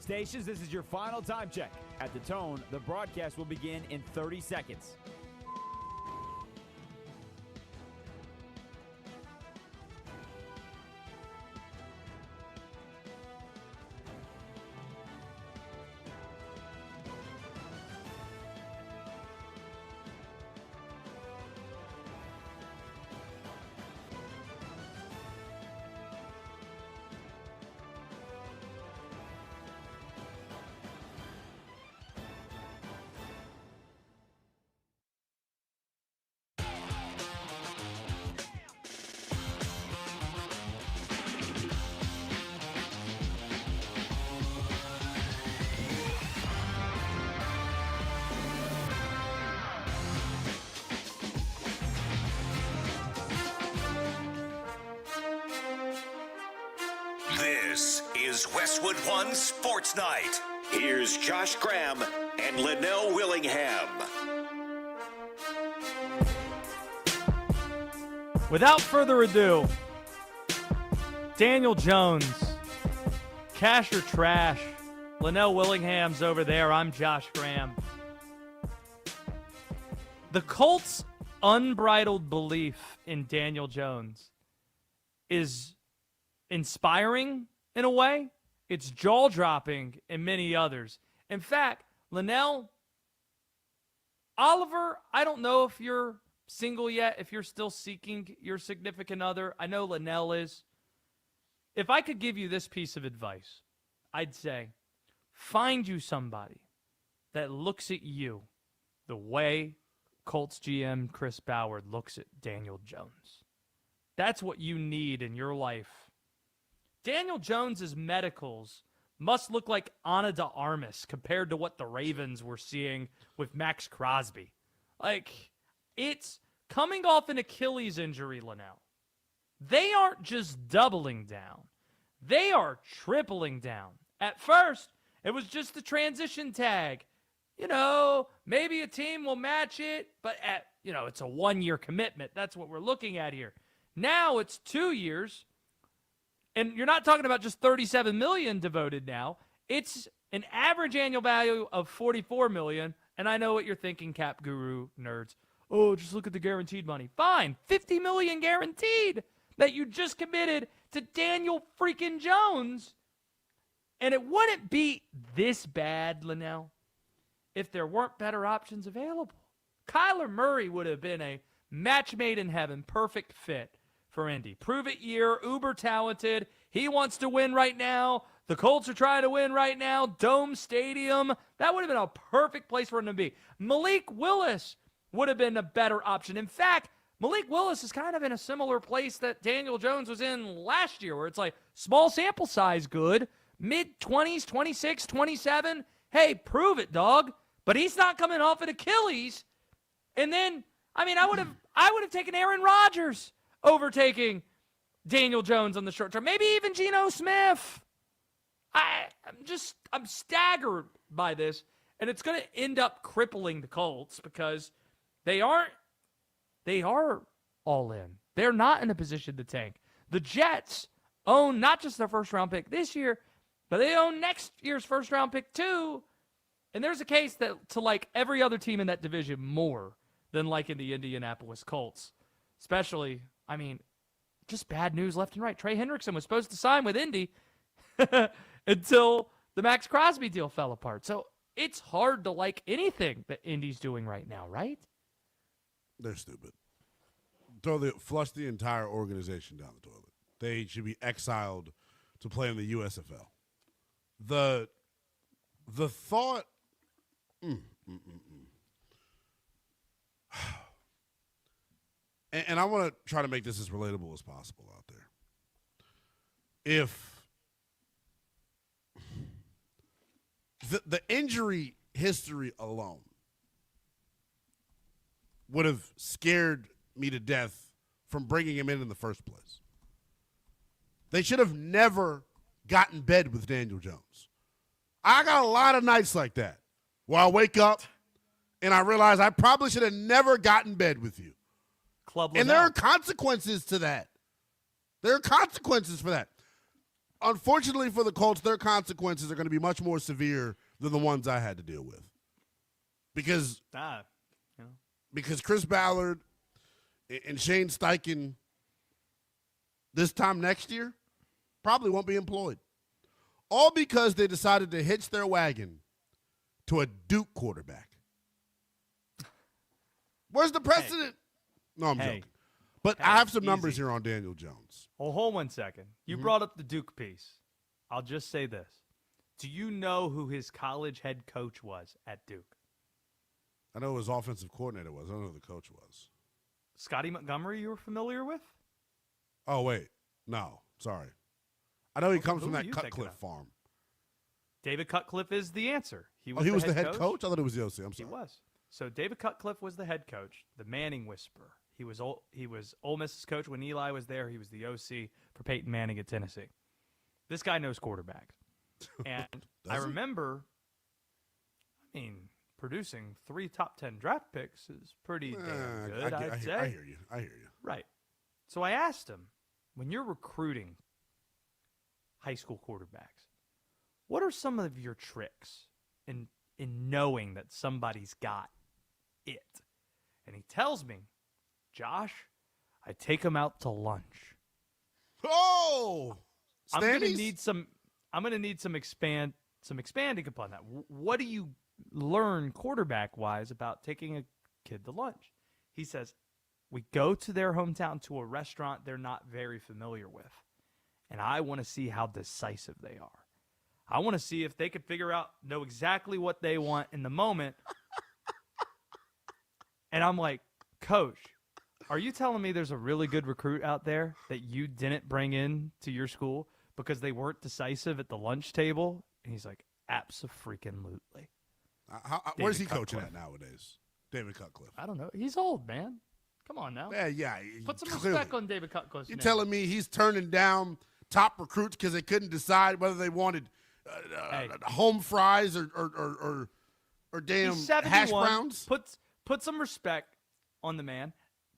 Stations, this is your final time check. At the tone, the broadcast will begin in 30 seconds. This is Westwood One Sports Night. Here's Josh Graham and Linnell Willingham. Without further ado, Daniel Jones, cash or trash. Linnell Willingham's over there. I'm Josh Graham. The Colts' unbridled belief in Daniel Jones is inspiring in a way. It's jaw-dropping in many others. In fact, Linnell, Oliver, I don't know if you're single yet, if you're still seeking your significant other. I know Linnell is. If I could give you this piece of advice, I'd say find you somebody that looks at you the way Colts GM Chris Ballard looks at Daniel Jones. That's what you need in your life. Daniel Jones's medicals must look like Ana de Armas compared to what the Ravens were seeing with Max Crosby. Like, it's coming off an Achilles injury, Linnell. They aren't just doubling down. They are tripling down. At first, it was just the transition tag. You know, maybe a team will match it, but it's a 1-year commitment. That's what we're looking at here. Now it's 2 years. And you're not talking about just $37 million devoted now. It's an average annual value of $44 million. And I know what you're thinking, Cap Guru nerds. Oh, just look at the guaranteed money. Fine, $50 million guaranteed that you just committed to Daniel freaking Jones. And it wouldn't be this bad, Linnell, if there weren't better options available. Kyler Murray would have been a match made in heaven, perfect fit for Indy. Prove it year, uber talented. He wants to win right now. The Colts are trying to win right now. Dome Stadium. That would have been a perfect place for him to be. Malik Willis would have been a better option. In fact, Malik Willis is kind of in a similar place that Daniel Jones was in last year, where it's like small sample size good, mid-20s, 26, 27. Hey, prove it, dog. But he's not coming off an Achilles. And then, I would have taken Aaron Rodgers overtaking Daniel Jones on the short term. Maybe even Geno Smith. I'm staggered by this, and it's going to end up crippling the Colts because they are all in. They're not in a position to tank. The Jets own not just their first-round pick this year, but they own next year's first-round pick too. And there's a case that to like every other team in that division more than liking the Indianapolis Colts. Especially, just bad news left and right. Trey Hendrickson was supposed to sign with Indy until the Max Crosby deal fell apart. So it's hard to like anything that Indy's doing right now, right? They're stupid. Flush the entire organization down the toilet. They should be exiled to play in the USFL. The thought... And I want to try to make this as relatable as possible out there. If the injury history alone would have scared me to death from bringing him in the first place. They should have never got in bed with Daniel Jones. I got a lot of nights like that where I wake up and I realize I probably should have never got in bed with you. And there are consequences to that. There are consequences for that. Unfortunately for the Colts, their consequences are going to be much more severe than the ones I had to deal with. Because Chris Ballard and Shane Steichen this time next year probably won't be employed. All because they decided to hitch their wagon to a Duke quarterback. Where's the precedent? No, I'm joking. But I have some numbers here on Daniel Jones. Oh, hold 1 second. You brought up the Duke piece. I'll just say this. Do you know who his college head coach was at Duke? I know who his offensive coordinator was. I don't know who the coach was. Scotty Montgomery you were familiar with? Oh, wait. No, sorry. I know he comes from that Cutcliffe farm. David Cutcliffe is the answer. He was the head coach? I thought it was the OC. I'm sorry. He was. So David Cutcliffe was the head coach, the Manning whisperer. He was Ole Miss's coach when Eli was there. He was the OC for Peyton Manning at Tennessee. This guy knows quarterbacks. And I remember, producing 3 top 10 draft picks is pretty damn good, I'd say. I hear you. Right. So I asked him, when you're recruiting high school quarterbacks, what are some of your tricks in knowing that somebody's got it? And he tells me, Josh, I take them out to lunch. Oh, I'm going to need some expanding upon that. What do you learn quarterback wise about taking a kid to lunch? He says, we go to their hometown to a restaurant they're not very familiar with. And I want to see how decisive they are. I want to see if they could know exactly what they want in the moment. And I'm like, Coach, are you telling me there's a really good recruit out there that you didn't bring in to your school because they weren't decisive at the lunch table? And he's like, abso-freaking-lutely. Where's he coaching at nowadays? David Cutcliffe. I don't know. He's old, man. Come on now. Yeah. Put some respect on David Cutcliffe's You're name. telling me he's turning down top recruits because they couldn't decide whether they wanted home fries or damn hash browns? Put some respect on the man.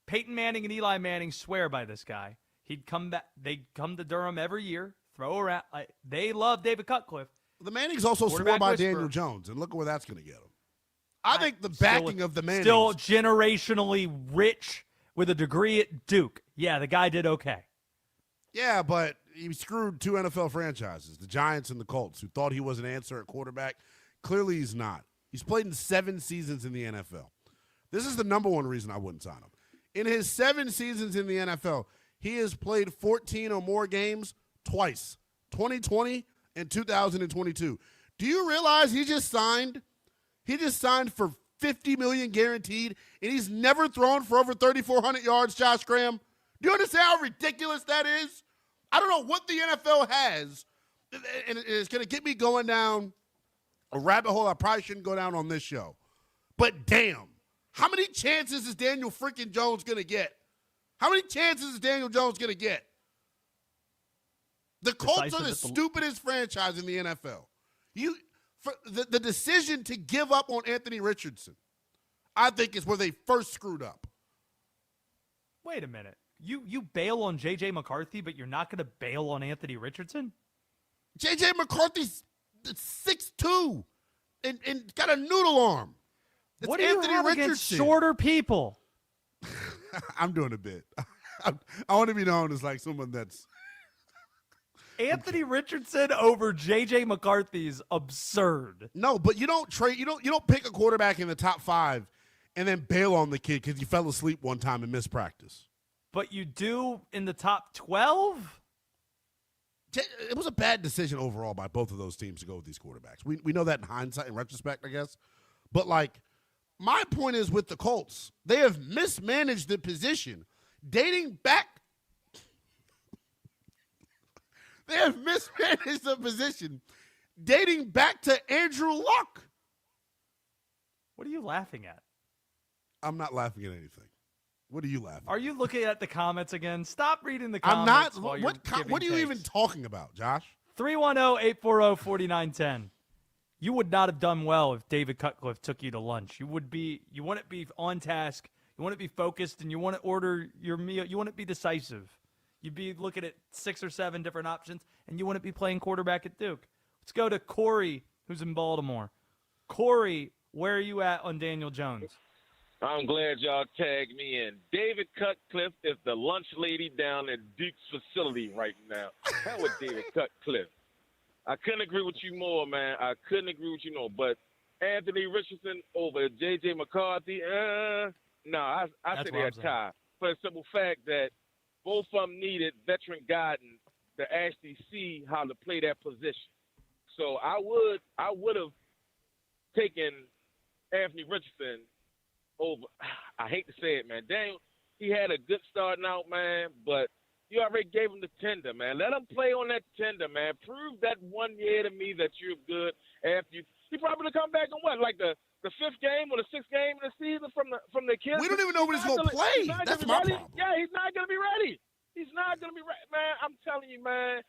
Peyton Manning and Eli Manning swear by this guy. He'd come back. They'd come to Durham every year, throw around. They love David Cutcliffe. The Mannings also swore by Daniel Jones, and look where that's going to get him. I think the backing of the Mannings. Still generationally rich with a degree at Duke. Yeah, the guy did okay. Yeah, but he screwed 2 NFL franchises, the Giants and the Colts, who thought he was an answer at quarterback. Clearly he's not. He's played in 7 seasons in the NFL. This is the number one reason I wouldn't sign him. In his 7 seasons in the NFL, he has played 14 or more games twice, 2020 and 2022. Do you realize he just signed for $50 million guaranteed, and he's never thrown for over 3,400 yards, Josh Graham? Do you understand how ridiculous that is? I don't know what the NFL has, and it's going to get me going down a rabbit hole I probably shouldn't go down on this show. But damn, how many chances is Daniel freaking Jones going to get? How many chances is Daniel Jones going to get? The Colts are the stupidest franchise in the NFL. The decision to give up on Anthony Richardson, I think, is where they first screwed up. Wait a minute. You bail on J.J. McCarthy, but you're not going to bail on Anthony Richardson? J.J. McCarthy's 6'2", and got a noodle arm. It's what do you have against shorter people? I'm doing a bit. I want to be known as like someone that's Anthony Richardson over J.J. McCarthy is absurd. No, but you don't trade. You don't pick a quarterback in the top 5 and then bail on the kid because you fell asleep one time and missed practice. But you do in the top 12? It was a bad decision overall by both of those teams to go with these quarterbacks. We know that in hindsight, in retrospect, I guess. But, like, my point is with the Colts, they have mismanaged the position dating back. They have mismanaged the position dating back to Andrew Luck. What are you laughing at? I'm not laughing at anything. What are you laughing Are at? you looking at the comments again? Stop reading the I'm comments. not. While you're giving What are you takes. even talking about, Josh? 310-840-4910. You would not have done well if David Cutcliffe took you to lunch. You wouldn't be on task. You wouldn't be focused, and you want to order your meal. You wouldn't be decisive. You'd be looking at 6 or 7 different options, and you wouldn't be playing quarterback at Duke. Let's go to Corey, who's in Baltimore. Corey, where are you at on Daniel Jones? I'm glad y'all tagged me in. David Cutcliffe is the lunch lady down at Duke's facility right now. Hell with David Cutcliffe. I couldn't agree with you more, man. I couldn't agree with you more. But Anthony Richardson over J.J. McCarthy, I say they're a tie. For the simple fact that both of them needed veteran guidance to actually see how to play that position. So I would have taken Anthony Richardson over. I hate to say it, man. Daniel, he had a good starting out, man, but you already gave him the tender, man. Let him play on that tender, man. Prove that 1 year to me that you're good. After he probably gonna come back on what, like the 5th game or the 6th game of the season from the kids. We don't even know when he's gonna play. That's my problem. Yeah, he's not gonna be ready. He's not gonna be ready, man. I'm telling you, man.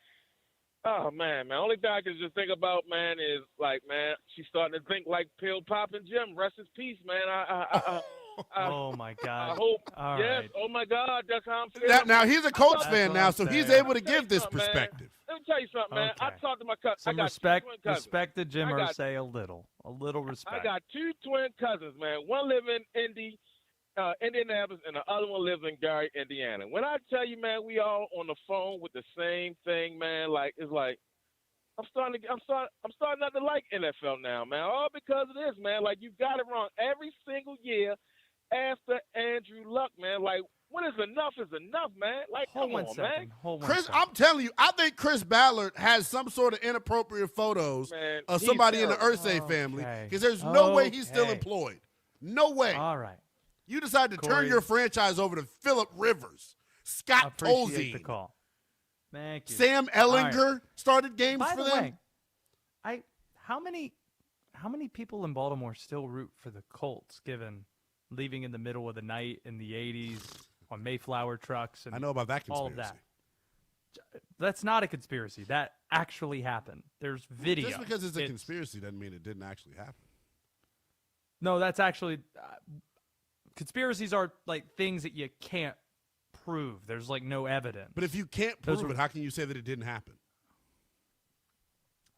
Oh man. Only thing I can just think about, man, is like, man, she's starting to think like Pill Pop and Jim. Rest in peace, man. Oh my God. I hope. All yes. right. Oh my God. That's how I'm feeling. Now he's a Colts That's fan what now, I'm so he's saying. able to give this something, man. perspective. Let me tell you something, man. I Okay. talked to my cousin. Some I got respect, 2 twin cousins. respect to Jim I got- Irsay a little respect. I got 2 twin cousins, man. One live in Indianapolis, and the other one lives in Gary, Indiana. When I tell you, man, we all on the phone with the same thing, man. Like it's like I'm starting not to like NFL now, man. All because of this, man. Like you got it wrong every single year after Andrew Luck, man. Like when is enough, man. Like Hold come one on, second. man. Hold one Chris, second. I'm telling you, I think Chris Ballard has some sort of inappropriate photos Man, of he's somebody in the terrible. Ursay family Okay. because there's no way he's still Okay. employed. No way. All right. You decided to turn Corey. your franchise over to Phillip Rivers, Scott Appreciate the Tolzien, call. Thank you. Sam All right. Ellinger started games By for the them. way, how many people in Baltimore still root for the Colts, given leaving in the middle of the night in the 80s on Mayflower trucks and I know about that all of conspiracy. that? That's not a conspiracy. That actually happened. There's video. Just because it's a conspiracy doesn't mean it didn't actually happen. No, that's actually conspiracies are like things that you can't prove. There's like no evidence. But if you can't Those prove are- it, how can you say that it didn't happen?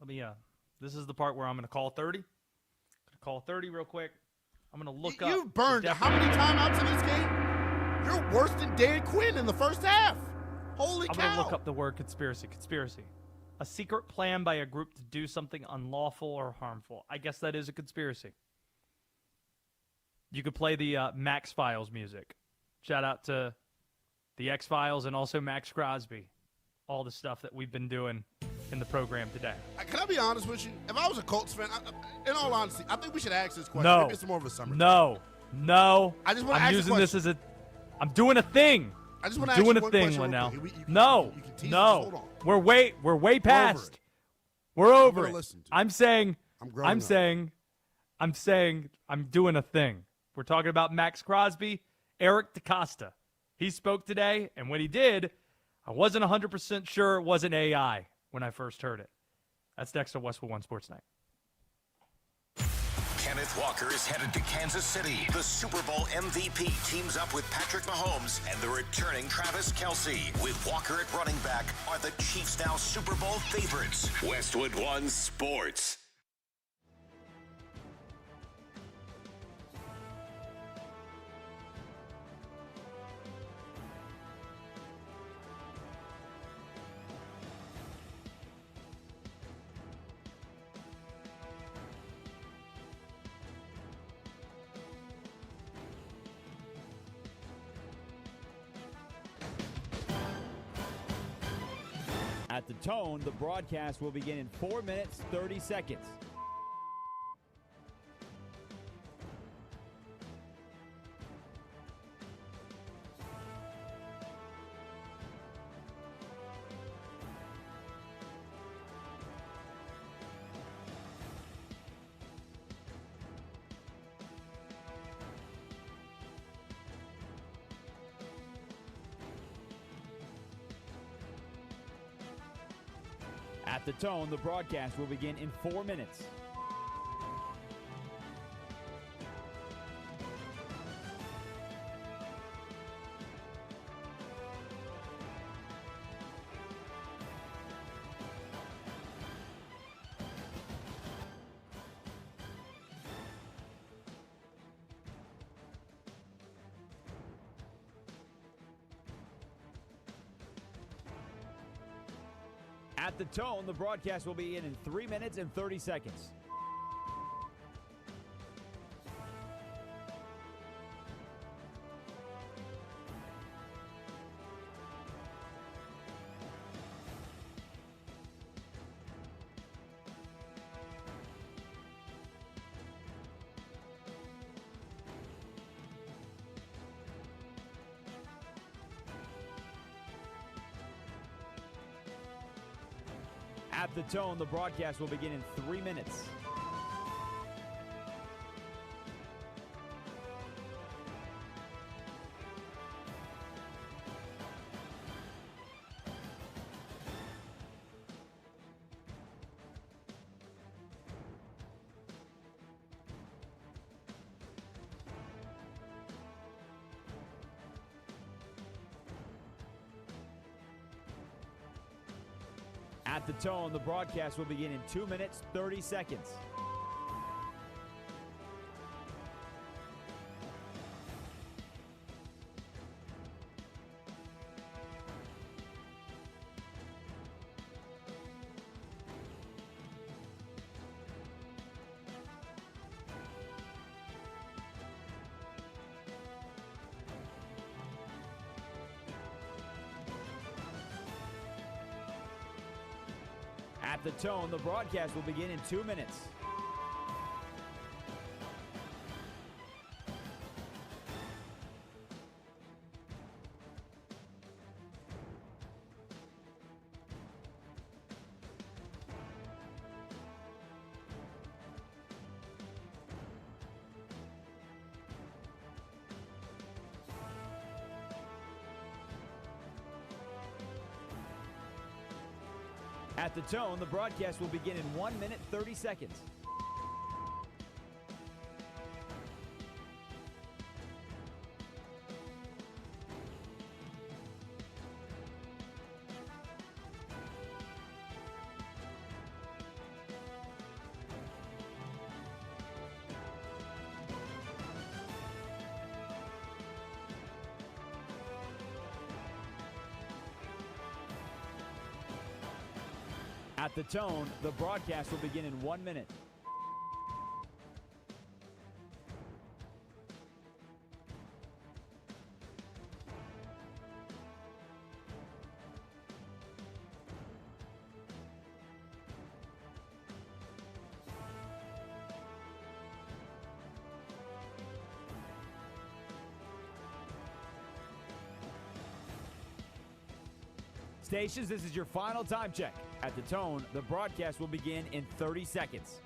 Let me this is the part where I'm going to call 30. Call 30 real quick. I'm going to look up. You've burned the how many timeouts in this game? You're worse than Dan Quinn in the first half. Holy I'm cow. going to look up the word conspiracy. Conspiracy. A secret plan by a group to do something unlawful or harmful. I guess that is a conspiracy. You could play the Max Files music. Shout out to the X-Files and also Max Crosby. All the stuff that we've been doing in the program today. Can I be honest with you? If I was a Colts fan, in all honesty, I think we should ask this question. No. Maybe it's more of a summer. No. I just want to I'm ask using a this question. as I'm doing a thing. I just want to I'm ask doing you a one thing, question real Linnell. quick. You can No. tease us. Hold on. We're way past. it. We're over gonna it. listen to I'm saying I'm growing up. I'm saying I'm doing a thing. We're talking about Max Crosby, Eric DeCosta. He spoke today, and when he did, I wasn't 100% sure it wasn't AI when I first heard it. That's next on Westwood One Sports Night. Kenneth Walker is headed to Kansas City. The Super Bowl MVP teams up with Patrick Mahomes and the returning Travis Kelce. With Walker at running back, are the Chiefs now Super Bowl favorites? Westwood One Sports. At the tone, the broadcast will begin in 4 minutes, 30 seconds. At the tone, the broadcast will begin in 4 minutes. At the tone, the broadcast will begin in 3 minutes and 30 seconds. At the tone, the broadcast will begin in 3 minutes. At the tone, the broadcast will begin in 2 minutes, 30 seconds. At the tone, the broadcast will begin in 2 minutes. At the tone, the broadcast will begin in 1 minute, 30 seconds. At the tone, the broadcast will begin in 1 minute. Stations, this is your final time check. At the tone, the broadcast will begin in 30 seconds.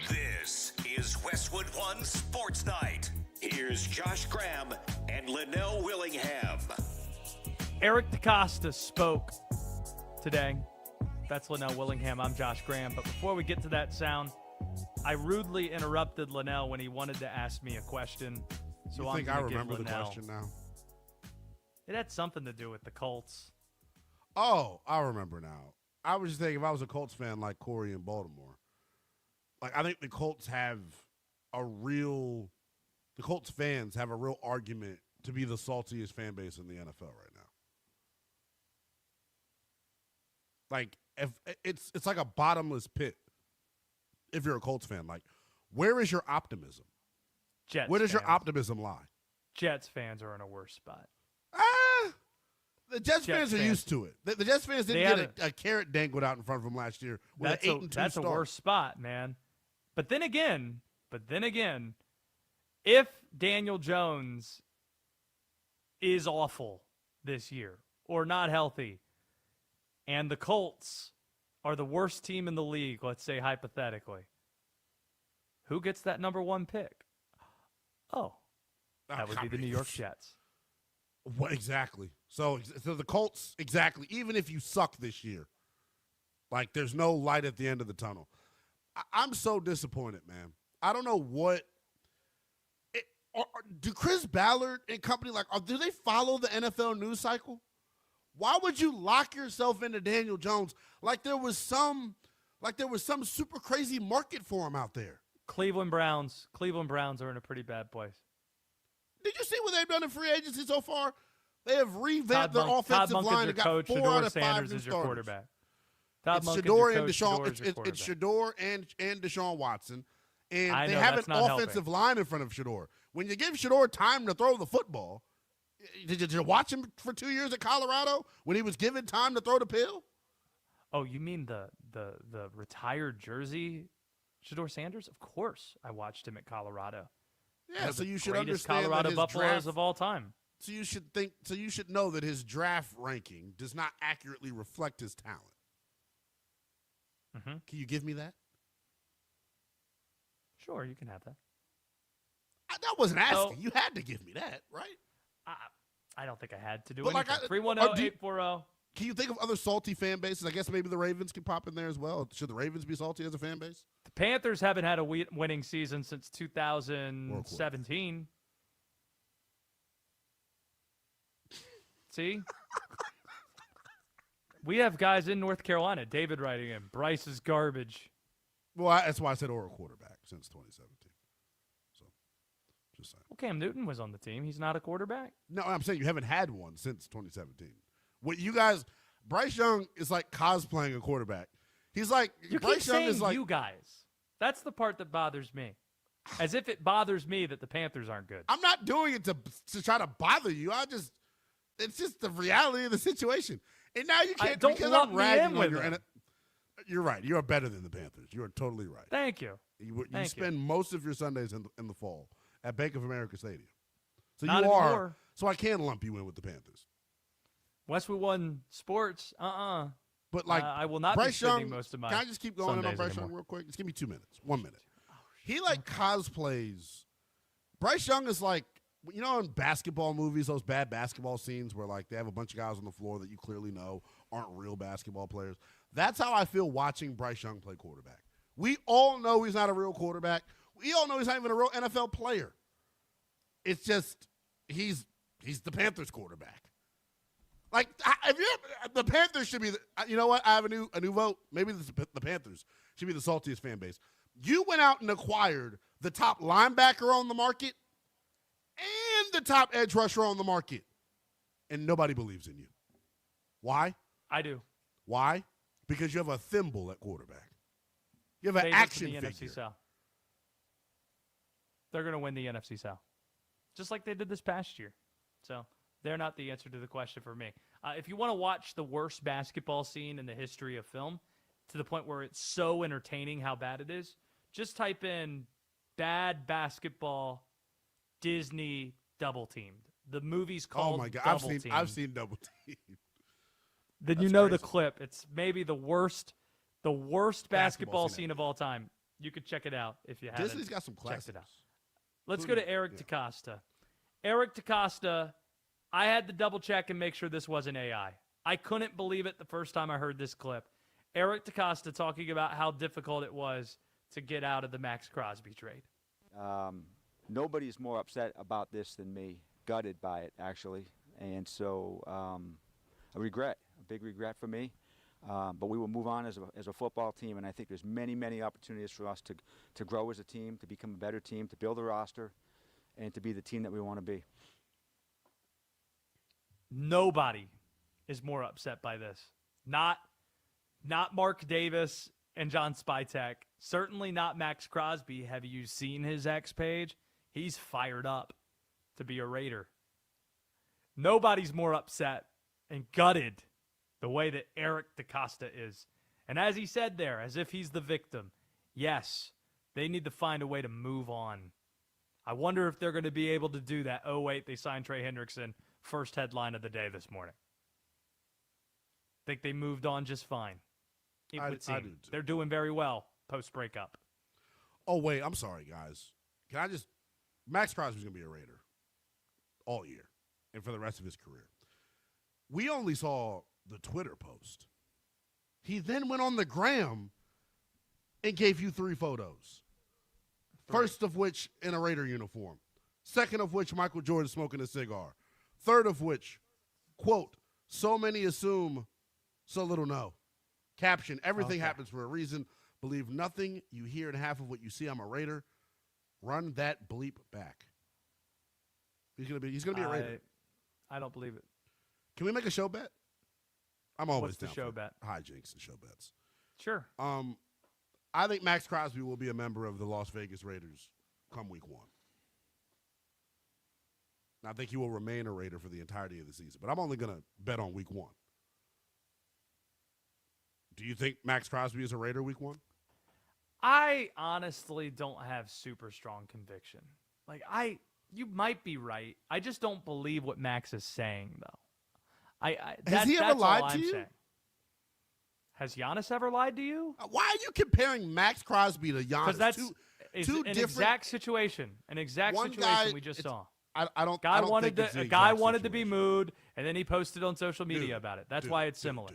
This is Westwood One Sports Night. Here's Josh Graham and Linnell Willingham. Eric DeCosta spoke today. That's Linnell Willingham. I'm Josh Graham. But before we get to that sound, I rudely interrupted Linnell when he wanted to ask me a question. So You I'm think gonna I give remember the Linnell- question now? It had something to do with the Colts. Oh, I remember now. I was just thinking if I was a Colts fan like Corey in Baltimore, like I think the Colts fans have a real argument to be the saltiest fan base in the NFL right now. Like, if it's like a bottomless pit. If you're a Colts fan, like, where is your optimism? Jets. Where does fans. your optimism lie? Jets fans are in a worse spot. The Jets fans are used to it. The Jets fans didn't get a carrot dangled out in front of them last year with an 8-2 That's start. a worse spot, man. But then again, if Daniel Jones is awful this year or not healthy, and the Colts are the worst team in the league, let's say hypothetically, who gets that number 1 pick? That would be the New York Jets. What exactly? So the Colts, exactly. Even if you suck this year, like, there's no light at the end of the tunnel. I'm so disappointed, man. I don't know what. Do Chris Ballard and company, like, do they follow the NFL news cycle? Why would you lock yourself into Daniel Jones like there was some super crazy market for him out there? Cleveland Browns are in a pretty bad place. Did you see what they've done in free agency so far? They have revamped their offensive line and got coach, 4 Shador out of 5 Sanders new is your starters. quarterback. It's Shador and Deshaun. It's Shador and Deshaun Watson, and they have an offensive line in front of Shador. When you give Shador time to throw the football, did you watch him for 2 years at Colorado when he was given time to throw the pill? Oh, you mean the retired Jersey Shador Sanders? Of course, I watched him at Colorado. Yeah, so you should greatest understand Colorado that his Buffaloes draft, of all time. So you should know that his draft ranking does not accurately reflect his talent. Mm-hmm. Can you give me that? Sure, you can have that. I wasn't asking. You had to give me that, right? I don't think I had to do But anything. like 310-840. Can you think of other salty fan bases? I guess maybe the Ravens can pop in there as well. Should the Ravens be salty as a fan base? The Panthers haven't had a winning season since 2017. See? We have guys in North Carolina. David writing in. Bryce is garbage. Well, that's why I said or a quarterback since 2017. So, just saying. Well, Cam Newton was on the team. He's not a quarterback. No, I'm saying you haven't had one since 2017. What you guys, Bryce Young is like cosplaying a quarterback. He's like, you Bryce keep Young saying is like, you guys. That's the part that bothers me. As if it bothers me that the Panthers aren't good. I'm not doing it to try to bother you. It's just the reality of the situation. And now you can't, because I'm ragging on your. You're right. You are better than the Panthers. You are totally right. Thank you. You spend most of your Sundays in the fall at Bank of America Stadium. So Not you are. anymore. So I can lump you in with the Panthers. Westwood One Sports, But like, I will not Bryce be spending Young, most of my can I just keep going Sundays on Bryce anymore. Young real quick? Just give me 2 minutes. 1 minute. He cosplays. Bryce Young is like, you know, in basketball movies, those bad basketball scenes where like they have a bunch of guys on the floor that you clearly know aren't real basketball players. That's how I feel watching Bryce Young play quarterback. We all know he's not a real quarterback. We all know he's not even a real NFL player. It's just he's the Panthers quarterback. Like, the Panthers should be you know what? I have a new vote. Maybe the Panthers should be the saltiest fan base. You went out and acquired the top linebacker on the market and the top edge rusher on the market, and nobody believes in you. Why? I do. Why? Because you have a thimble at quarterback. You have an Favorites action in the figure. NFC South. They're going to win the NFC South, just like they did this past year. So they're not the answer to the question for me. If you want to watch the worst basketball scene in the history of film, to the point where it's so entertaining how bad it is, just type in bad basketball Disney double teamed. The movie's called Oh my God, Double Team. I've seen Double Team. Then you know the clip. It's maybe the worst basketball scene of all time. You could check it out if you haven't. Disney's got some classics. Checked it out. Let's go to Eric DeCosta. Eric DeCosta, I had to double check and make sure this wasn't AI. I couldn't believe it the first time I heard this clip. Eric DeCosta talking about how difficult it was to get out of the Max Crosby trade. Nobody's more upset about this than me. Gutted by it, actually. And so a big regret for me. But we will move on as a football team, and I think there's many opportunities for us to grow as a team, to become a better team, to build a roster, and to be the team that we want to be. Nobody is more upset by this. Not Mark Davis and John Spytek. Certainly not Max Crosby. Have you seen his X page? He's fired up to be a Raider. Nobody's more upset and gutted the way that Eric DeCosta is. And as he said there, as if he's the victim, yes, they need to find a way to move on. I wonder if they're going to be able to do that. Oh, wait, they signed Trey Hendrickson. First headline of the day this morning. Think they moved on just fine. It would seem. I do too. They're doing very well post-breakup. Oh, wait, I'm sorry, guys. Can I just – Max Crosby's going to be a Raider all year and for the rest of his career. We only saw the Twitter post. He then went on the gram and gave you 3 photos. First of which in a Raider uniform. Second of which, Michael Jordan smoking a cigar. Third of which, quote, so many assume, so little know. Caption, everything happens for a reason. Believe nothing you hear and half of what you see. I'm a Raider. Run that bleep back. He's gonna be a Raider. I don't believe it. Can we make a show bet? I'm always What's the down show for bet? hijinks and show bets. Sure. I think Max Crosby will be a member of the Las Vegas Raiders come week 1. And I think he will remain a Raider for the entirety of the season. But I'm only going to bet on week 1. Do you think Max Crosby is a Raider week 1? I honestly don't have super strong conviction. You might be right. I just don't believe what Max is saying, though. Has he ever lied to you? Saying. Has Giannis ever lied to you? Why are you comparing Max Crosby to Giannis? Because that's two an different exact situation. An exact One situation guy, we just saw. I don't. Guy I don't wanted think it's the a guy exact wanted to be situation. mooed, and then he posted on social media about it. That's why it's similar.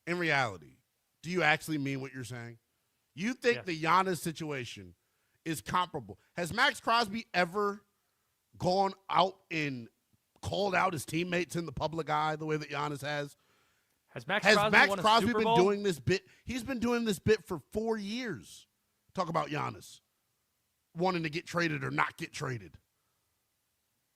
In reality, do you actually mean what you're saying? You think the Giannis situation is comparable? Has Max Crosby ever gone out and called out his teammates in the public eye the way that Giannis has? Has Max Crosby Super been Bowl? doing this bit? He's been doing this bit for 4 years. Talk about Giannis wanting to get traded or not get traded.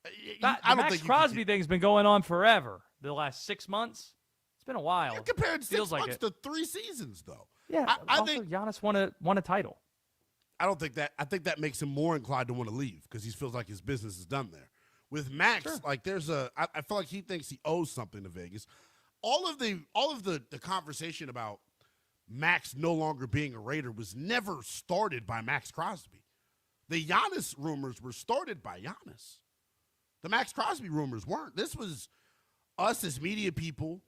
The Max Crosby thing's been going on forever. The last 6 months, it's been a while. You're comparing 6 Feels like months it. to 3 seasons, though. Yeah, I also think Giannis won a title. I don't think that. I think that makes him more inclined to want to leave because he feels like his business is done there. With Max, I feel like he thinks he owes something to Vegas. All of the conversation about Max no longer being a Raider was never started by Max Crosby. The Giannis rumors were started by Giannis. The Max Crosby rumors weren't. This was us as media people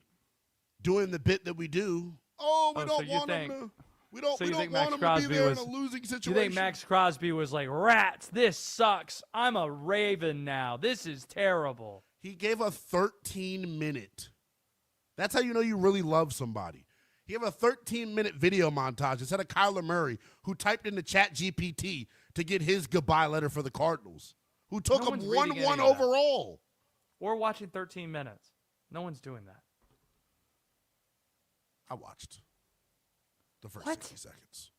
doing the bit that we do. Oh, we don't want him to. We don't want him to be there in a losing situation. You think Max Crosby was like, rats, this sucks. I'm a Raven now. This is terrible. He gave a 13-minute. That's how you know you really love somebody. He gave a 13-minute video montage instead of Kyler Murray, who typed into ChatGPT to get his goodbye letter for the Cardinals, who took him 1-1 overall. Or watching 13 minutes. No one's doing that. I watched the first 60 seconds.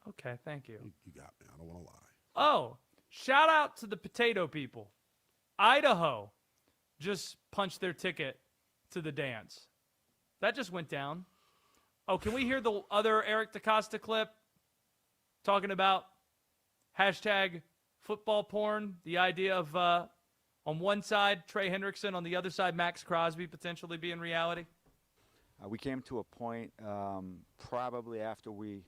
Okay, thank you. You got me. I don't want to lie. Oh, shout out to the potato people. Idaho just punched their ticket to the dance. That just went down. Oh, can we hear the other Eric DeCosta clip talking about hashtag football porn? The idea of on one side, Trey Hendrickson, on the other side, Max Crosby potentially being reality? We came to a point probably after we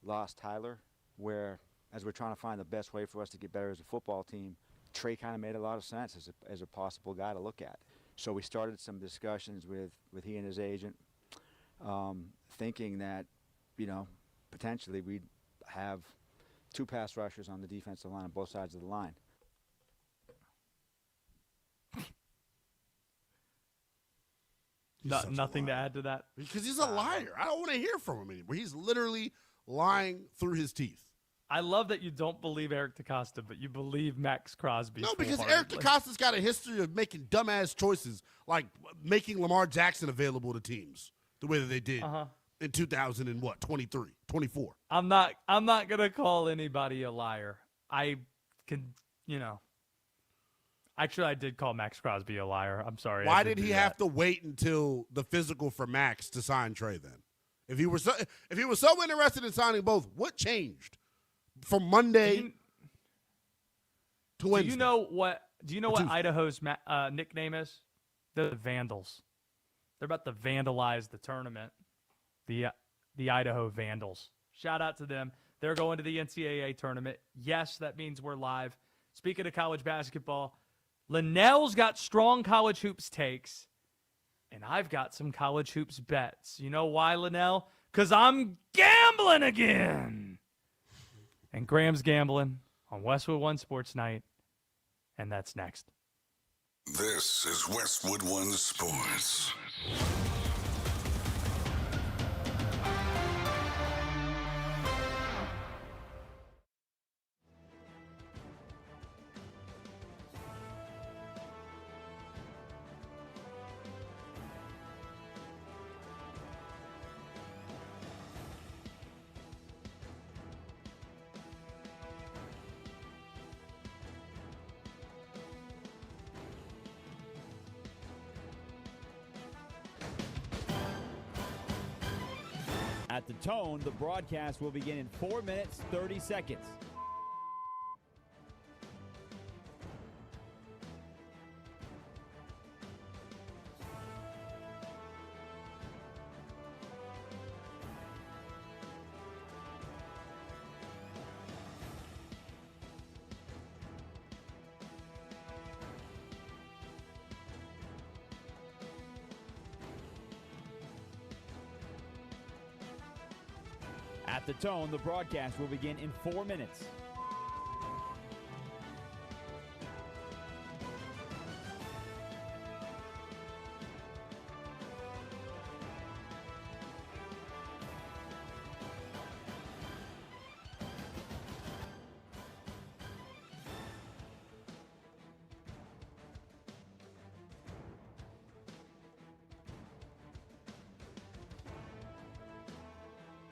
lost Tyler where, as we're trying to find the best way for us to get better as a football team, Trey kind of made a lot of sense as a possible guy to look at. So we started some discussions with he and his agent, thinking that, potentially we'd have 2 pass rushers on the defensive line on both sides of the line. Nothing to add to that? Because he's a liar. I don't want to hear from him anymore. He's literally lying through his teeth. I love that you don't believe Eric DeCosta, but you believe Max Crosby. No, because Eric DeCosta's got a history of making dumbass choices, like making Lamar Jackson available to teams the way that they did in 2023, 24. I'm not going to call anybody a liar. I can, Actually, I did call Max Crosby a liar. I'm sorry. Why did he have to wait until the physical for Max to sign Trey then? If he was so interested in signing both, what changed from Monday to Wednesday? Do you know what Idaho's nickname is? The Vandals. They're about to vandalize the tournament. The Idaho Vandals. Shout out to them. They're going to the NCAA tournament. Yes, that means we're live. Speaking of college basketball, Linnell's got strong college hoops takes, and I've got some college hoops bets. You know why, Linnell? Because I'm gambling again. And Graham's gambling on Westwood One Sports Night, and that's next. This is Westwood One Sports. At the tone, the broadcast will begin in 4 minutes, 30 seconds. At the tone, the broadcast will begin in 4 minutes.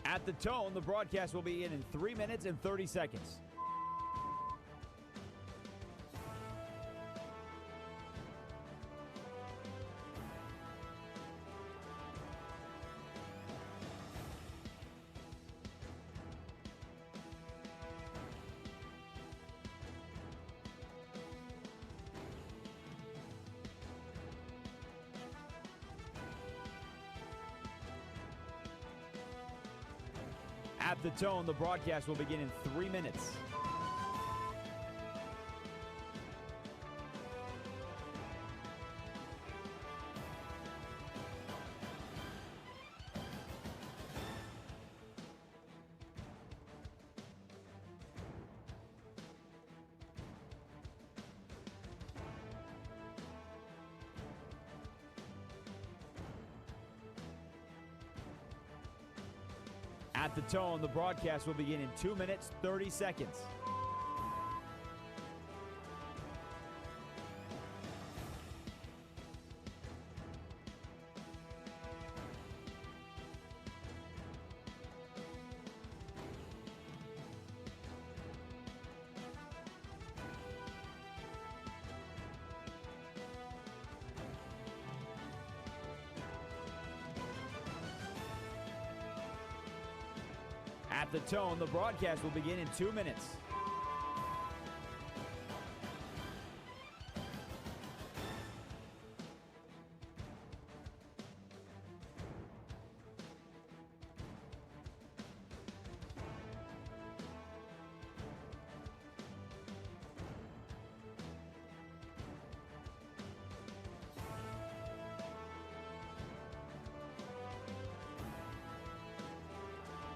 At the tone, the broadcast will be in 3 minutes and 30 seconds. At the tone, the broadcast will begin in 3 minutes. At the tone, the broadcast will begin in 2 minutes, 30 seconds. At the tone, the broadcast will begin in 2 minutes.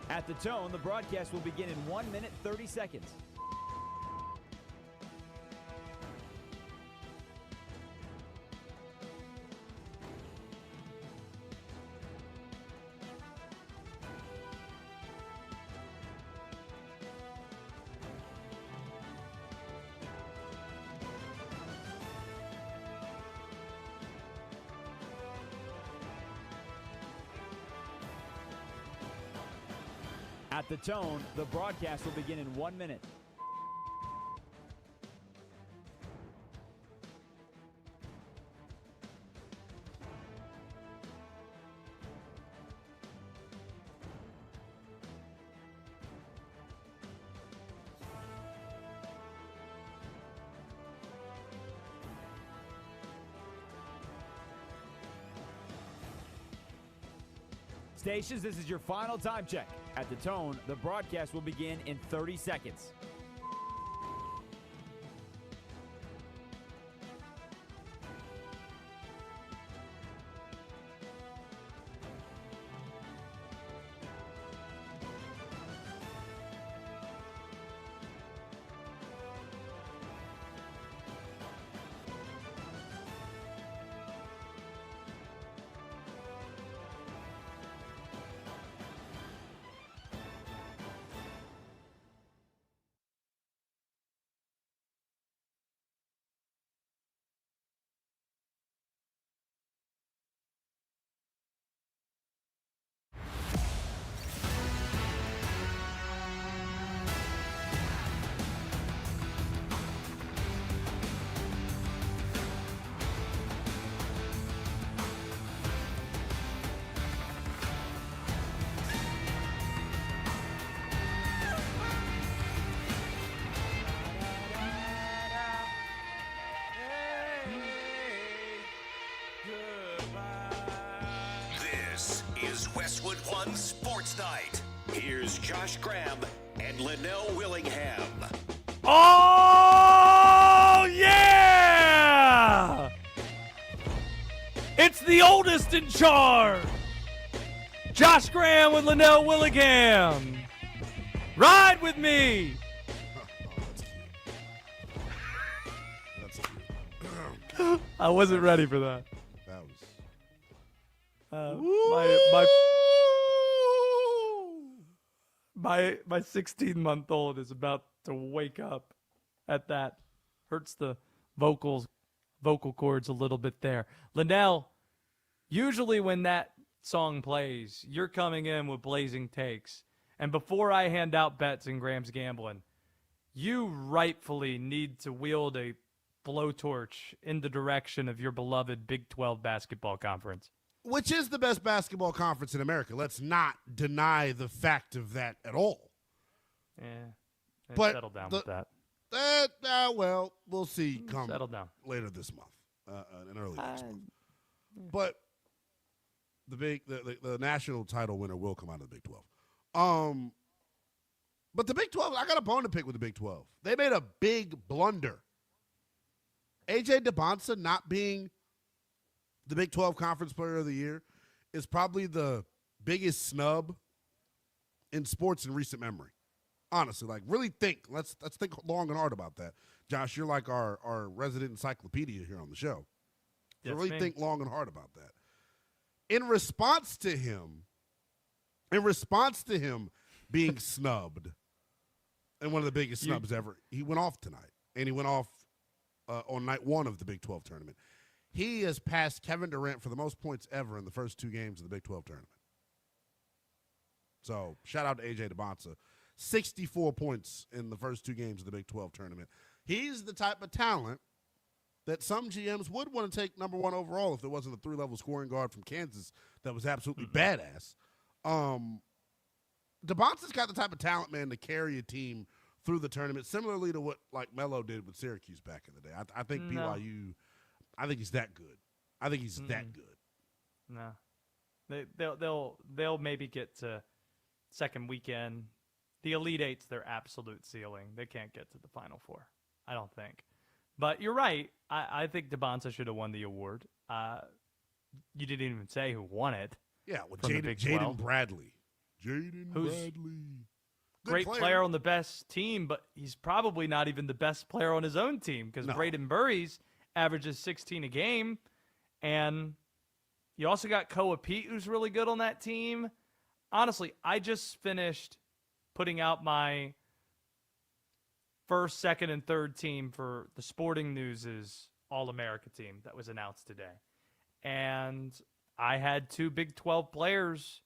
At the tone, the broadcast will begin in 1 minute, 30 seconds. At the tone, the broadcast will begin in 1 minute. Stations, this is your final time check. At the tone, the broadcast will begin in 30 seconds. This is Westwood One Sports Night. Here's Josh Graham and Linnell Willingham. Oh, yeah! It's the oldest in charge. Josh Graham with Linnell Willingham. Ride with me. That's cute. I wasn't ready for that. That was. My 16-month-old is about to wake up at that. Hurts the vocal cords a little bit there. Linnell, usually when that song plays, you're coming in with blazing takes. And before I hand out bets in Graham's Gambling, you rightfully need to wield a blowtorch in the direction of your beloved Big 12 basketball conference. Which is the best basketball conference in America. Let's not deny the fact of that at all. Yeah. But settle down with that. Well, we'll see come Settle down. later this month and early next month. But the national title winner will come out of the Big 12. But the Big 12, I got a bone to pick with the Big 12. They made a big blunder. A.J. DeBonsa not being the Big 12 Conference Player of the Year is probably the biggest snub in sports in recent memory. Honestly, like really think. Let's think long and hard about that. Josh, you're like our resident encyclopedia here on the show. So really think long and hard about that. In response to him being snubbed, and one of the biggest snubs ever, he went off tonight, and he went off on night one of the Big 12 tournament. He has passed Kevin Durant for the most points ever in the first two games of the Big 12 tournament. So shout out to A.J. DeBonsa. 64 points in the first two games of the Big 12 tournament. He's the type of talent that some GMs would want to take number one overall if there wasn't a three-level scoring guard from Kansas that was absolutely badass. DeBonsa's got the type of talent, man, to carry a team through the tournament, similarly to what like Melo did with Syracuse back in the day. I think BYU, I think he's that good. I think he's that good. No, they'll maybe get to second weekend. The Elite Eight's their absolute ceiling. They can't get to the Final Four, I don't think. But you're right. I think DeBonsa should have won the award. You didn't even say who won it. Yeah, well, Jaden Bradley. Great player on the best team, but he's probably not even the best player on his own team because Braden Burries averages 16 a game. And you also got Koa Pete, who's really good on that team. Honestly, I just finished putting out my first, second, and third team for the Sporting News' All-America team that was announced today. And I had two Big 12 players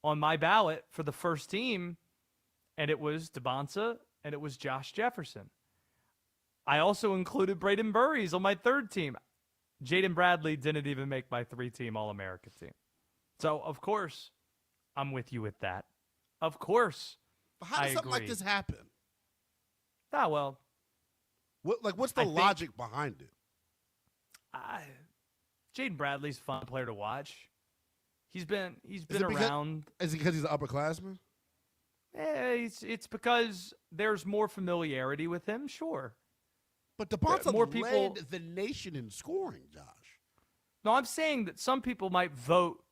on my ballot for the first team, and it was DeBonsa and it was Josh Jefferson. I also included Braden Burries on my third team. Jaden Bradley didn't even make my three-team All-America team. So, of course, I'm with you with that. Of course, but how does something like this happen? Ah, well. What's the logic behind it? Jaden Bradley's a fun player to watch. He's been Is it around. Is it because he's an upperclassman? It's because there's more familiarity with him, sure. But DeBonta more people led the nation in scoring, Josh. No, I'm saying that some people might vote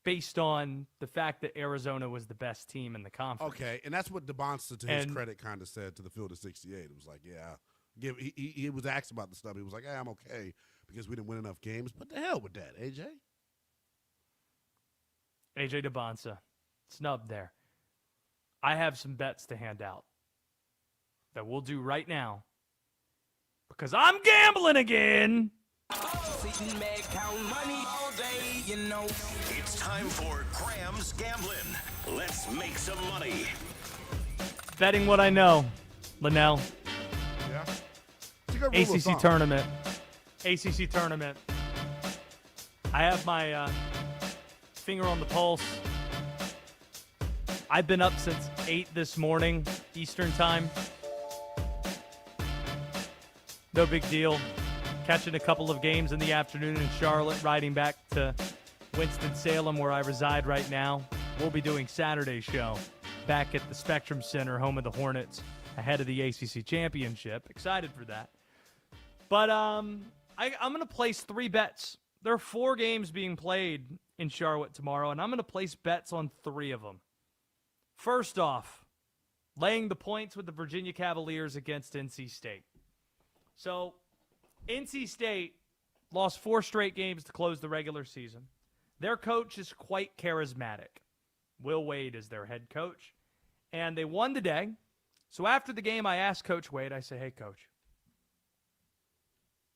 based on the fact that Arizona was the best team in the conference. Okay, and that's what DeBonta, to his credit, kind of said to the Field of 68. It was like, yeah, he was asked about the stuff. He was like, I'm okay because we didn't win enough games. But the hell with that, AJ. AJ DeBonta, snubbed there. I have some bets to hand out that we'll do right now because I'm gambling again. It's time for Graham's Gambling. Let's make some money. Betting what I know, Linnell. Yeah. It's a good rule of thumb. ACC tournament. I have my finger on the pulse. I've been up since 8 this morning, Eastern time. No big deal. Catching a couple of games in the afternoon in Charlotte, riding back to Winston-Salem, where I reside right now. We'll be doing Saturday's show back at the Spectrum Center, home of the Hornets, ahead of the ACC Championship. Excited for that. But I'm going to place 3 bets. There are 4 games being played in Charlotte tomorrow, and I'm going to place bets on 3 of them. First off, laying the points with the Virginia Cavaliers against NC State. So, NC State lost 4 straight games to close the regular season. Their coach is quite charismatic. Will Wade is their head coach. And they won today. So after the game, I asked Coach Wade, I said, hey, Coach,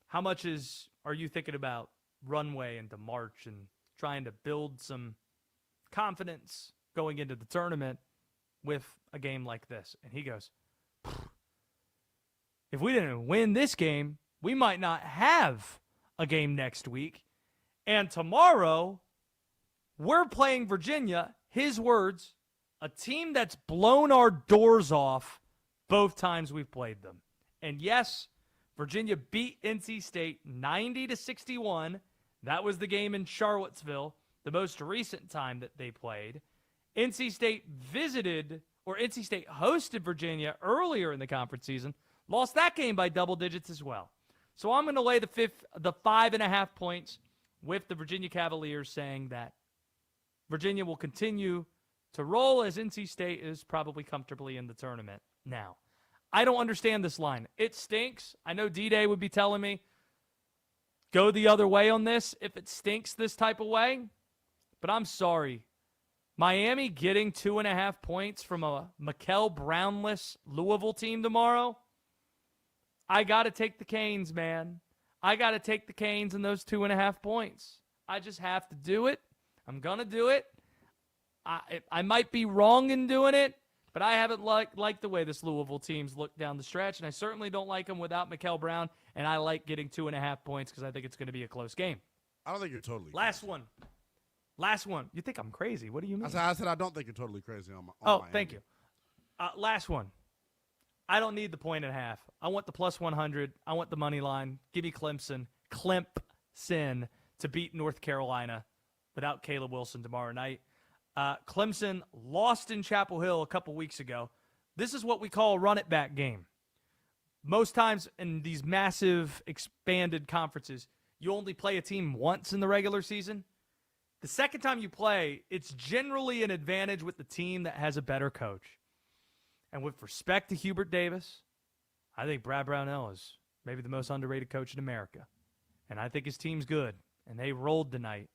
how much are you thinking about runway into March and trying to build some confidence going into the tournament with a game like this? And he goes, if we didn't win this game, we might not have a game next week. And tomorrow, we're playing Virginia, his words, a team that's blown our doors off both times we've played them. And yes, Virginia beat NC State 90-61. That was the game in Charlottesville, the most recent time that they played. NC State hosted Virginia earlier in the conference season, lost that game by double digits as well. So I'm going to lay the 5.5 points with the Virginia Cavaliers, saying that Virginia will continue to roll as NC State is probably comfortably in the tournament now. I don't understand this line. It stinks. I know D-Day would be telling me, go the other way on this if it stinks this type of way. But I'm sorry. Miami getting 2.5 points from a Mikel Brownless Louisville team tomorrow? I got to take the Canes, man. I got to take the Canes in those 2.5 points. I just have to do it. I'm going to do it. I might be wrong in doing it, but I haven't liked the way this Louisville team's looked down the stretch, and I certainly don't like them without Mikel Brown, and I like getting 2.5 points because I think it's going to be a close game. I don't think you're totally Last one. You think I'm crazy. What do you mean? I said I don't think you're totally crazy on Miami. Thank you. Last one. I don't need the 1.5. I want the plus 100. I want the money line. Give me Clemson to beat North Carolina without Caleb Wilson tomorrow night. Clemson lost in Chapel Hill a couple weeks ago. This is what we call a run-it-back game. Most times in these massive, expanded conferences, you only play a team once in the regular season. The second time you play, it's generally an advantage with the team that has a better coach. And with respect to Hubert Davis, I think Brad Brownell is maybe the most underrated coach in America. And I think his team's good. And they rolled tonight.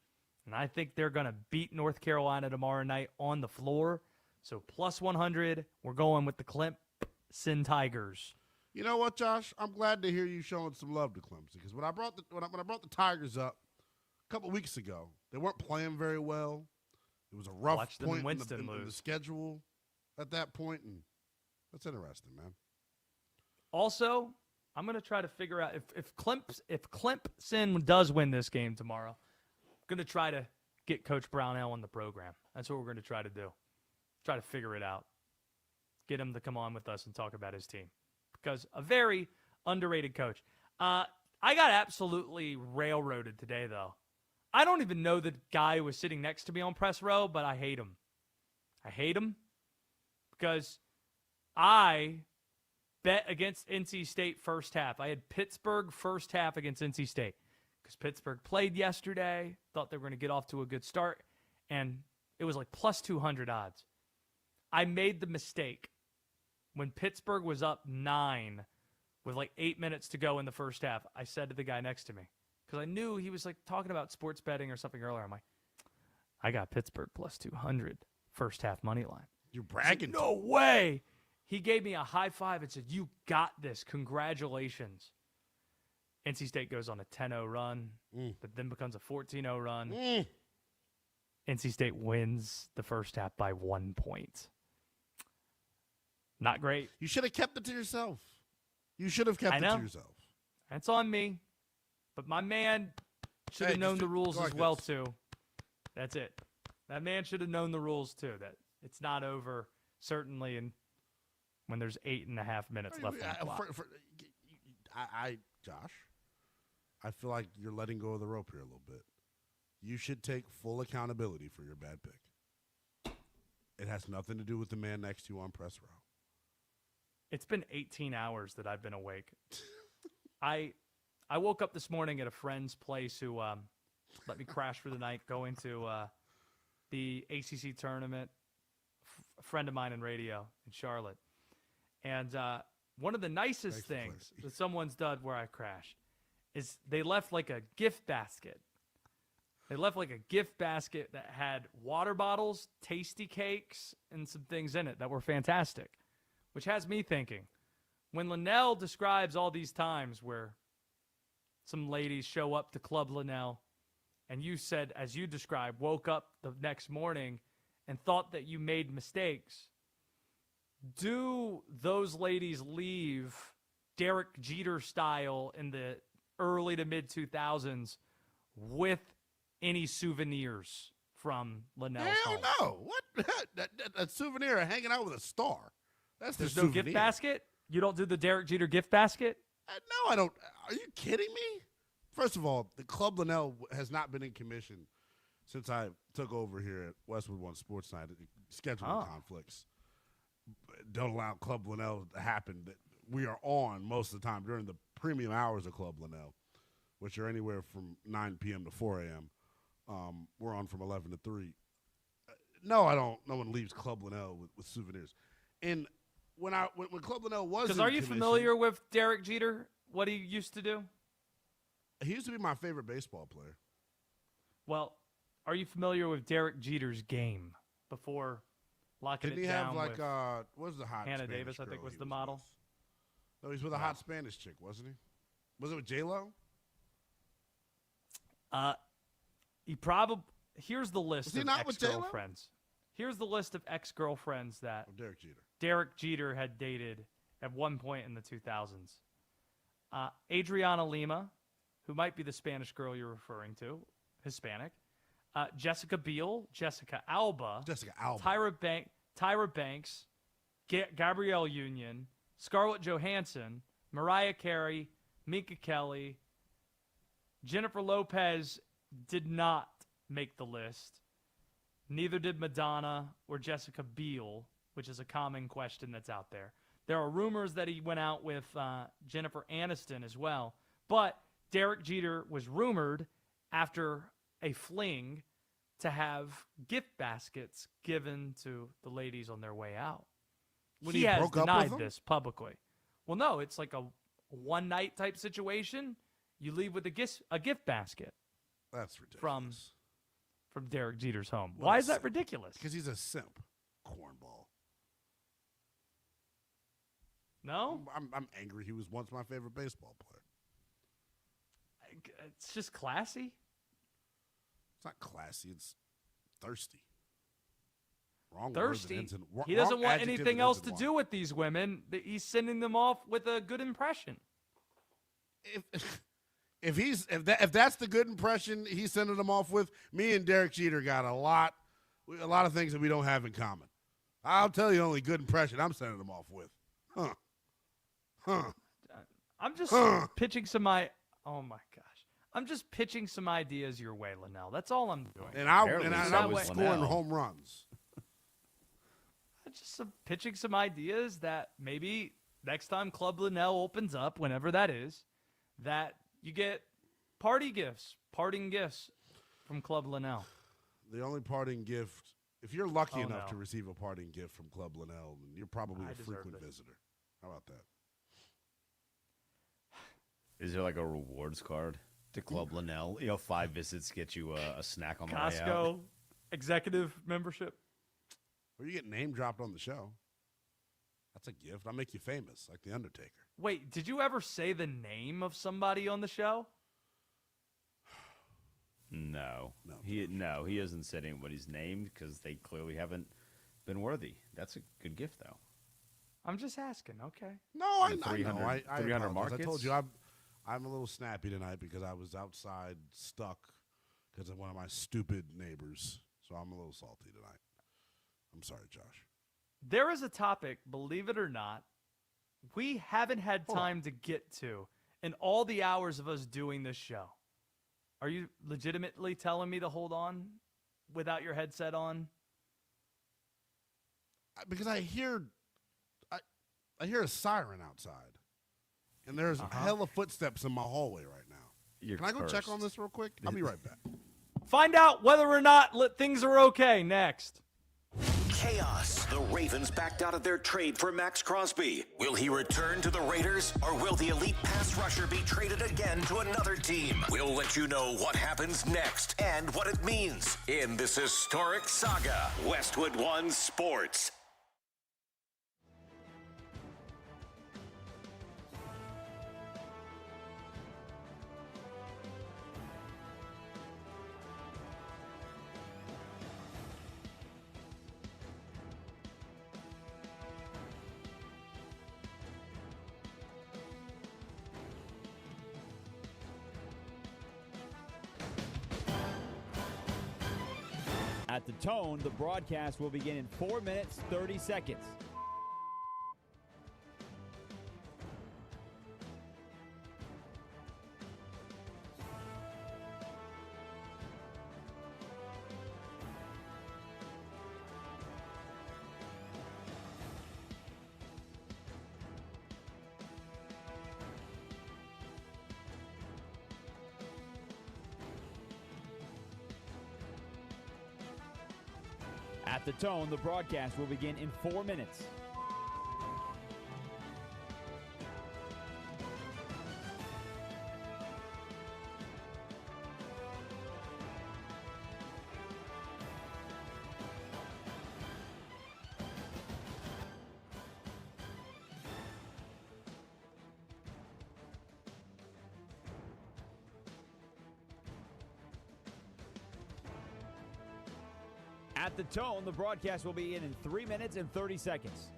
And I think they're going to beat North Carolina tomorrow night on the floor. So plus 100, we're going with the Clemson Tigers. You know what, Josh? I'm glad to hear you showing some love to Clemson, because when I brought the Tigers up a couple weeks ago, they weren't playing very well. It was a rough point in the schedule at that point, and that's interesting, man. Also, I'm going to try to figure out if Clemson does win this game tomorrow, I'm going to try to get Coach Brownell on the program. That's what we're going to try to do. Try to figure it out. Get him to come on with us and talk about his team. Because a very underrated coach. I got absolutely railroaded today, though. I don't even know the guy who was sitting next to me on press row, but I hate him. I hate him because I bet against NC State first half. I had Pittsburgh first half against NC State because Pittsburgh played yesterday, thought they were going to get off to a good start, and it was like plus 200 odds. I made the mistake when Pittsburgh was up 9 with like 8 minutes to go in the first half. I said to the guy next to me, because I knew he was like talking about sports betting or something earlier. I'm like, I got Pittsburgh plus 200 first half money line. You're bragging. No way. He gave me a high five and said, you got this. Congratulations. NC State goes on a 10-0 run, but then becomes a 14-0 run. NC State wins the first half by 1 point. Not great. You should have kept it to yourself. You should have kept it to yourself. That's on me. But my man should have known the rules as well, too. That's it. That man should have known the rules, too, that it's not over, certainly, and when there's 8.5 minutes left on the clock. Josh, I feel like you're letting go of the rope here a little bit. You should take full accountability for your bad pick. It has nothing to do with the man next to you on press row. It's been 18 hours that I've been awake. I woke up this morning at a friend's place who let me crash for the night, go into the ACC tournament, a friend of mine in radio in Charlotte. And one of the nicest things that someone's done where I crashed is they left like a gift basket. They left like a gift basket that had water bottles, tasty cakes, and some things in it that were fantastic, which has me thinking, when Linnell describes all these times where some ladies show up to Club Linnell, and you said, as you described, woke up the next morning and thought that you made mistakes, do those ladies leave Derek Jeter style in the early to mid-2000s with any souvenirs from Linnell's home? Hell no. What? that souvenir of hanging out with a star. That's There's the no souvenir. gift basket? You don't do the Derek Jeter gift basket? No, I don't. Are you kidding me? First of all, the Club Linnell has not been in commission since I took over here at Westwood One Sports Night. Scheduling conflicts don't allow Club Linnell to happen. That we are on most of the time during the premium hours of Club Linnell, which are anywhere from 9 p.m. to 4 a.m. We're on from 11 to 3. No, I don't. No one leaves Club Linnell with souvenirs. And when Club Linnell was, Because are you familiar with Derek Jeter? What he used to do? He used to be my favorite baseball player. Well, are you familiar with Derek Jeter's game before locking Didn't it he down? have like with what was the hot Hannah Spanish Davis? I think girl was he the model. With? No, he's with a hot Spanish chick, wasn't he? Was it with J-Lo? He probably. Here's the list Was he of not with J-Lo? ex-girlfriends. Here's the list of ex-girlfriends that Derek Jeter had dated at one point in the 2000s. Adriana Lima, who might be the Spanish girl you're referring to, Hispanic. Jessica Biel, Jessica Alba, Tyra Banks, Gabrielle Union, Scarlett Johansson, Mariah Carey, Minka Kelly. Jennifer Lopez did not make the list. Neither did Madonna or Jessica Biel, which is a common question that's out there. There are rumors that he went out with Jennifer Aniston as well. But Derek Jeter was rumored after a fling to have gift baskets given to the ladies on their way out. When he he has broke up with denied them? this publicly. Well, no, it's like a one-night type situation. You leave with a gift basket. That's ridiculous. From Derek Jeter's home. What Why a is that simp. ridiculous? Because he's a simp, cornball. No? I'm angry. He was once my favorite baseball player. It's just classy. It's not classy. It's thirsty. Wrong Thirsty. Word that ends in, He doesn't wrong want adjective anything that else ends to in do with these women. He's sending them off with a good impression. If that's the good impression he's sending them off with, me and Derek Jeter got a lot of things that we don't have in common. I'll tell you the only good impression I'm sending them off with. I'm just pitching oh my gosh. I'm just pitching some ideas your way, Linnell. That's all I'm doing. And I was scoring home runs. Just pitching some ideas that maybe next time Club Linnell opens up, whenever that is, that you get parting gifts from Club Linnell. The only parting gift, if you're lucky enough to receive a parting gift from Club Linnell, then you're probably a frequent visitor. How about that? Is there like a rewards card to Club Linnell? 5 visits get you a snack on the way out. Costco executive membership. Or you get name dropped on the show. That's a gift. I'll make you famous, like The Undertaker. Wait, did you ever say the name of somebody on the show? No. He hasn't said anybody's name because they clearly haven't been worthy. That's a good gift, though. I'm just asking. Okay. No, I know. 300 markets. I told you I'm a little snappy tonight because I was outside stuck because of one of my stupid neighbors. So I'm a little salty tonight. I'm sorry, Josh. There is a topic, believe it or not, we haven't had time to get to in all the hours of us doing this show. Are you legitimately telling me to hold on without your headset on? Because I hear a siren outside, and there's a hell of footsteps in my hallway right now. Can I go check on this real quick? I'll be right back. Find out whether or not things are okay next. Chaos. The Ravens backed out of their trade for Max Crosby. Will he return to the Raiders, or will the elite pass rusher be traded again to another team? We'll let you know what happens next and what it means in this historic saga. Westwood One Sports. At the tone, the broadcast will begin in 4 minutes, 30 seconds. At the tone, the broadcast will begin in 4 minutes. At the tone, the broadcast will be in 3 minutes and 30 seconds.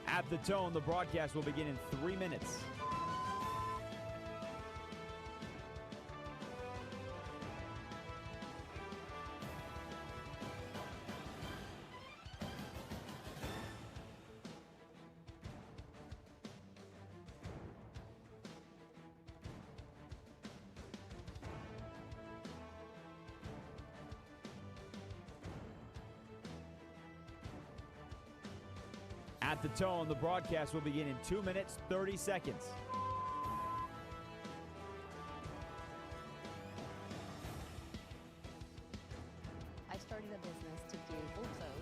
At the tone, the broadcast will begin in 3 minutes. At the tone, the broadcast will begin in 2 minutes, 30 seconds. I started a business to do full clothes.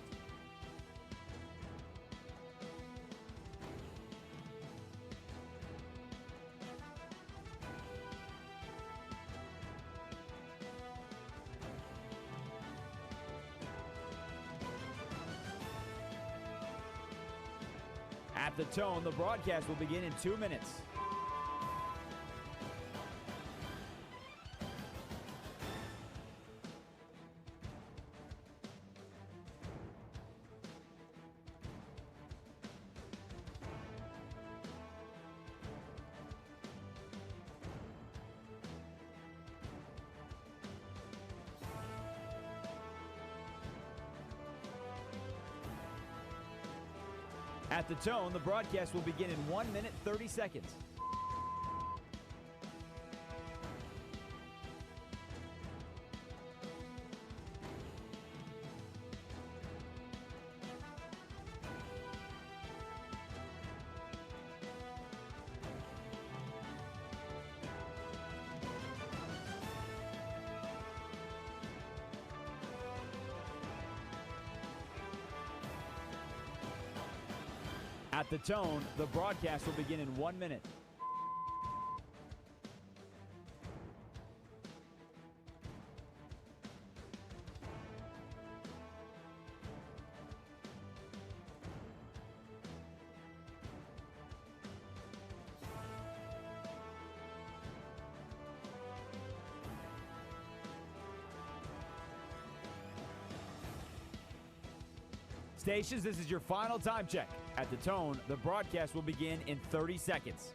At the tone, the broadcast will begin in 2 minutes. At the tone, the broadcast will begin in 1 minute, 30 seconds. At the tone, the broadcast will begin in 1 minute. Stations, this is your final time check. At the tone, the broadcast will begin in 30 seconds.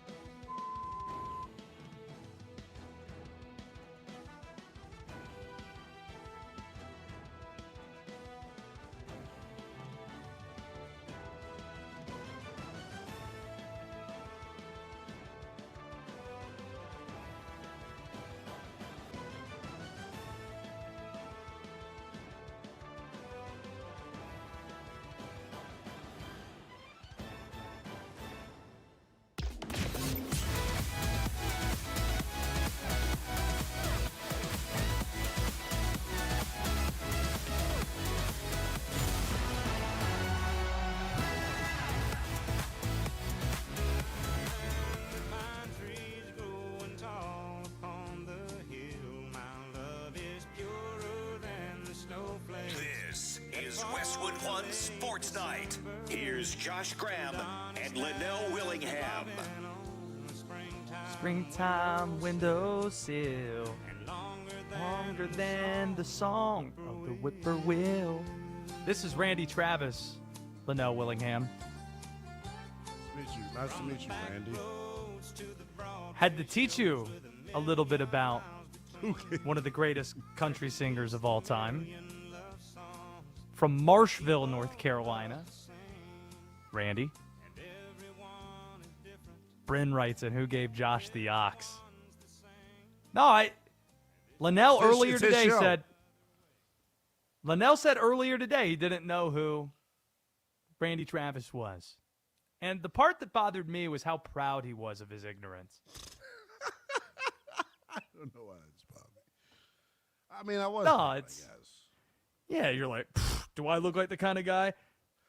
This is Westwood One Sports Night. Here's Josh Graham and Linnell Willingham. Springtime windowsill, longer than the song of the whippoorwill. This is Randy Travis, Linnell Willingham. Nice to meet you, Randy. Had to teach you a little bit about one of the greatest country singers of all time. From Marshville, North Carolina, Randy. Bryn writes in, who gave Josh the ox? No, Linnell earlier today said, Linnell said earlier today he didn't know who Randy Travis was. And the part that bothered me was how proud he was of his ignorance. I don't know why that's bothered me. I mean, I was. No, proud, it's. Yeah, you're like, do I look like the kind of guy?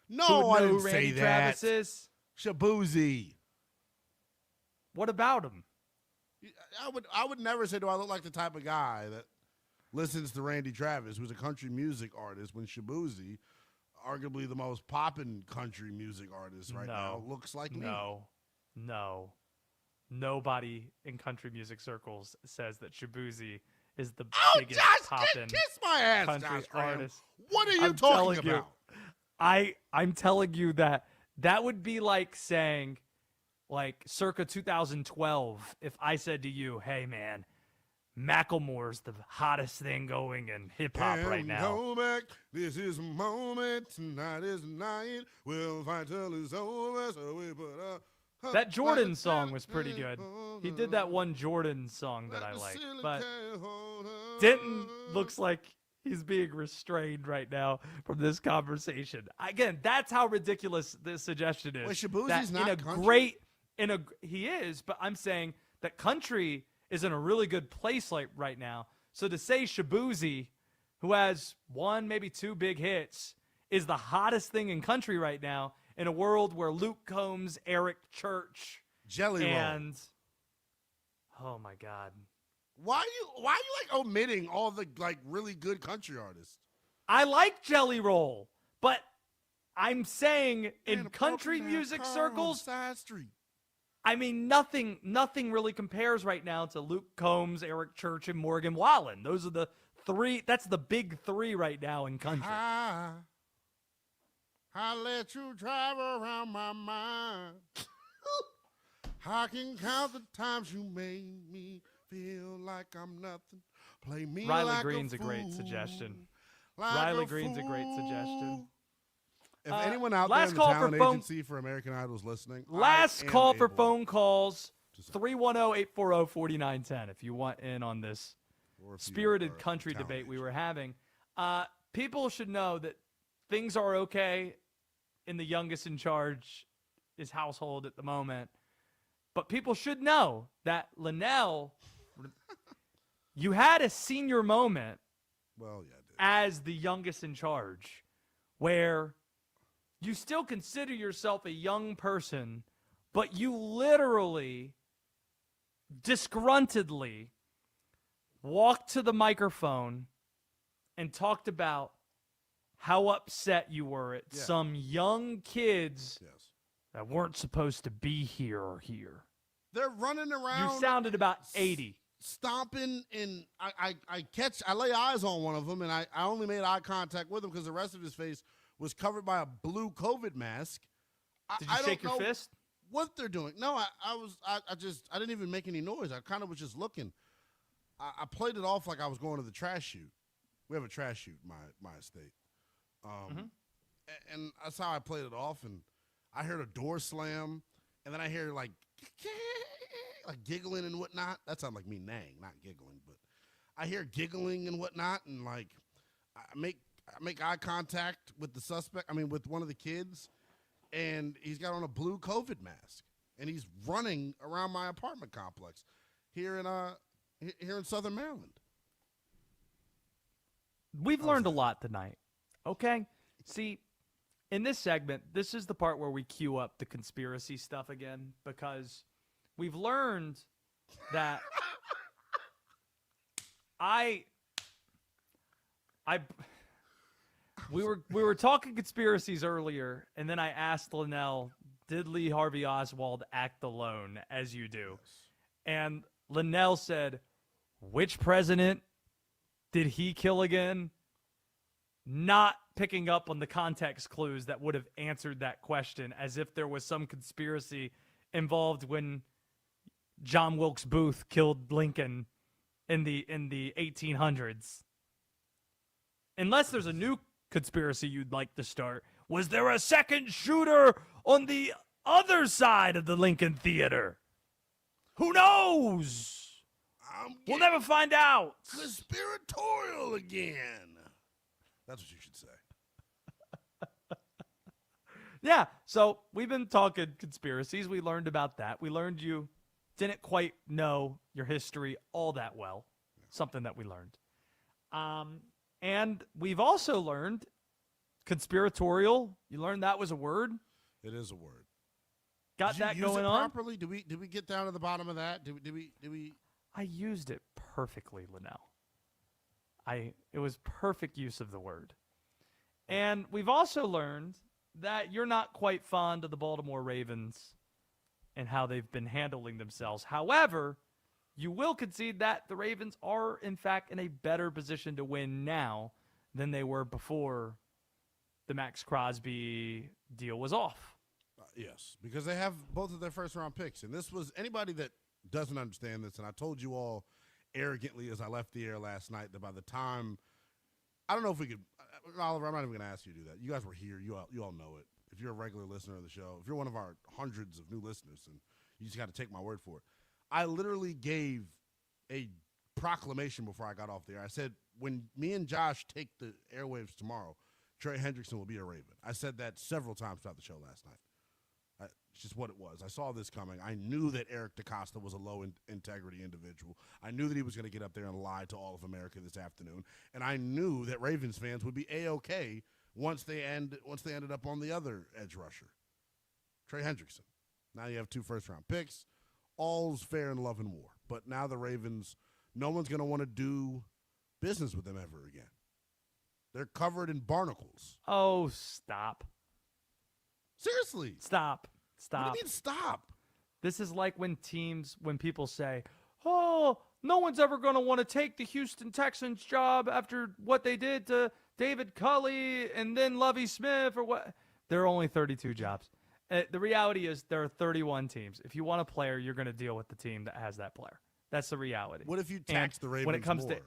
No, who would I know didn't who Randy say that. Travis is? Shabuzi. What about him? I would never say, do I look like the type of guy that listens to Randy Travis, who's a country music artist, when Shabuzi, arguably the most poppin' country music artist right now, looks like me. No. Nobody in country music circles says that Shabuzi is the biggest poppin' kiss my ass, country Josh Graham. artist. What are you I'm talking telling you, about? I'm telling you that would be like saying, like, circa 2012, if I said to you, hey, man, Macklemore's the hottest thing going in hip-hop right now. Go back. This is a moment. Tonight is the night. We'll fight till it's over. So we put up. That Jordan song was pretty good. He did that one Jordan song that I like. But Denton looks like he's being restrained right now from this conversation. Again, that's how ridiculous this suggestion is. Wait, Shabuzi's that not country? He is, but I'm saying that country is in a really good place like right now. So to say Shabuzi, who has one, maybe two big hits, is the hottest thing in country right now in a world where Luke Combs, Eric Church, Jelly Roll. and oh my God. Why are you like omitting all the like really good country artists? I like Jelly Roll, but I'm saying in country music circles, side street. I mean, nothing really compares right now to Luke Combs, Eric Church, and Morgan Wallen. Those are the three. That's the big three right now in country. I let you drive around my mind. I can count the times you made me feel like I'm nothing. Play me Riley like Green's a great fool, suggestion. like Riley Green's a great suggestion. If anyone out there last in the call talent for phone- agency for American Idol is listening, Last I am call for able phone calls, 310-840-4910 if you want in on this Or if you spirited are a country talent debate we were having. People should know that things are okay in the youngest in charge his household at the moment. But people should know that Linnell, you had a senior moment Well, yeah, I did. as the youngest in charge where you still consider yourself a young person, but you literally, disgruntledly walked to the microphone and talked about how upset you were at some young kids that weren't supposed to be here or here. They're running around. You sounded about 80. Stomping, and I lay eyes on one of them, and I only made eye contact with him because the rest of his face was covered by a blue COVID mask. Did you shake your fist? What they're doing? No, I didn't even make any noise. I kind of was just looking. I played it off like I was going to the trash chute. We have a trash chute in my estate. And that's how I played it off. And I heard a door slam, and then I hear like giggling and whatnot. That sounded like me neighing, not giggling, but I hear giggling and whatnot, and like I make eye contact with the suspect. I mean, with one of the kids, and he's got on a blue COVID mask, and he's running around my apartment complex here in Southern Maryland. We've learned a lot tonight, okay? See, in this segment, this is the part where we cue up the conspiracy stuff again, because we've learned that we were talking conspiracies earlier, and then I asked Linnell, did Lee Harvey Oswald act alone, as you do? And Linnell said, which president did he kill again? Not picking up on the context clues that would have answered that question, as if there was some conspiracy involved when John Wilkes Booth killed Lincoln in the 1800s. Unless there's a new conspiracy you'd like to start. Was there a second shooter on the other side of the Lincoln Theater? Who knows? We'll never find out. Conspiratorial again. That's what you should say. Yeah, so we've been talking conspiracies. We learned about that. We learned you didn't quite know your history all that well. Something that we learned. And we've also learned conspiratorial. You learned that was a word. It is a word. Got Did you that use going it on? properly? Did we get down to the bottom of that? Did we? I used it perfectly, Linnell. It was perfect use of the word. And we've also learned that you're not quite fond of the Baltimore Ravens and how they've been handling themselves. However, you will concede that the Ravens are, in fact, in a better position to win now than they were before the Max Crosby deal was off. Yes, because they have both of their first-round picks. And this was anybody that doesn't understand this, and I told you all arrogantly as I left the air last night that by the time – I don't know if we could – Oliver, I'm not even going to ask you to do that. You guys were here. You all know it. If you're a regular listener of the show, if you're one of our hundreds of new listeners, and you just got to take my word for it. I literally gave a proclamation before I got off the air. I said, when me and Josh take the airwaves tomorrow, Trey Hendrickson will be a Raven. I said that several times throughout the show last night. It's just what it was. I saw this coming. I knew that Eric DaCosta was a low-integrity individual. I knew that he was going to get up there and lie to all of America this afternoon. And I knew that Ravens fans would be A-OK once they ended up on the other edge rusher, Trey Hendrickson. Now you have 2 first-round picks. All's fair in love and war. But now the Ravens, no one's going to want to do business with them ever again. They're covered in barnacles. Oh, stop. Seriously. Stop. What do you mean stop? This is like when people say, oh, no one's ever going to want to take the Houston Texans job after what they did to David Culley and then Lovie Smith or what. There are only 32 jobs. The reality is there are 31 teams. If you want a player, you're going to deal with the team that has that player. That's the reality. What if you tax the Ravens when it comes more to,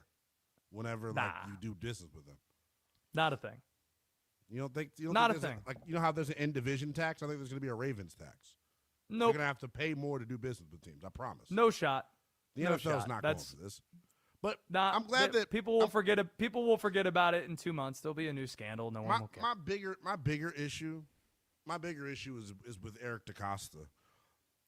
whenever you do business with them? Not a thing. You don't think? You don't Not think a there's thing. Like, you know how there's an in division tax? I think there's going to be a Ravens tax. Nope. They're going to have to pay more to do business with teams. I promise. No shot. The No NFL's shot. not That's going for this. But not, I'm glad that people will forget. People will forget about it in 2 months. There'll be a new scandal. No one will care. my bigger issue is with Eric DeCosta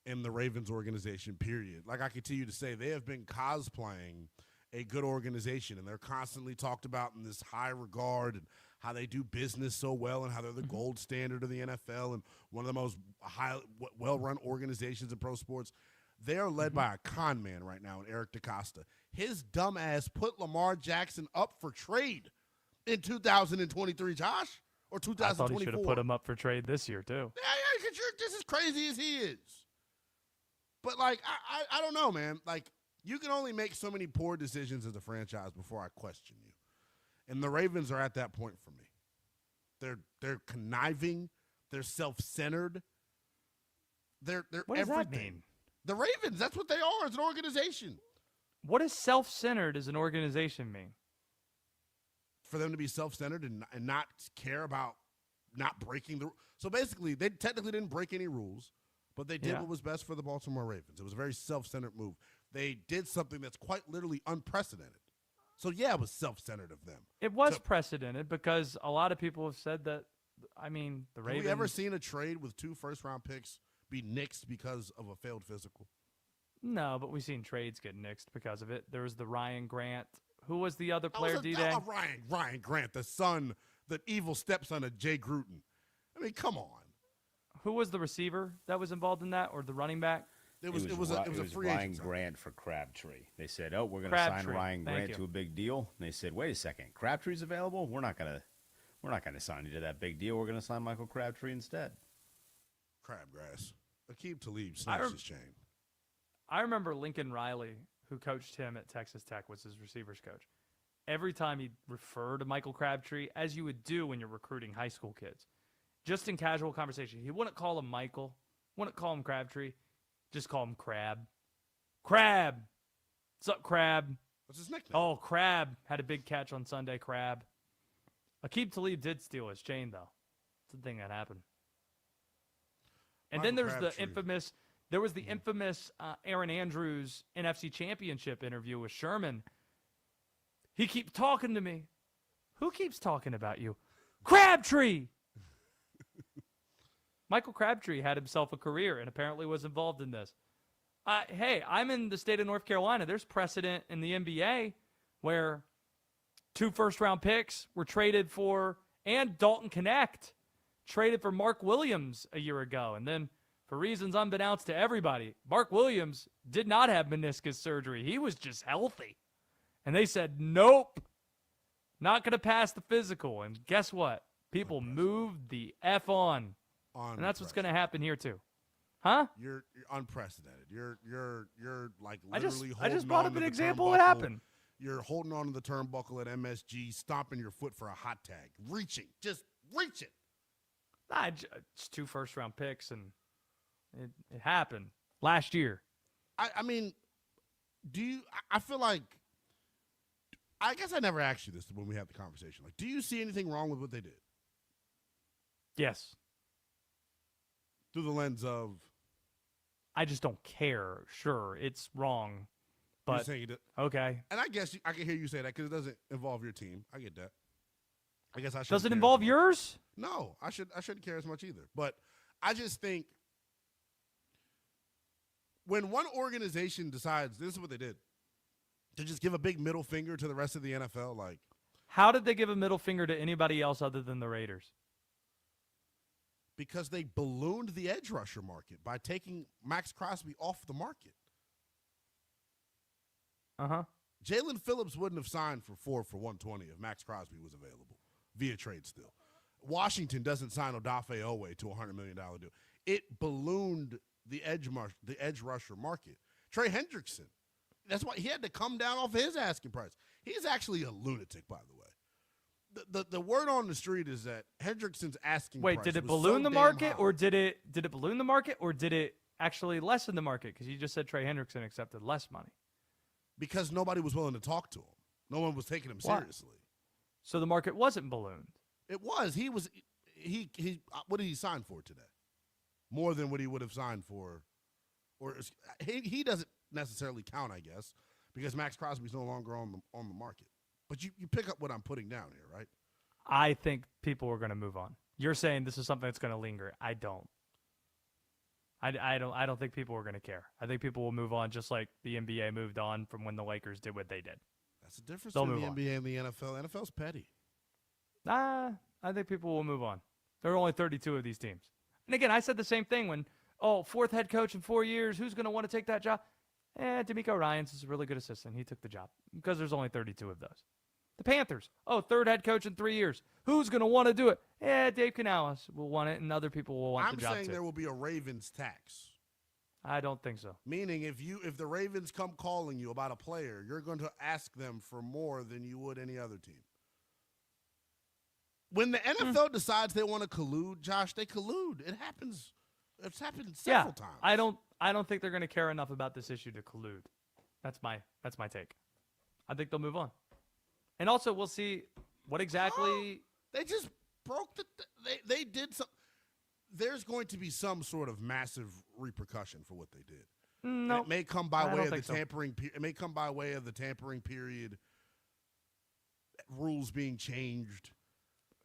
and the Ravens organization. Period. Like I continue to say, they have been cosplaying a good organization, and they're constantly talked about in this high regard and how they do business so well and how they're the gold standard of the NFL and one of the most well-run organizations in pro sports. They are led by a con man right now in Eric DeCosta. His dumb ass put Lamar Jackson up for trade in 2023, Josh, or 2024. I thought he should have put him up for trade this year, too. Yeah, because you're just as crazy as he is. But, like, I don't know, man. Like, you can only make so many poor decisions as a franchise before I question you. And the Ravens are at that point for me. They're conniving. They're self-centered. They're What does everything. that mean? The Ravens, that's what they are as an organization. What does self-centered as an organization mean? For them to be self-centered and not care about not breaking the – so basically, they technically didn't break any rules, but they did what was best for the Baltimore Ravens. It was a very self-centered move. They did something that's quite literally unprecedented. So, yeah, it was self-centered of them. It was precedented because a lot of people have said that, I mean, the Ravens – Have we ever seen a trade with 2 first-round picks be nixed because of a failed physical? No, but we've seen trades get nixed because of it. There was the Ryan Grant. Who was the other player, D-Day? Ryan Grant, the evil stepson of Jay Gruden. I mean, come on. Who was the receiver that was involved in that, or the running back? It was a free Ryan agent. Grant for Crabtree. They said, "Oh, we're going to sign Crabtree. Ryan Thank Grant you. to a big deal." And they said, "Wait a second, Crabtree's available. We're not going to sign you to that big deal. We're going to sign Michael Crabtree instead." Crabgrass. Aqib Talib snatched his chain. I remember Lincoln Riley, who coached him at Texas Tech, was his receivers coach. Every time he'd refer to Michael Crabtree, as you would do when you're recruiting high school kids, just in casual conversation, he wouldn't call him Michael, wouldn't call him Crabtree, just call him Crab. Crab! What's up, Crab? What's his nickname? Oh, Crab had a big catch on Sunday, Crab. Aqib Talib did steal his chain, though. It's the thing that happened. And then Michael there's Crabtree. the infamous Aaron Andrews NFC Championship interview with Sherman. He keeps talking to me. Who keeps talking about you? Crabtree! Michael Crabtree had himself a career and apparently was involved in this. Hey, I'm in the state of North Carolina. There's precedent in the NBA where 2 first-round picks were traded for, and Dalton Connect traded for Mark Williams a year ago. And then, for reasons unbeknownst to everybody, Mark Williams did not have meniscus surgery. He was just healthy. And they said, nope, not going to pass the physical. And guess what? People moved the F on. And that's what's going to happen here, too. Huh? You're unprecedented. You're like I just literally holding brought on up to an the example of what turnbuckle. happened. You're holding on to the turnbuckle at MSG, stomping your foot for a hot tag, reaching, just reaching. Nah, it's 2 first-round picks, and it happened last year. I mean, I feel like, I guess I never asked you this when we had the conversation. Like, do you see anything wrong with what they did? Yes. Through the lens of? I just don't care. Sure, it's wrong. You're But, saying it, okay. and I guess I can hear you say that because it doesn't involve your team. I get that. I guess I should. Does it involve yours? No, I shouldn't care as much either. But I just think when one organization decides this is what they did, to just give a big middle finger to the rest of the NFL, like, How did they give a middle finger to anybody else other than the Raiders? because they ballooned the edge rusher market by taking Max Crosby off the market. Uh-huh. Jalen Phillips wouldn't have signed for 120 if Max Crosby was available via trade still. Washington doesn't sign Odafe Owe to a $100 million deal. It ballooned the edge rusher market. Trey Hendrickson, that's why he had to come down off his asking price. He's actually a lunatic, by the way. The word on the street is that Hendrickson's asking Wait, price did it was balloon so the damn market, high. or did it balloon the market, or did it actually lessen the market? Because you just said Trey Hendrickson accepted less money. Because nobody was willing to talk to him. No one was taking him Why? seriously. So the market wasn't ballooned. It was. He was. He. What did he sign for today? More than what he would have signed for, or he doesn't necessarily count, I guess, because Max Crosby's no longer on the market. But you pick up what I'm putting down here, right? I think people are going to move on. You're saying this is something that's going to linger. I don't. I don't think people are going to care. I think people will move on just like the NBA moved on from when the Lakers did what they did. That's the difference They'll between the move NBA and the NFL. NFL's petty. I think people will move on. There are only 32 of these teams. And again, I said the same thing when, fourth head coach in 4 years, who's going to want to take that job? D'Amico Ryans is a really good assistant. He took the job because there's only 32 of those. The Panthers, third head coach in 3 years. Who's going to want to do it? Dave Canales will want it, and other people will want the job too. I'm saying there will be a Ravens tax. I don't think so. Meaning if the Ravens come calling you about a player, you're going to ask them for more than you would any other team. When the NFL decides they want to collude, Josh, they collude. It happens. It's happened several times. I don't think they're going to care enough about this issue to collude. That's my take. I think they'll move on. And also, we'll see what exactly they just broke they did some. There's going to be some sort of massive repercussion for what they did. No, it may come by way of the so. tampering. It may come by way of the tampering period. Rules being changed.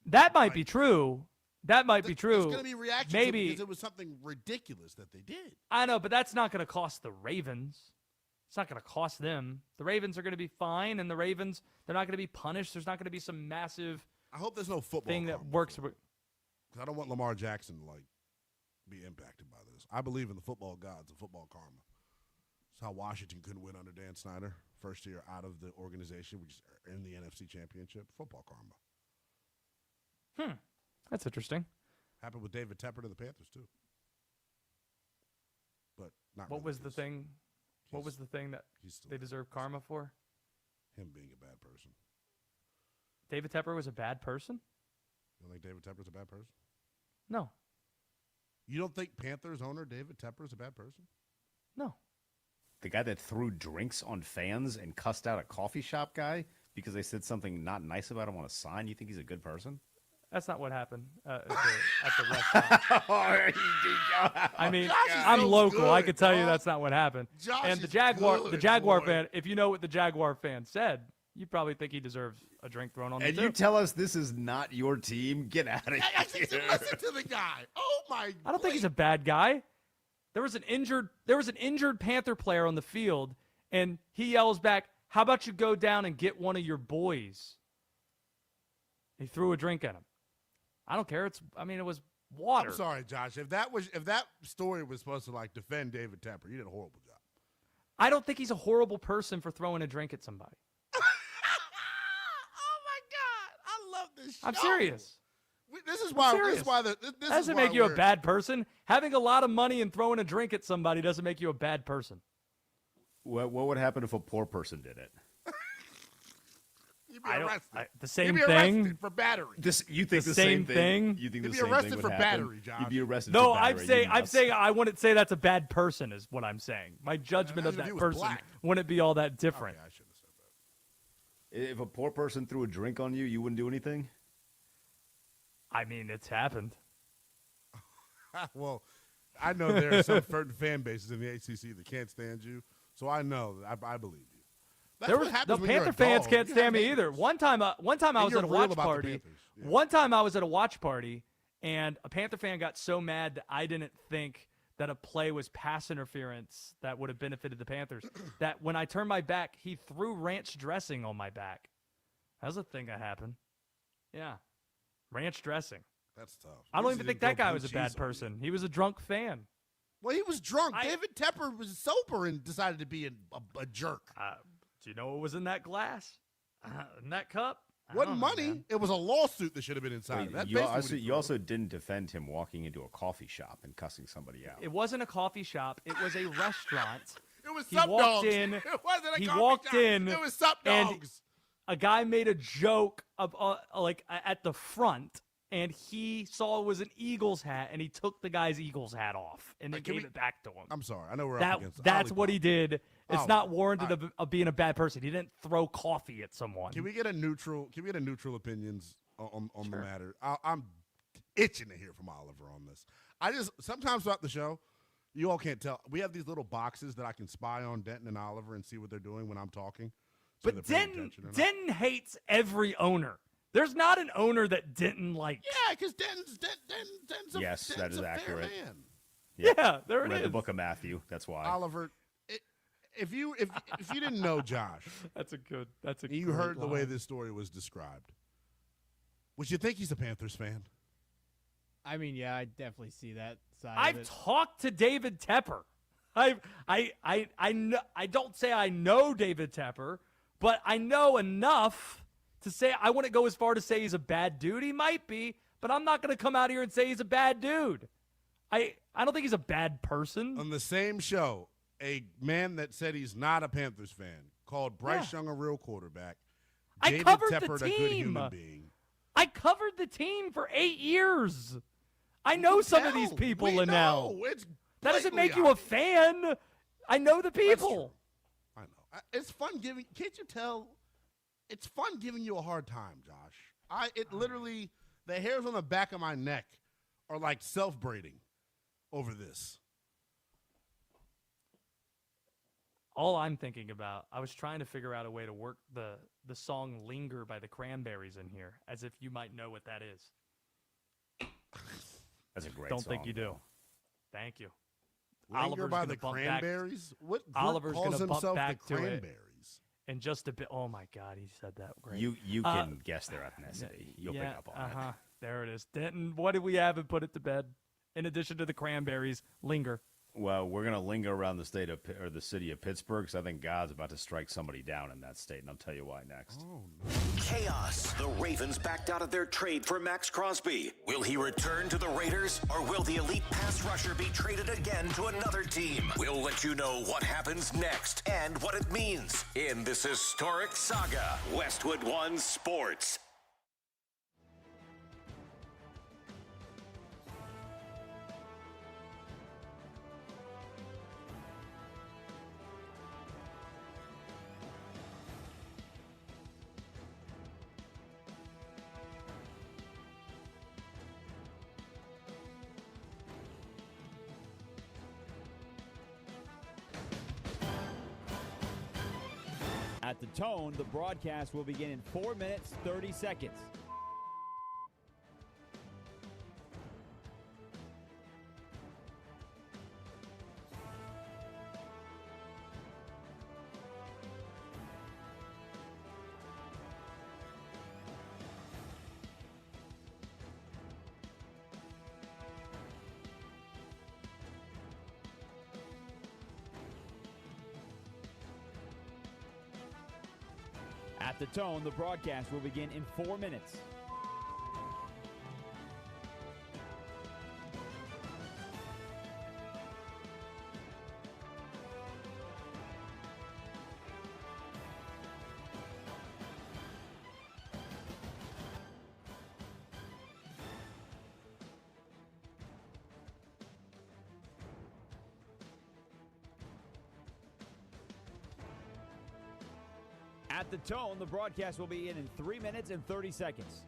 That might be true. That might be true. There's going to be reaction Maybe because it was something ridiculous that they did. I know, but that's not going to cost the Ravens. It's not going to cost them. The Ravens are going to be fine, and the Ravens, they're not going to be punished. There's not going to be some massive I hope there's no football thing that works. Because I don't want Lamar Jackson to be impacted by this. I believe in the football gods and football karma. It's how Washington couldn't win under Dan Snyder. First year out of the organization, which is in the NFC Championship. Football karma. That's interesting. Happened with David Tepper to the Panthers, too. But not What really, was the thing? What was the thing that they deserve karma for? Him being a bad person. David Tepper was a bad person? You don't think David Tepper's a bad person? No. You don't think Panthers owner David Tepper is a bad person? No. The guy that threw drinks on fans and cussed out a coffee shop guy because they said something not nice about him on a sign, you think he's a good person? That's not what happened at the restaurant. I mean, I'm local. Good, I could tell you dog. that's not what happened. Josh and the is Jaguar good, boy. fan, if you know what the Jaguar fan said, you probably think he deserves a drink thrown on him And too. you tell us this is not your team? Get out of here. Listen to the guy. Oh, my. I don't think he's a bad guy. There was an injured Panther player on the field, and he yells back, "How about you go down and get one of your boys?" He threw a drink at him. I don't care. It was water. I'm sorry, Josh. If that story was supposed to defend David Tepper, you did a horrible job. I don't think he's a horrible person for throwing a drink at somebody. Oh my God, I love this show. I'm serious. This is why. This is why. This doesn't make you a bad person. Having a lot of money and throwing a drink at somebody doesn't make you a bad person. What would happen if a poor person did it? You'd be arrested. The same You'd be thing arrested for battery. You think the same thing? You think You'd the be same arrested thing for would happen? battery, Josh. You'd be arrested No, for I'm battery. saying I wouldn't say that's a bad person is what I'm saying. My judgment of Imagine if he that was person black. wouldn't be all that different. Okay, I should have said that. If a poor person threw a drink on you, you wouldn't do anything? I mean, it's happened. Well, I know there are some certain fan bases in the ACC that can't stand you, so I know. I believe you. That's what happens the when you're Panther a fans dog. can't You stand have me either. haters. One time I was And at a you're real watch about the party. Panthers. Yeah. One time I was at a watch party, and a Panther fan got so mad that I didn't think that a play was pass interference that would have benefited the Panthers, that when I turned my back, he threw ranch dressing on my back. That was a thing that happened. Yeah. Ranch dressing. That's tough. I don't At even least think he that didn't throw guy blue was a cheese bad on you. person. He was a drunk fan. Well, he was drunk. David Tepper was sober and decided to be a jerk. Do you know what was in that glass? In that cup? I Wasn't don't know, money. man. It was a lawsuit that should have been inside. Wait, of that. you Basically also, what he you threw. also didn't defend him walking into a coffee shop and cussing somebody out. It wasn't a coffee shop. It was a restaurant. It was He Sup walked Dogs. in. It wasn't a He coffee walked shop. in. It was Sup and Dogs. a guy made a joke of at the front, and he saw it was an Eagles hat, and he took the guy's Eagles hat off and then gave it back to him. I'm sorry. I know we're up against That's Ollie what Pop. he did. It's Oh, not warranted all of being a bad person. He didn't throw coffee at someone. Can we get a neutral? Can we get a neutral opinions on the matter. I'm itching to hear from Oliver on this. I just sometimes throughout the show, you all can't tell. We have these little boxes that I can spy on Denton and Oliver and see what they're doing when I'm talking. But Denton hates every owner. There's not an owner that Denton likes. Yeah, because Denton's yes, that is accurate. Man. Yeah, there it Read is. the book of Matthew. That's why. Oliver, if you didn't know Josh, that's a good. You great heard the way line. this story was described. Would you think he's a Panthers fan? I mean, yeah, I definitely see that side of I've it. talked to David Tepper. I don't say I know David Tepper, but I know enough to say I wouldn't go as far to say he's a bad dude. He might be, but I'm not going to come out here and say he's a bad dude. I don't think he's a bad person. On the same show, a man that said he's not a Panthers fan called Bryce Young a real quarterback. I David covered Tepper the a good team. human being. I covered the team for 8 years. I know some of these people, We Linnell. know. It's That doesn't blatantly make you a fan. I know the people. I know. It's fun giving. Can't you tell? It's fun giving you a hard time, Josh. It literally, the hairs on the back of my neck are like self-braiding over this. All I'm thinking about, I was trying to figure out a way to work the song Linger by the Cranberries in here, as if you might know what that is. That's a great Don't song. think you do. Thank you. Linger Oliver's by gonna the bump Cranberries? Back, What group Oliver's calls gonna bump himself back the to it Cranberries? in just a bit. Oh my God, he said that great. You can guess their ethnicity. You'll pick up on it. There it is. Denton, what did we have and put it to bed? In addition to the Cranberries, Linger. Well, we're gonna linger around the state of or the city of Pittsburgh because I think God's about to strike somebody down in that state, and I'll tell you why next. Chaos. The Ravens backed out of their trade for Max Crosby. Will he return to the Raiders, or will the elite pass rusher be traded again to another team? We'll let you know what happens next and what it means in this historic saga. Westwood One Sports. At the tone, the broadcast will begin in 4 minutes, 30 seconds. At the tone, the broadcast will begin in 4 minutes. At the tone, the broadcast will be in 3 minutes and 30 seconds.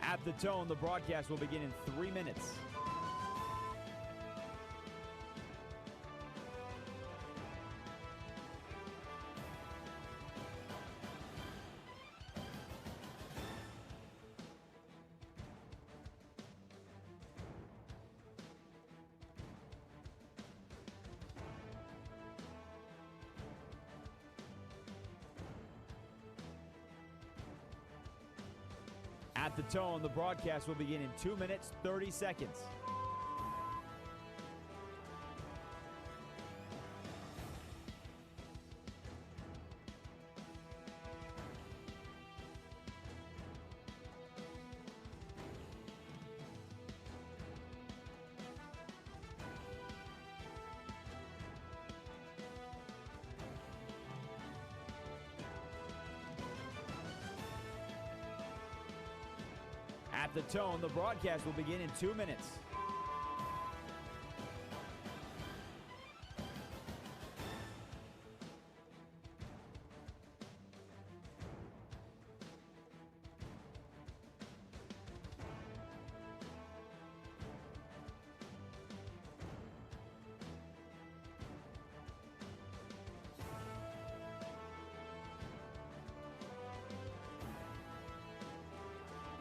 At the tone, the broadcast will begin in 3 minutes. At the tone, the broadcast will begin in 2 minutes, 30 seconds. At the tone, the broadcast will begin in 2 minutes.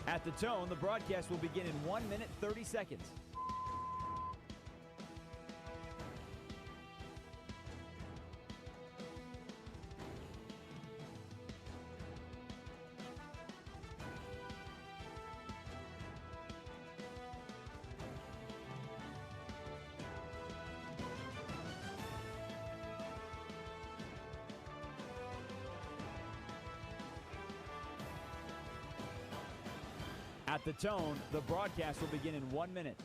At the tone, the broadcast will begin in 1 minute, 30 seconds. At the tone, the broadcast will begin in 1 minute.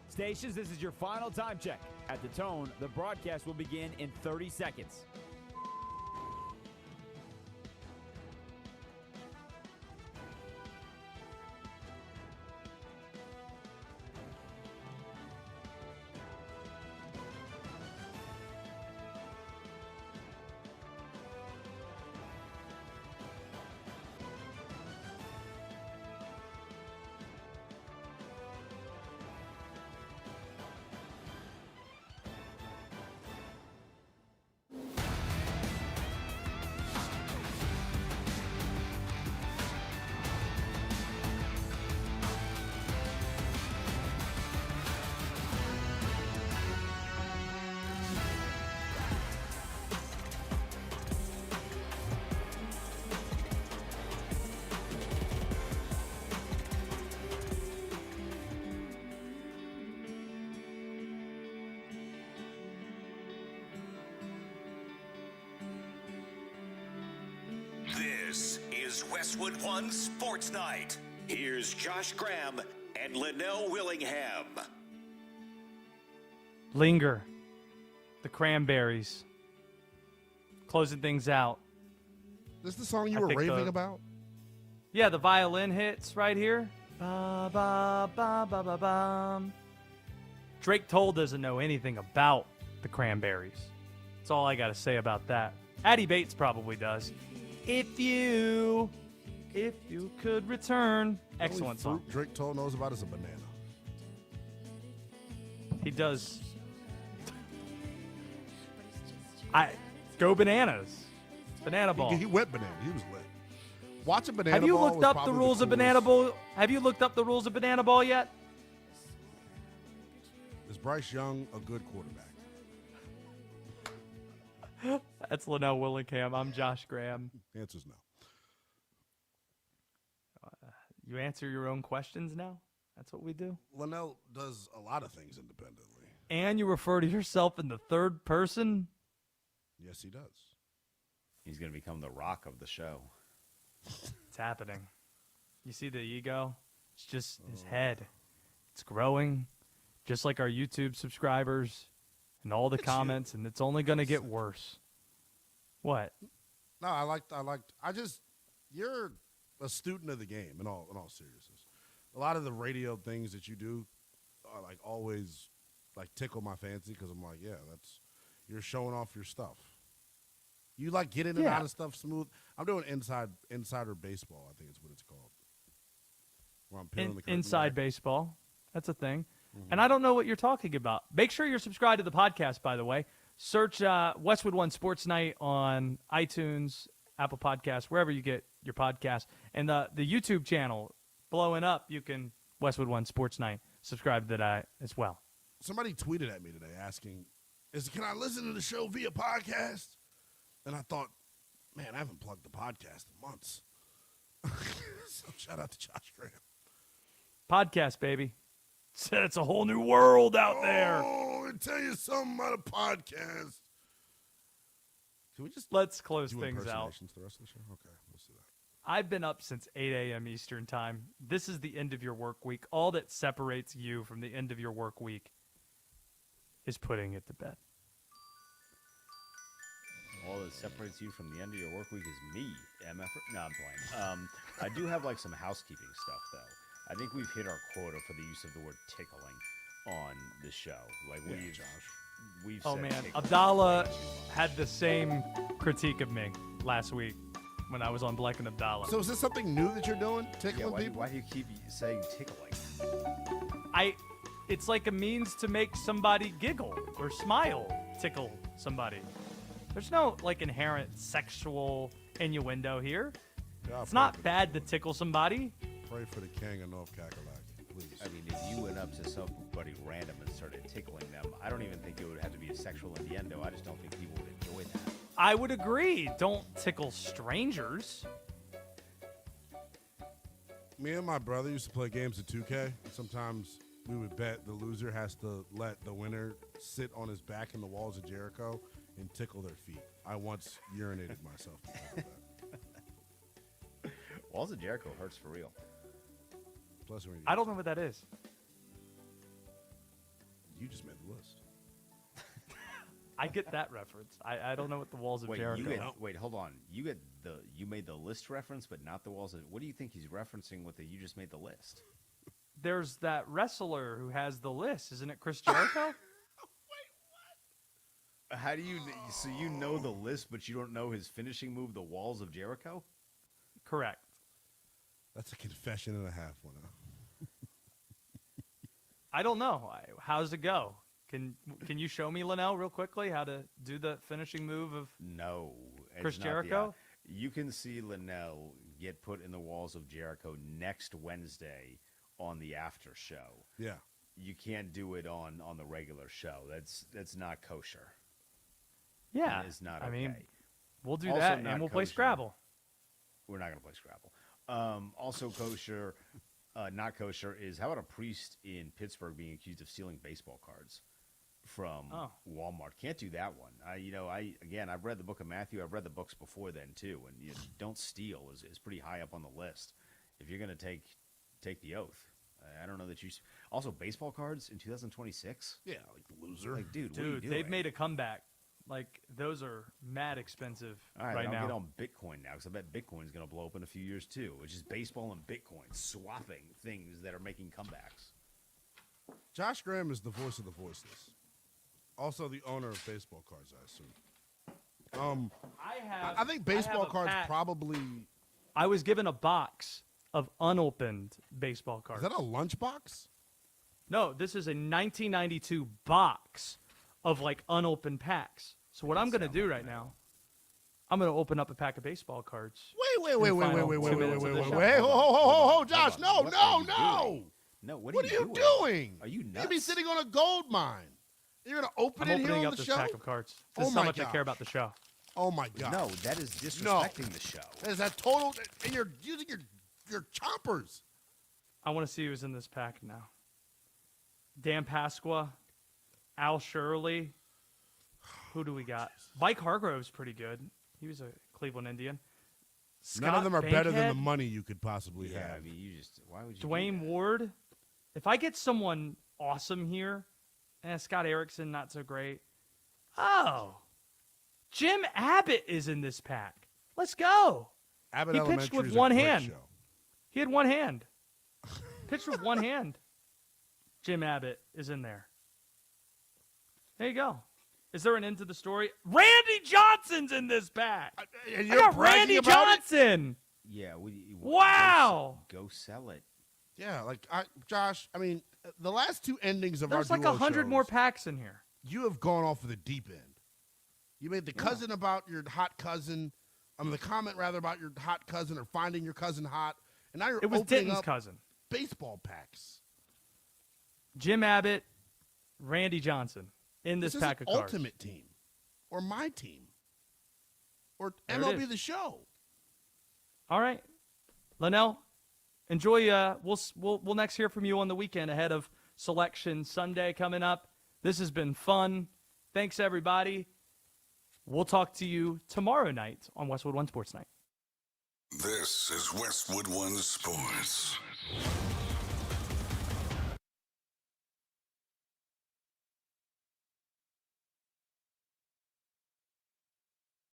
Stations, this is your final time check. At the tone, the broadcast will begin in 30 seconds. This is Westwood One Sports Night. Here's Josh Graham and Linnell Willingham. Linger. The Cranberries. Closing things out. This is the song you I were think raving the- about? Yeah, the violin hits right here. Ba, ba, ba, ba, ba, bum. Drake Toll doesn't know anything about the Cranberries. That's all I got to say about that. Addie Bates probably does. If you could return. The only Excellent fruit song. Drake Toll knows about is a banana. He does. Go Bananas. Banana Ball. He went banana. He was lit. Watching banana Have you ball looked was up the probably rules of coolest. Banana Ball? Have you looked up the rules of Banana Ball yet? Is Bryce Young a good quarterback? That's Linnell Willingham. I'm Josh Graham. Answer's no. You answer your own questions now? That's what we do? Linnell does a lot of things independently. And you refer to yourself in the third person? Yes, he does. He's going to become the Rock of the show. It's happening. You see the ego? It's just his head. It's growing, just like our YouTube subscribers and all the comments, and it's only going to get worse. What? No, you're a student of the game in all seriousness. A lot of the radio things that you do are like always like tickle my fancy because I'm like, yeah, you're showing off your stuff. You like get in and out of stuff smooth. I'm doing insider baseball, I think it's what it's called. Where I'm peeling the curtain Inside back. baseball. That's a thing. And I don't know what you're talking about. Make sure you're subscribed to the podcast, by the way. Search Westwood One Sports Night on iTunes, Apple Podcasts, wherever you get your podcast. And the YouTube channel blowing up, you can Westwood One Sports Night. Subscribe to that as well. Somebody tweeted at me today asking, can I listen to the show via podcast? And I thought, man, I haven't plugged the podcast in months. So shout out to Josh Graham. Podcast, baby. Said it's a whole new world out there. Oh, I'll tell you something about a podcast. Can we just Let's close do things out. impersonations the rest of the show? Okay, let's do that. I've been up since 8 a.m. Eastern time. This is the end of your work week. All that separates you from the end of your work week is putting it to bed. All that separates you from the end of your work week is me, MF. No, I'm playing. I do have like some housekeeping stuff though. I think we've hit our quota for the use of the word tickling on the show. Like we've Oh said man, tickling Abdallah way too much. had the same critique of me last week when I was on Black and Abdallah. So is this something new that you're doing? Tickling Yeah, people? why do you keep saying tickling? It's like a means to make somebody giggle or smile, tickle somebody. There's no like inherent sexual innuendo here. Yeah, It's not bad to tickle somebody. Pray for the king of North Kakalaki, please. I mean, if you went up to somebody random and started tickling them, I don't even think it would have to be a sexual innuendo. I just don't think people would enjoy that. I would agree. Don't tickle strangers. Me and my brother used to play games of 2K. Sometimes we would bet the loser has to let the winner sit on his back in the walls of Jericho and tickle their feet. I once urinated myself because of that. Walls of Jericho hurts for real. Plus, when I don't know what that is. you just made the list. I get that reference. I don't know what the walls of Jericho. Wait, hold on. You made the list reference, but not the walls of. What do you think he's referencing with the you just made the list? There's that wrestler who has the list, isn't it? Chris Jericho. How do you? So you know the list, but you don't know his finishing move, the walls of Jericho? Correct. That's a confession and a half, one. I don't know. How's it go? Can you show me, Linnell, real quickly how to do the finishing move of No, it's Chris not the- Jericho? You can see Linnell get put in the walls of Jericho next Wednesday on the after show. Yeah. You can't do it on the regular show. That's not kosher. Yeah, It is not I okay. mean, we'll do Also that, not and we'll play kosher. Scrabble. We're not going to play Scrabble. Also kosher, not kosher is how about a priest in Pittsburgh being accused of stealing baseball cards from Walmart? Can't do that one. I've read the book of Matthew. I've read the books before then too, and don't steal is pretty high up on the list. If you're going to take the oath, I don't know that you. Also, baseball cards in 2026. Yeah, like the loser. Like, dude, what are you doing? They've made a comeback. Like those are mad expensive All right, right I'll now. get on Bitcoin now because I bet Bitcoin's going to blow up in a few years too. Which is baseball and Bitcoin swapping things that are making comebacks. Josh Graham is the voice of the voiceless. Also the owner of baseball cards, I assume. I think baseball cards probably. I was given a box of unopened baseball cards. Is that a lunchbox? No, this is a 1992 box of like unopened packs. So what I'm going to do right now, I'm going to open up a pack of baseball cards. Wait, in the final 2 minutes of the show. Ho, Josh, no. No, What are you doing? Are you nuts? You'd be sitting on a gold mine. You're going to open I'm it here opening on up the this show? pack of cards. This is how much I care about the show. Oh, my God. No, that is disrespecting the show. That is that total, and you're using your chompers. I want to see who's in this pack now. Dan Pasqua, Al Shirley. Who do we got? Mike Hargrove's pretty good. He was a Cleveland Indian. None of them are better than the Bankhead, money you could possibly Yeah, have. I mean, why would you? do Dwayne that? Ward. If I get someone awesome here, Scott Erickson, not so great. Oh, Jim Abbott is in this pack. Let's go. Abbott He Elementary pitched with is a one great hand. show. He had one hand. Pitched with one hand. Jim Abbott is in there. There you go. Is there an end to the story? Randy Johnson's in this pack. And I you're got bragging Randy about it? Johnson. Yeah. Wow. Go sell it. Yeah, Josh, I mean, the last two endings of There's our like duo 100 shows, more packs in here. You have gone off of the deep end. You made the cousin about your hot cousin. The comment rather about your hot cousin or finding your cousin hot. And now you're It was opening Denton's up cousin. baseball packs. Jim Abbott, Randy Johnson in this is pack an of cards. Ultimate Team, or my team, or There it MLB is. The Show. All right, Linnell, enjoy. We'll next hear from you on the weekend ahead of Selection Sunday coming up. This has been fun. Thanks, everybody. We'll talk to you tomorrow night on Westwood One Sports Night. This is Westwood One Sports.